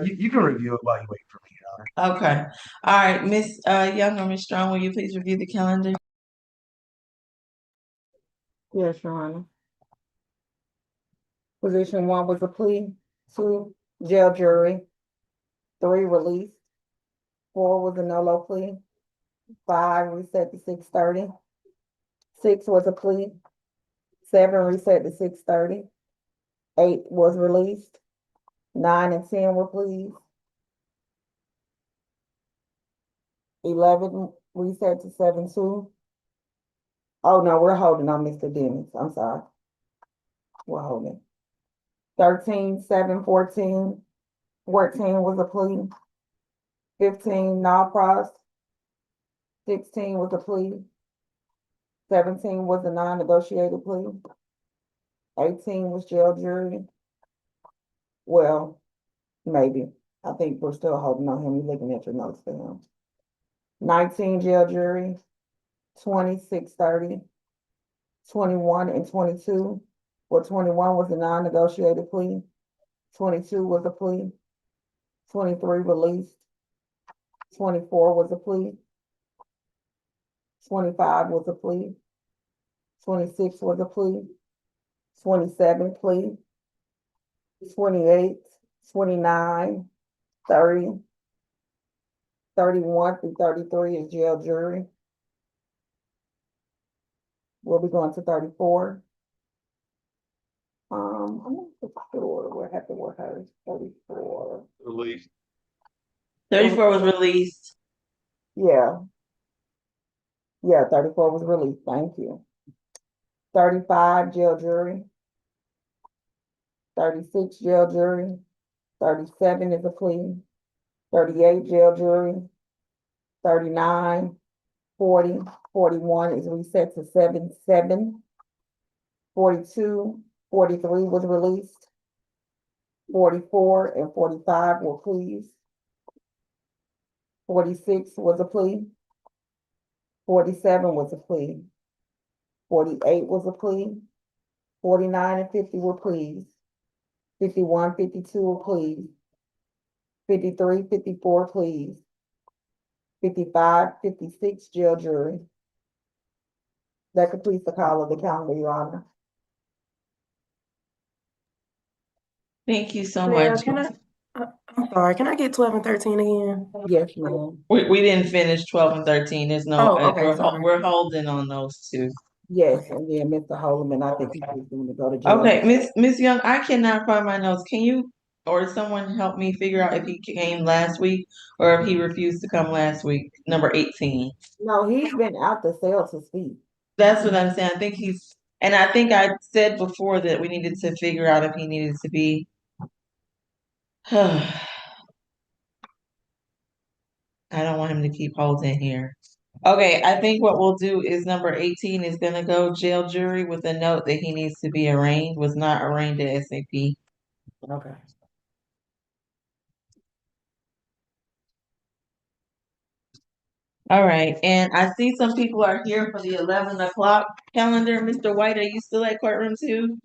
You can review it while you wait for me, Your Honor.
Okay. All right, Miss Young or Miss Strong, will you please review the calendar?
Yes, Your Honor. Position 1 was a plea, 2 jail jury, 3 released, 4 was a no plea, 5 reset to 6/30, 6 was a plea, 7 reset to 6/30, 8 was released, 9 and 10 were pleas, 11 reset to 7/2. Oh no, we're holding on Mr. Dennis. I'm sorry. We're holding. 13, 7, 14. 14 was a plea. 15, non-pros. 16 was a plea. 17 was a non-negotiated plea. 18 was jail jury. Well, maybe. I think we're still holding on him. You're looking at your notes for him. 19 jail jury. 20, 6/30. 21 and 22. Well, 21 was a non-negotiated plea. 22 was a plea. 23 released. 24 was a plea. 25 was a plea. 26 was a plea. 27 plea. 28, 29, 30, 31 through 33 is jail jury. We'll be going to 34. I'm not sure what happened with her. 34.
Release.
34 was released.
Yeah. Yeah, 34 was released. Thank you. 35 jail jury. 36 jail jury. 37 is a plea. 38 jail jury. 39, 40, 41 is reset to 7-7. 42, 43 was released. 44 and 45 were pleas. 46 was a plea. 47 was a plea. 48 was a plea. 49 and 50 were pleas. 51, 52 were pleas. 53, 54 pleas. 55, 56 jail jury. That completes the call of the calendar, Your Honor.
Thank you so
Mayor,
much.
I'm sorry, can I get 12 and 13 again?
Yes, ma'am.
We didn't finish 12 and 13. There's no,
Oh, okay, sorry.
we're holding on those two.
Yes, and then Mr. Holloman, I think he's going to go to jail.
Okay, Miss Young, I cannot find my notes. Can you or someone help me figure out if he came last week or if he refused to come last week? Number 18.
No, he's been out the cell to speak.
That's what I'm saying. I think and I think I said before that we needed to figure out if he needed to be. I don't want him to keep holding here. Okay, I think what we'll do is number 18 is gonna go jail jury with a note that he needs to be arraigned, was not arraigned at SAP.
Okay.
All right, and I see some people are here for the 11 o'clock calendar. Mr. White, are you still at courtroom 2?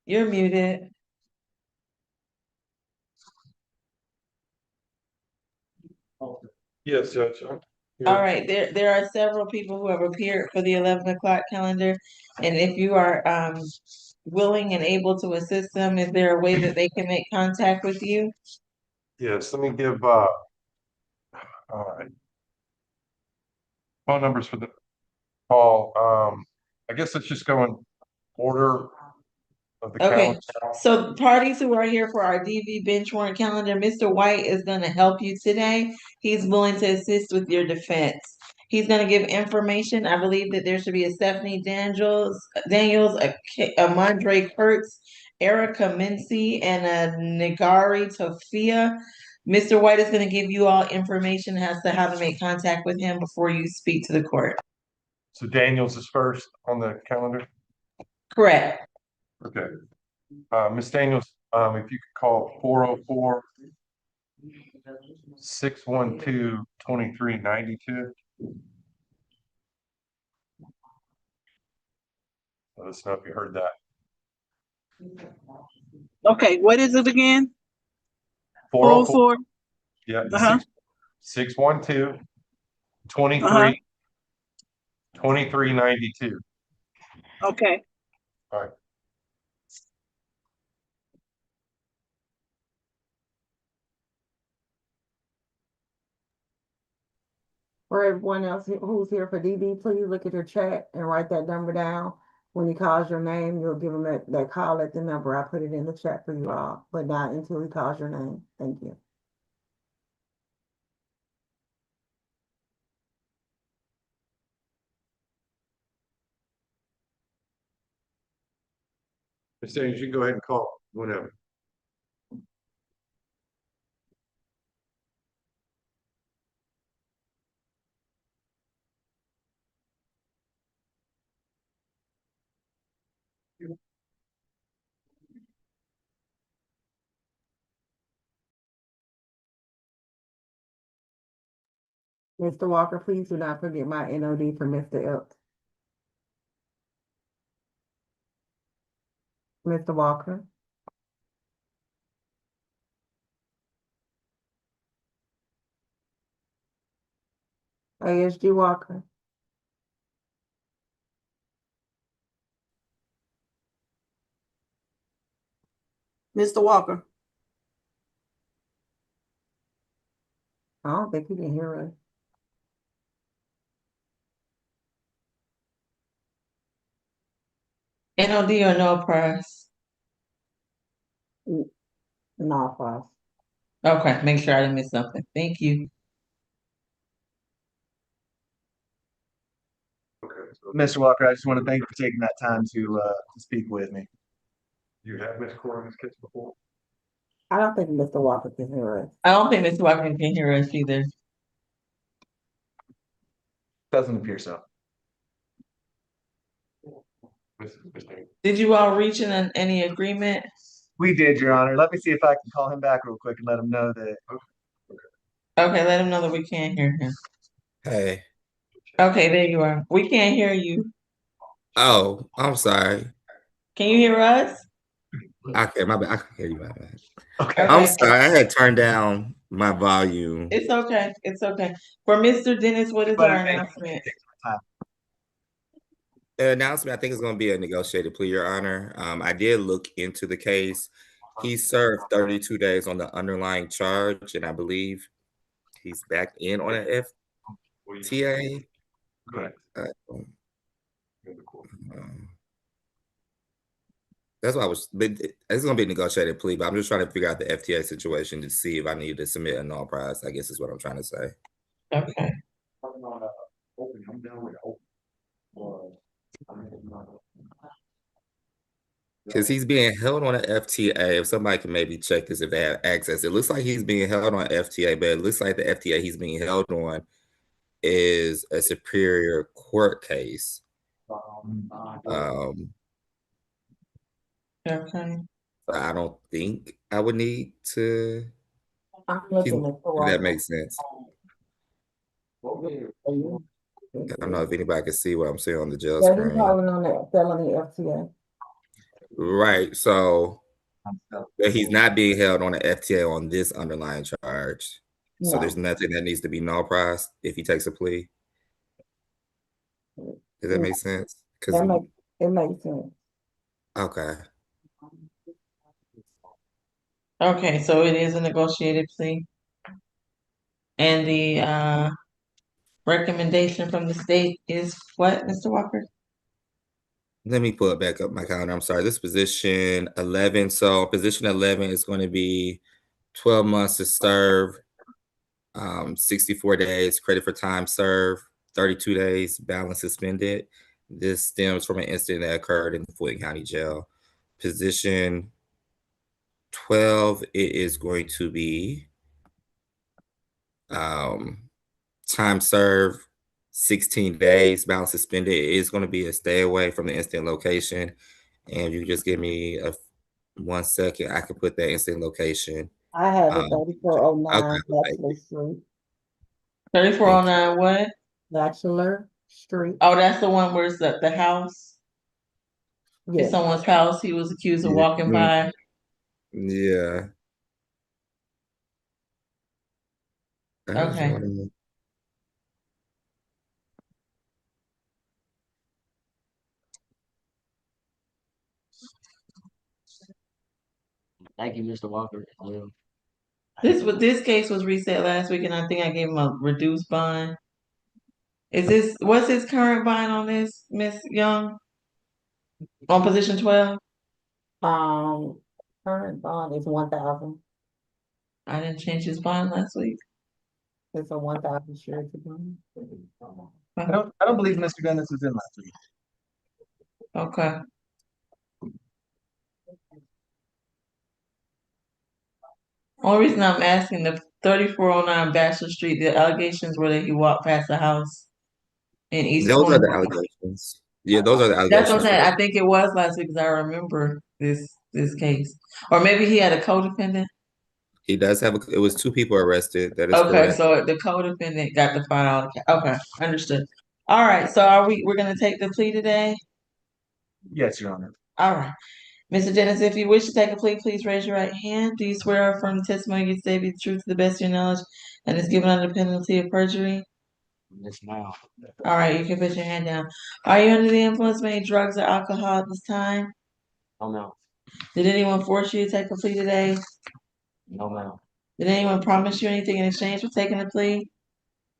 You're muted.
Yes, Judge.
All right, there are several people who have appeared for the 11 o'clock calendar. And if you are willing and able to assist them, is there a way that they can make contact with you?
Yes, let me give all right. Phone numbers for the call. I guess let's just go in order of the
Okay,
calendar.
so parties who are here for our DV bench warrant calendar, Mr. White is gonna help you today. He's willing to assist with your defense. He's gonna give information. I believe that there should be a Stephanie Daniels, a Mondre Kurtz, Erica Mincy, and a Nagari Tofia. Mr. White is gonna give you all information as to how to make contact with him before you speak to the court.
So Daniels is first on the calendar.
Correct.
Okay. Ms. Daniels, if you could call 404-612-2392. Let us know if you heard that.
Okay, what is it again?
404.
404.
Yeah.
Uh-huh.
612-2392.
Okay.
All right.
For everyone else who's here for DV, please look at your chat and write that number down. When he calls your name, you'll give him that call at the number. I put it in the chat for you all, but not until he calls your name. Thank you.
Ms. Daniels, you can go ahead and call whenever.
Mr. Walker, please do not forget my NOD for Mr. Elk. Mr. Walker. ASG Walker.
Mr. Walker.
I don't think he can hear us.
NOD or no price?
No, price.
Okay, make sure I didn't miss something. Thank you.
Okay.
Mr. Walker, I just want to thank you for taking that time to speak with me.
You have Ms. Corbin's kids before?
I don't think Mr. Walker can hear us.
I don't think Mr. Walker can hear us either.
Doesn't appear so.
Did you all reach any agreement?
We did, Your Honor. Let me see if I can call him back real quick and let him know that.
Okay, let him know that we can't hear him.
Hey.
Okay, there you are. We can't hear you.
Oh, I'm sorry.
Can you hear us?
Okay, my bad. I can hear you, my bad.
Okay.
I'm sorry. I had turned down my volume.
It's okay. It's okay. For Mr. Dennis, what is our announcement?
The announcement, I think, is going to be a negotiated plea, Your Honor. I did look into the case. He served 32 days on the underlying charge, and I believe he's back in on an FTA.
Correct.
That's why it's going to be a negotiated plea, but I'm just trying to figure out the FTA situation to see if I need to submit a null prize, I guess is what I'm trying to say.
Okay.
Because he's being held on an FTA. If somebody can maybe check this if they have access, it looks like he's being held on FTA, but it looks like the FTA he's being held on is a superior court case.
Okay.
I don't think I would need to.
I'm looking at
If that makes sense. I don't know if anybody can see what I'm seeing on the jail
Yeah, he's
screen.
calling on that felony FTA.
Right. So but he's not being held on an FTA on this underlying charge. So
No.
there's nothing that needs to be null priced if he takes a plea. Does that make sense?
It makes sense.
Okay.
Okay, so it is a negotiated plea. And the recommendation from the state is what, Mr. Walker?
Let me pull it back up my calendar. I'm sorry. This is position 11. So position 11 is going to be 12 months to serve, 64 days credit for time served, 32 days balance suspended. This stems from an incident that occurred in Fulton County Jail. Position 12, it is going to be time served, 16 days, balance suspended. It is going to be a stay away from the incident location. And if you just give me 1 second, I can put that incident location.
I have it 3409
okay.
Bachelor Street.
3409 what?
Bachelor Street.
Oh, that's the one where it's the house?
Yes.
It's someone's house he was accused of walking by.
Yeah.
Okay.
Thank you, Mr. Walker.
This case was reset last week, and I think I gave him a reduced bond. What's his current bond on this, Miss Young? On position 12?
Current bond is 1,000.
I didn't change his bond last week.
It's a 1,000 surety bond.
I don't believe Mr. Dennis was in last week.
Okay. Only reason I'm asking, the 3409 Bachelor Street, the allegations were that he walked past the house in East
Those are the
Cornwall.
allegations. Yeah, those are the
That's
allegations.
what I'm saying. I think it was last week because I remember this case. Or maybe he had a co-defendant.
He does have it was 2 people arrested. That is
Okay,
correct.
so the co-defendant got the $5. Okay, understood. All right, so we're gonna take the plea today?
Yes, Your Honor.
All right. Mr. Dennis, if you wish to take a plea, please raise your right hand. Do you swear or affirm the testimony you say be the truth to the best of your knowledge and is given under penalty of perjury?
Yes, ma'am.
All right, you can put your hand down. Are you under the influence of any drugs or alcohol at this time?
No, ma'am.
Did anyone force you to take a plea today?
No, ma'am.
Did anyone promise you anything in exchange for taking the plea?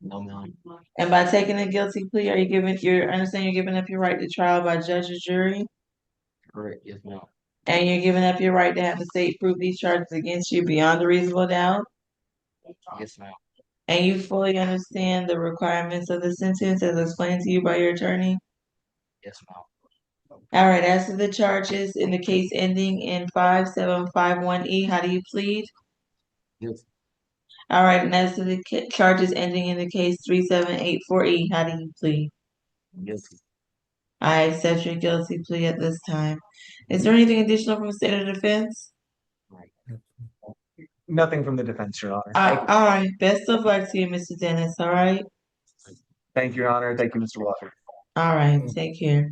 No, ma'am.
And by taking a guilty plea, are you giving understand you're giving up your right to trial by judge or jury?
Correct. Yes, ma'am.
And you're giving up your right to have the state prove these charges against you beyond a reasonable doubt?
Yes, ma'am.
And you fully understand the requirements of the sentence as explained to you by your attorney?
Yes, ma'am.
All right, as to the charges in the case ending in 5751E, how do you plead?
Yes.
All right, and as to the charges ending in the case 3784E, how do you plead?
Yes.
I accept your guilty plea at this time. Is there anything additional from the state of defense?
Nothing from the defense, Your Honor.
All right, best of luck to you, Mr. Dennis, all right?
Thank you, Your Honor. Thank you, Mr. Walker.
All right, take care.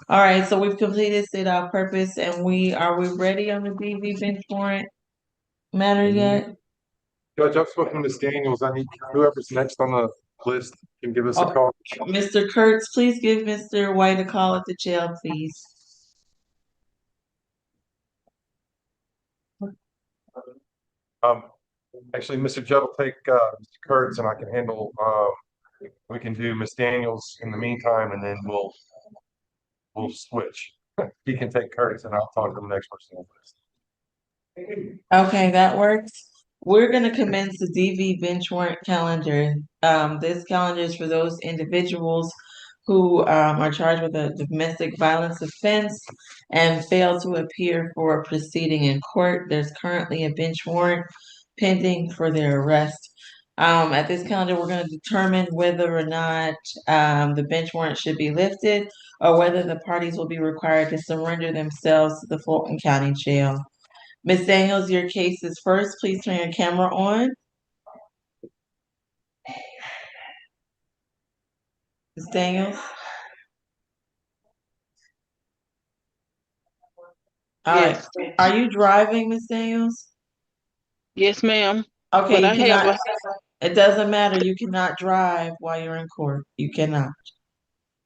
All right, so we've completed state our purpose and are we ready on the DV bench warrant matter yet?
Judge, I've spoken to Ms. Daniels. I need whoever's next on the list can give us a
Oh.
call.
Mr. Kurtz, please give Mr. White a call at the jail, please.
Actually, Mr. Judd will take Mr. Kurtz and I can handle we can do Ms. Daniels in the meantime and then we'll switch. He can take Kurtz and I'll talk to the next person on the list.
Okay, that works. We're gonna commence the DV bench warrant calendar. This calendar is for those individuals who are charged with a domestic violence offense and fail to appear for a proceeding in court. There's currently a bench warrant pending for their arrest. At this calendar, we're gonna determine whether or not the bench warrant should be lifted or whether the parties will be required to surrender themselves to the Fulton County Jail. Ms. Daniels, your case is first. Please turn your camera on. Ms. Daniels? All right.
Yes.
Are you driving, Ms. Daniels?
Yes, ma'am.
Okay,
But
you
I have
cannot, it doesn't matter. You cannot drive while you're in court. You cannot.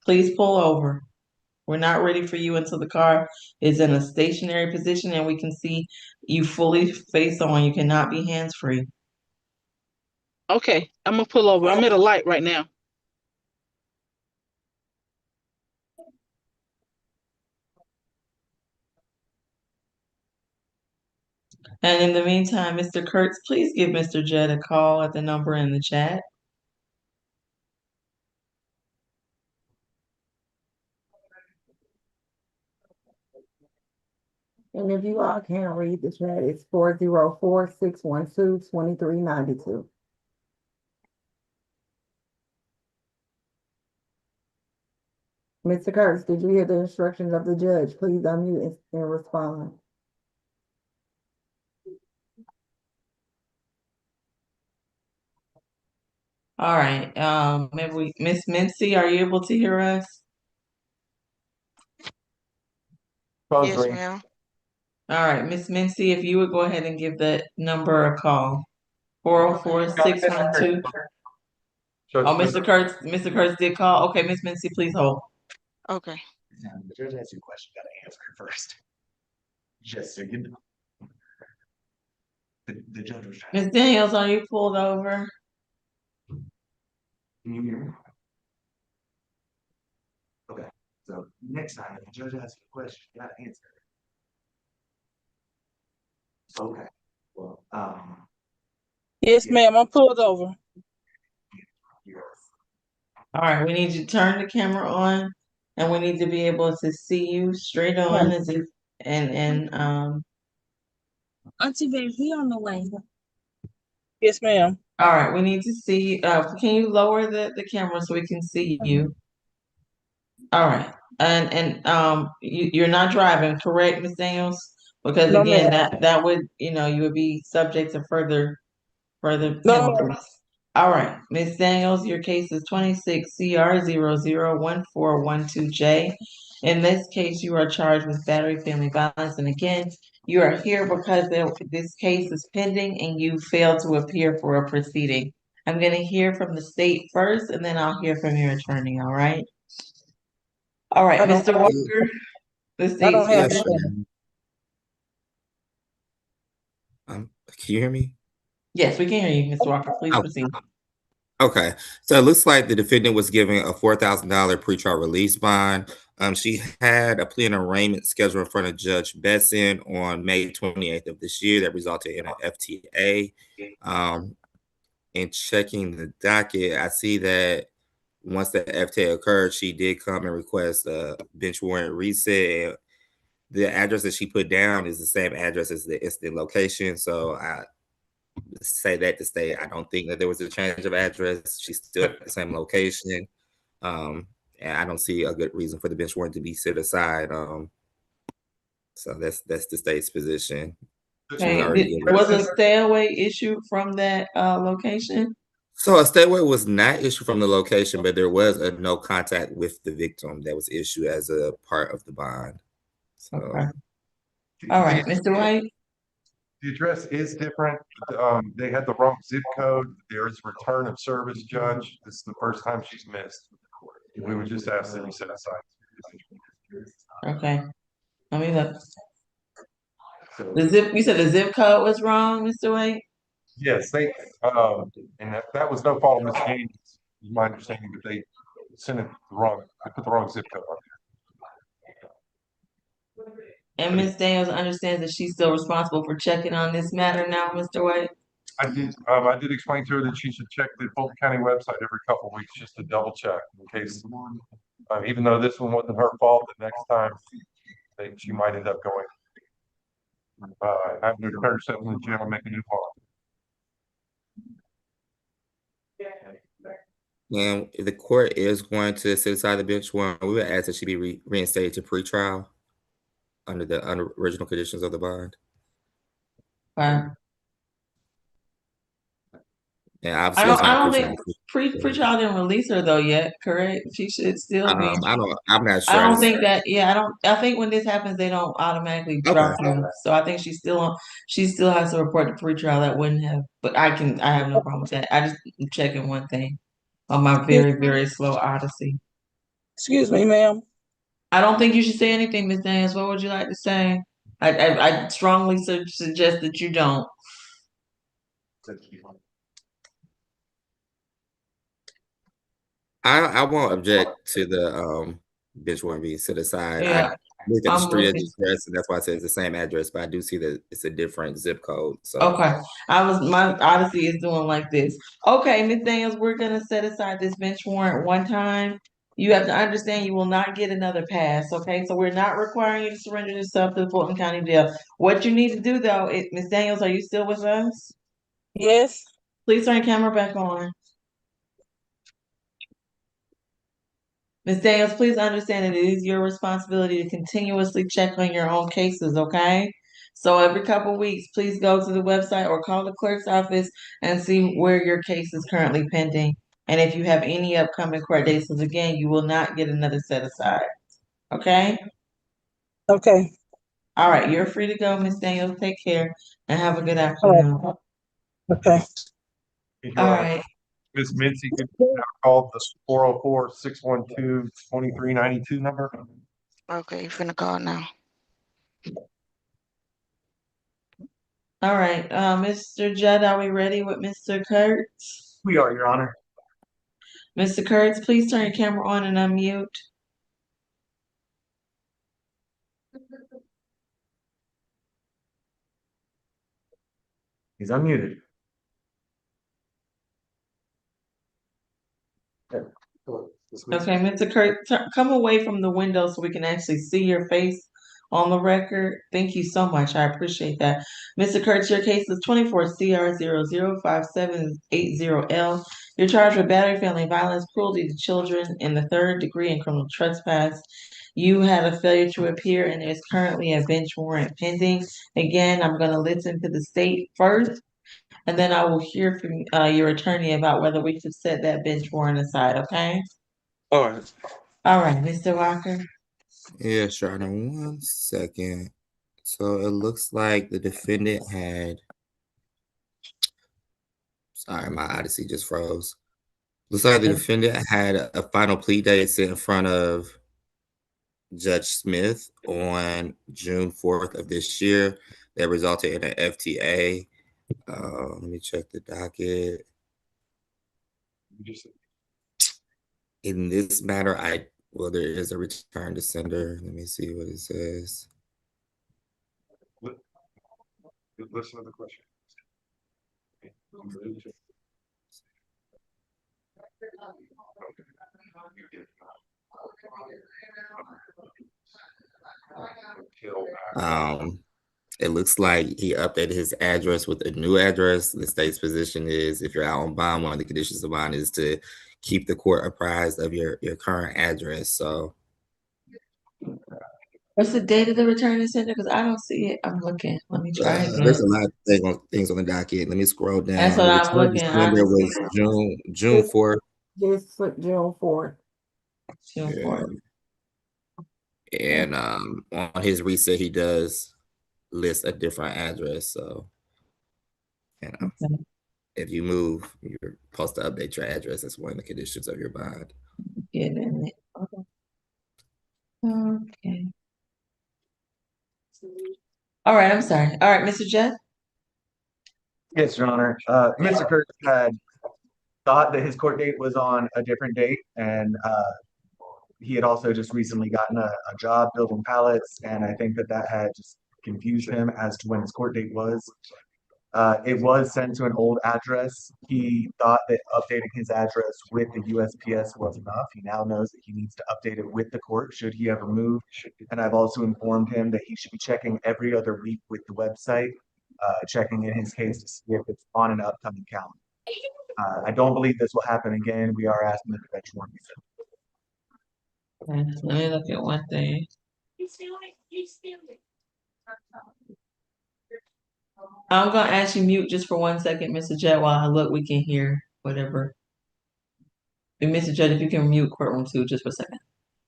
Please pull over. We're not ready for you until the car is in a stationary position and we can see you fully face on. You cannot be hands-free.
Okay, I'm gonna pull over. I'm at a light right now.
And in the meantime, Mr. Kurtz, please give Mr. Judd a call at the number in the chat.
And if you all can't read the chat, it's 404-612-2392. Mr. Kurtz, did you hear the instructions of the judge? Please unmute and respond.
All right, maybe Miss Mincy, are you able to hear us?
Yes, ma'am.
All right, Miss Mincy, if you would go ahead and give that number a call. 404-612. Oh, Mr. Kurtz did call. Okay, Miss Mincy, please hold.
Okay.
The judge asked you a question, you gotta answer it first. Just so you know. The judge was trying.
Miss Daniels, are you pulled over?
Can you hear me? Okay, so next time, if the judge asks you a question, you gotta answer it. Okay, well,
Yes, ma'am. I'm pulled over.
yes.
All right, we need you to turn the camera on and we need to be able to see you straight on as if and
Auntie Babe, he on the way. Yes, ma'am.
all right, we need to see can you lower the camera so we can see you? All right. And you're not driving, correct, Ms. Daniels? Because
No,
again,
ma'am.
that would, you would be subject to further
No,
penalties. All right, Ms. Daniels, your case is 26 CR 001412J. In this case, you are charged with battery family violence, and again, you are here because this case is pending and you failed to appear for a proceeding. I'm gonna hear from the state first, and then I'll hear from your attorney. All right. All right, Mr. Walker, the state's
Yes,
position.
can you hear me?
Yes, we can hear you, Mr. Walker. Please
Oh,
proceed.
okay, so it looks like the defendant was given a $4,000 pretrial release bond. She had a plea and arraignment scheduled in front of Judge Besson on May 28th of this year that resulted in an FTA. In checking the docket, I see that once the FTA occurred, she did come and request a bench warrant reset. And the address that she put down is the same address as the incident location. So I say that to say I don't think that there was a change of address. She's still at the same location. And I don't see a good reason for the bench warrant to be set aside. So that's the state's position.
Okay, was a stay away issued from that location?
So a stay away was not issued from the location, but there was a no contact with the victim that was issued as a part of the bond. So,
okay. All right, Mr. White.
The address is different. They had the wrong zip code. There is return of service, Judge. This is the first time she's missed. We would just ask that you set aside.
Okay. Let me look. You said the zip code was wrong, Mr. White?
Yes, they, and that was no fault of Ms. Haynes, is my understanding, but they sent it they put the wrong zip code on there.
And Ms. Daniels understands that she's still responsible for checking on this matter now, Mr. White?
I did explain to her that she should check the Fulton County website every couple of weeks just to double check in case, even though this one wasn't her fault, the next time she might end up going, having to declare herself in the jail and make a new call.
and if the court is going to set aside the bench warrant, we would ask that she be reinstated to pretrial under the original conditions of the bond.
Right.
Yeah,
I don't think pretrial didn't release her though yet, correct? She should still be.
I'm not sure.
I don't think that. Yeah, I think when this happens, they don't automatically drop her. So I think she's still on. She still has to report the pretrial. That wouldn't have. But I have no problem with that. I just am checking one thing on my very, very slow Odyssey.
Excuse me, ma'am.
I don't think you should say anything, Ms. Daniels. What would you like to say? I strongly suggest that you don't.
I won't object to the bench warrant being set aside.
Yeah,
I looked at the street address, and that's why I said it's the same address, but I do see that it's a different zip code. So
okay, my Odyssey is doing like this. Okay, Ms. Daniels, we're gonna set aside this bench warrant one time. You have to understand you will not get another pass. Okay, so we're not requiring you to surrender yourself to the Fulton County Jail. What you need to do though, Ms. Daniels, are you still with us?
Yes.
Please turn your camera back on. Ms. Daniels, please understand that it is your responsibility to continuously check on your own cases, okay? So every couple weeks, please go to the website or call the clerk's office and see where your case is currently pending. And if you have any upcoming court dates, again, you will not get another set aside, okay?
Okay.
All right, you're free to go, Ms. Daniels. Take care and have a good afternoon.
Okay.
All right.
Ms. Mincy, could you call the 404-612-2392 number?
Okay, you finna call now.
All right, Mr. Judd, are we ready with Mr. Kurtz?
We are, Your Honor.
Mr. Kurtz, please turn your camera on and unmute.
He's unmuted.
Okay, Mr. Kurtz, come away from the window so we can actually see your face on the record. Thank you so much. I appreciate that. Mr. Kurtz, your case is 24CR005780L. You're charged with battery, family violence, cruelty to children in the 3rd degree, and criminal trespass. You had a failure to appear, and there's currently a bench warrant pending. Again, I'm going to listen to the state first, and then I will hear from your attorney about whether we should set that bench warrant aside, okay?
All right.
All right, Mr. Walker.
yeah, sure. Now, 1 second. So it looks like the defendant had. Sorry, my Odyssey just froze. Looks like the defendant had a final plea date set in front of Judge Smith on June 4th of this year that resulted in an FTA. Let me check the docket. In this matter, well, there is a return to sender. Let me see what it says.
Listen to the question.
It looks like he updated his address with a new address. The state's position is if you're out on bond, one of the conditions of bond is to keep the court apprised of your current address. So
What's the date of the return to sender? Because I don't see it. I'm looking. Let me try again.
there's a lot of things on the docket. Let me scroll down.
That's what
The
I'm
return to
looking.
sender was June 4th.
Just put June 4th.
June 4th.
And on his reset, he does list a different address. So, you know, if you move, you're supposed to update your address. That's one of the conditions of your bond.
Getting it. Okay. All right, I'm sorry. All right, Mr. Jeff?
Yes, Your Honor. Mr. Kurtz had thought that his court date was on a different date, and he had also just recently gotten a job building pallets, and I think that had just confused him as to when his court date was. It was sent to an old address. He thought that updating his address with the USPS was enough. He now knows that he needs to update it with the court should he ever move. And I've also informed him that he should be checking every other week with the website, checking in his case to see if it's on an upcoming calendar. I don't believe this will happen again. We are asking that the bench warrant be set.
Okay, let me look at one thing. I'm gonna ask you mute just for 1 second, Mr. Jett, while I look, we can hear whatever. And Mr. Jett, if you can mute courtroom 2 just for a second.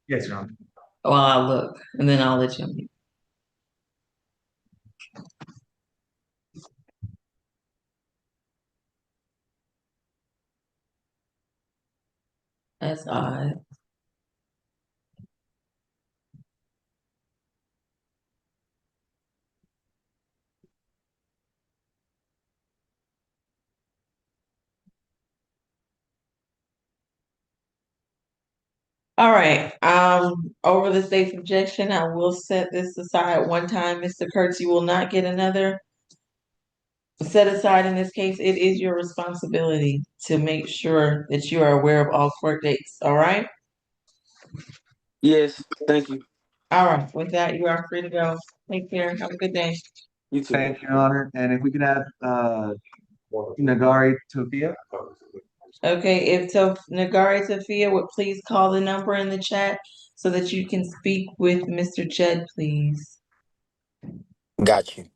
Yes, Your Honor.
While I look, and then I'll let you mute. That's odd. All right, over the state's objection, I will set this aside one time. Mr. Kurtz, you will not get another set aside in this case. It is your responsibility to make sure that you are aware of all court dates, all right?
Yes, thank you.
All right, with that, you are free to go. Take care. Have a good day.
You too.
Thank you, Your Honor. And if we can have Nagari Tofia.
Okay, if Nagari Tafia would please call the number in the chat so that you can speak with Mr. Jed, please.
Got you.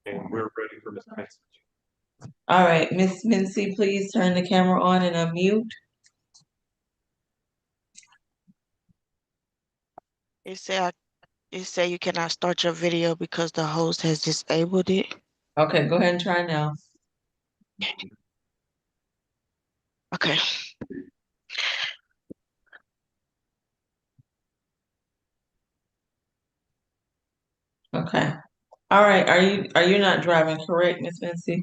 And we're ready for Ms. Mincy.
All right, Ms. Mincy, please turn the camera on and unmute.
You say you cannot start your video because the host has disabled it.
Okay, go ahead and try now.
Okay.
Okay. All right, are you not driving, correct, Ms. Mincy?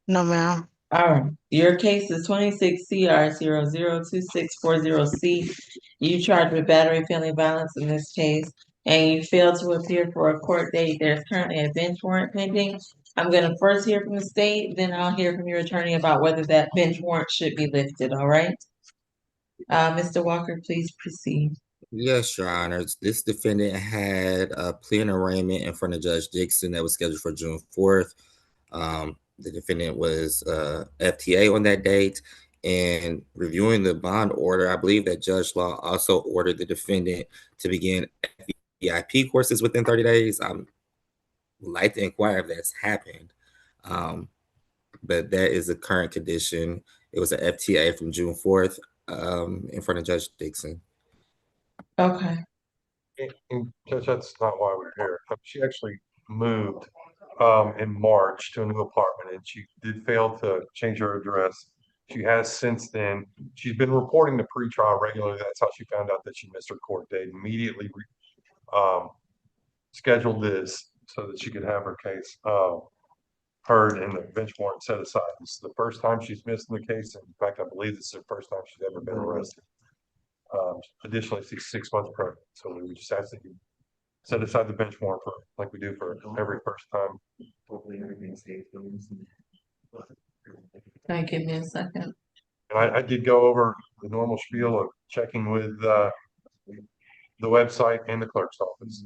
No, ma'am.
All right, your case is 26 CR 002640C. You charged with battery family violence in this case, and you failed to appear for a court date. There's currently a bench warrant pending. I'm gonna first hear from the state, then I'll hear from your attorney about whether that bench warrant should be lifted, all right? Mr. Walker, please proceed.
Yes, Your Honors. This defendant had a plea and arraignment in front of Judge Dixon that was scheduled for June 4th. The defendant was FTA on that date, and reviewing the bond order, I believe that Judge Law also ordered the defendant to begin VIP courses within 30 days. I would like to inquire if that's happened, but that is the current condition. It was an FTA from June 4th in front of Judge Dixon.
Okay.
And Judge, that's not why we're here. She actually moved in March to a new apartment, and she did fail to change her address. She has since then. She's been reporting to pretrial regularly. That's how she found out that she missed her court date. Immediately scheduled this so that she could have her case heard and the bench warrant set aside. This is the first time she's missed in the case. In fact, I believe this is the first time she's ever been arrested. Additionally, she's 6 months pregnant. So we would just ask that you set aside the bench warrant for, like we do for every first time.
Hopefully everything stays.
Can you give me a second?
And I did go over the normal spiel of checking with the website and the clerk's office.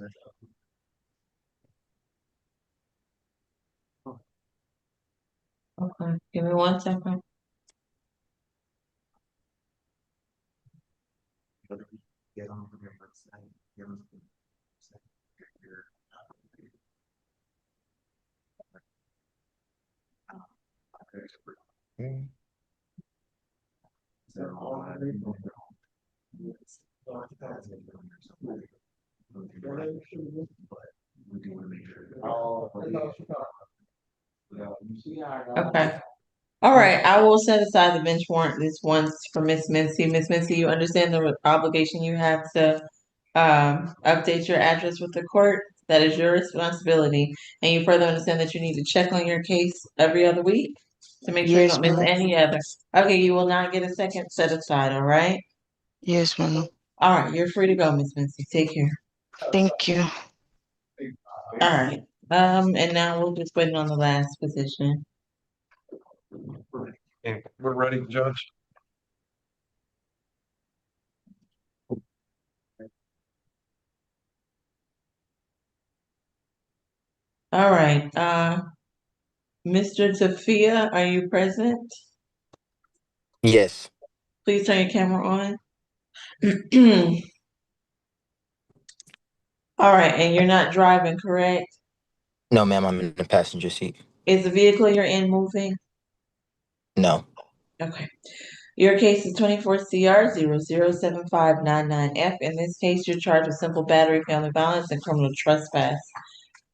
Okay, give me 1 second.
Get on their website, get on the website, get your,
Okay. All right, I will set aside the bench warrant this once for Miss Mincy. Miss Mincy, you understand the obligation you have to update your address with the court. That is your responsibility. And you further understand that you need to check on your case every other week to make sure you
Yes,
don't miss
ma'am.
any other. Okay, you will not get a second set aside, all right?
Yes, ma'am.
All right, you're free to go, Miss Mincy. Take care.
Thank you.
All right. And now we'll just wait on the last position.
And we're ready, Judge.
All right, Mr. Tafia, are you present?
Yes.
Please turn your camera on. All right, and you're not driving, correct?
No, ma'am, I'm in the passenger seat.
Is the vehicle you're in moving?
No.
Okay. Your case is 24 CR 007599F. In this case, you're charged with simple battery, family violence, and criminal trespass.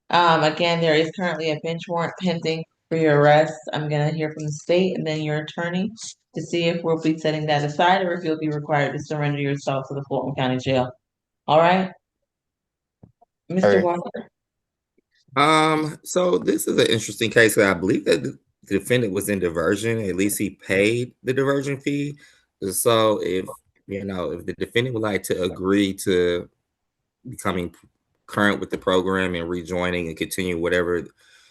Again, there is currently a bench warrant pending for your arrest. I'm gonna hear from the state and then your attorney to see if we'll be setting that aside or if you'll be required to surrender yourself to the Fulton County Jail. All right? Mr. Walker?
So this is an interesting case. I believe that the defendant was in diversion. At least he paid the diversion fee. So if the defendant would like to agree to becoming current with the program and rejoining and continue whatever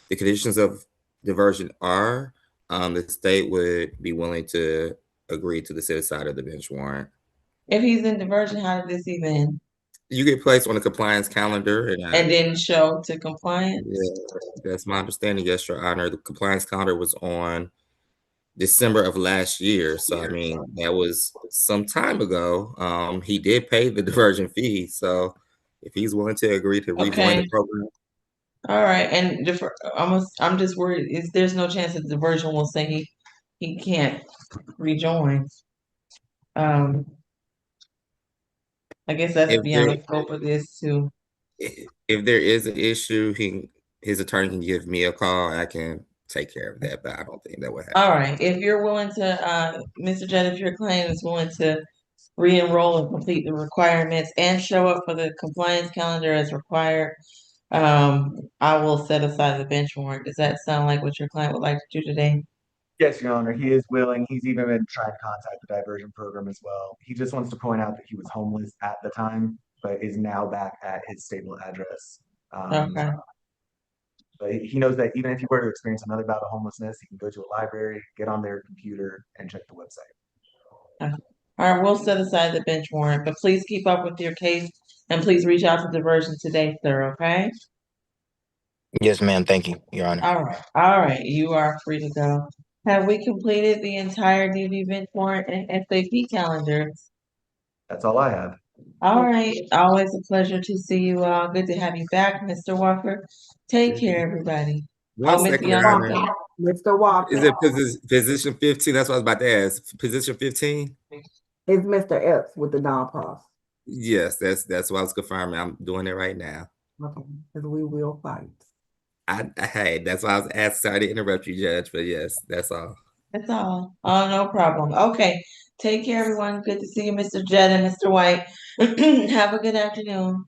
the conditions of diversion are, the state would be willing to agree to the set aside of the bench warrant.
If he's in diversion, how did this even?
You get placed on a compliance calendar
And then show to compliance?
Yeah, that's my understanding, yes, Your Honor. The compliance calendar was on December of last year. So I mean, that was some time ago. He did pay the diversion fee. So if he's willing to agree to rejoin the program.
All right, and I'm just worried. There's no chance that the diversion will say he can't rejoin. I guess that's beyond the scope of this too.
If there is an issue, his attorney can give me a call. I can take care of that, but I don't think that would happen.
All right, if you're willing to, Mr. Judd, if your client is willing to re-enroll and complete the requirements and show up for the compliance calendar as required, I will set aside the bench warrant. Does that sound like what your client would like to do today?
Yes, Your Honor, he is willing. He's even been trying to contact the diversion program as well. He just wants to point out that he was homeless at the time, but is now back at his stable address.
Okay.
But he knows that even if he were to experience another bout of homelessness, he can go to a library, get on their computer, and check the website.
All right, we'll set aside the bench warrant, but please keep up with your case and please reach out to diversion today, sir, okay?
Yes, ma'am. Thank you, Your Honor.
All right, you are free to go. Have we completed the entire DV bench warrant and SAP calendars?
That's all I have.
All right, always a pleasure to see you all. Good to have you back, Mr. Walker. Take care, everybody.
One second, Your Honor.
Mr. Walker.
Is it position 15? That's what I was about to ask. Position 15?
It's Mr. Epps with the non-pros.
Yes, that's what I was confirming. I'm doing it right now.
Okay, because we will fight.
Hey, that's why I was asking. Sorry to interrupt you, Judge, but yes, that's all.
That's all. Oh, no problem. Okay, take care, everyone. Good to see you, Mr. Jett and Mr. White. Have a good afternoon.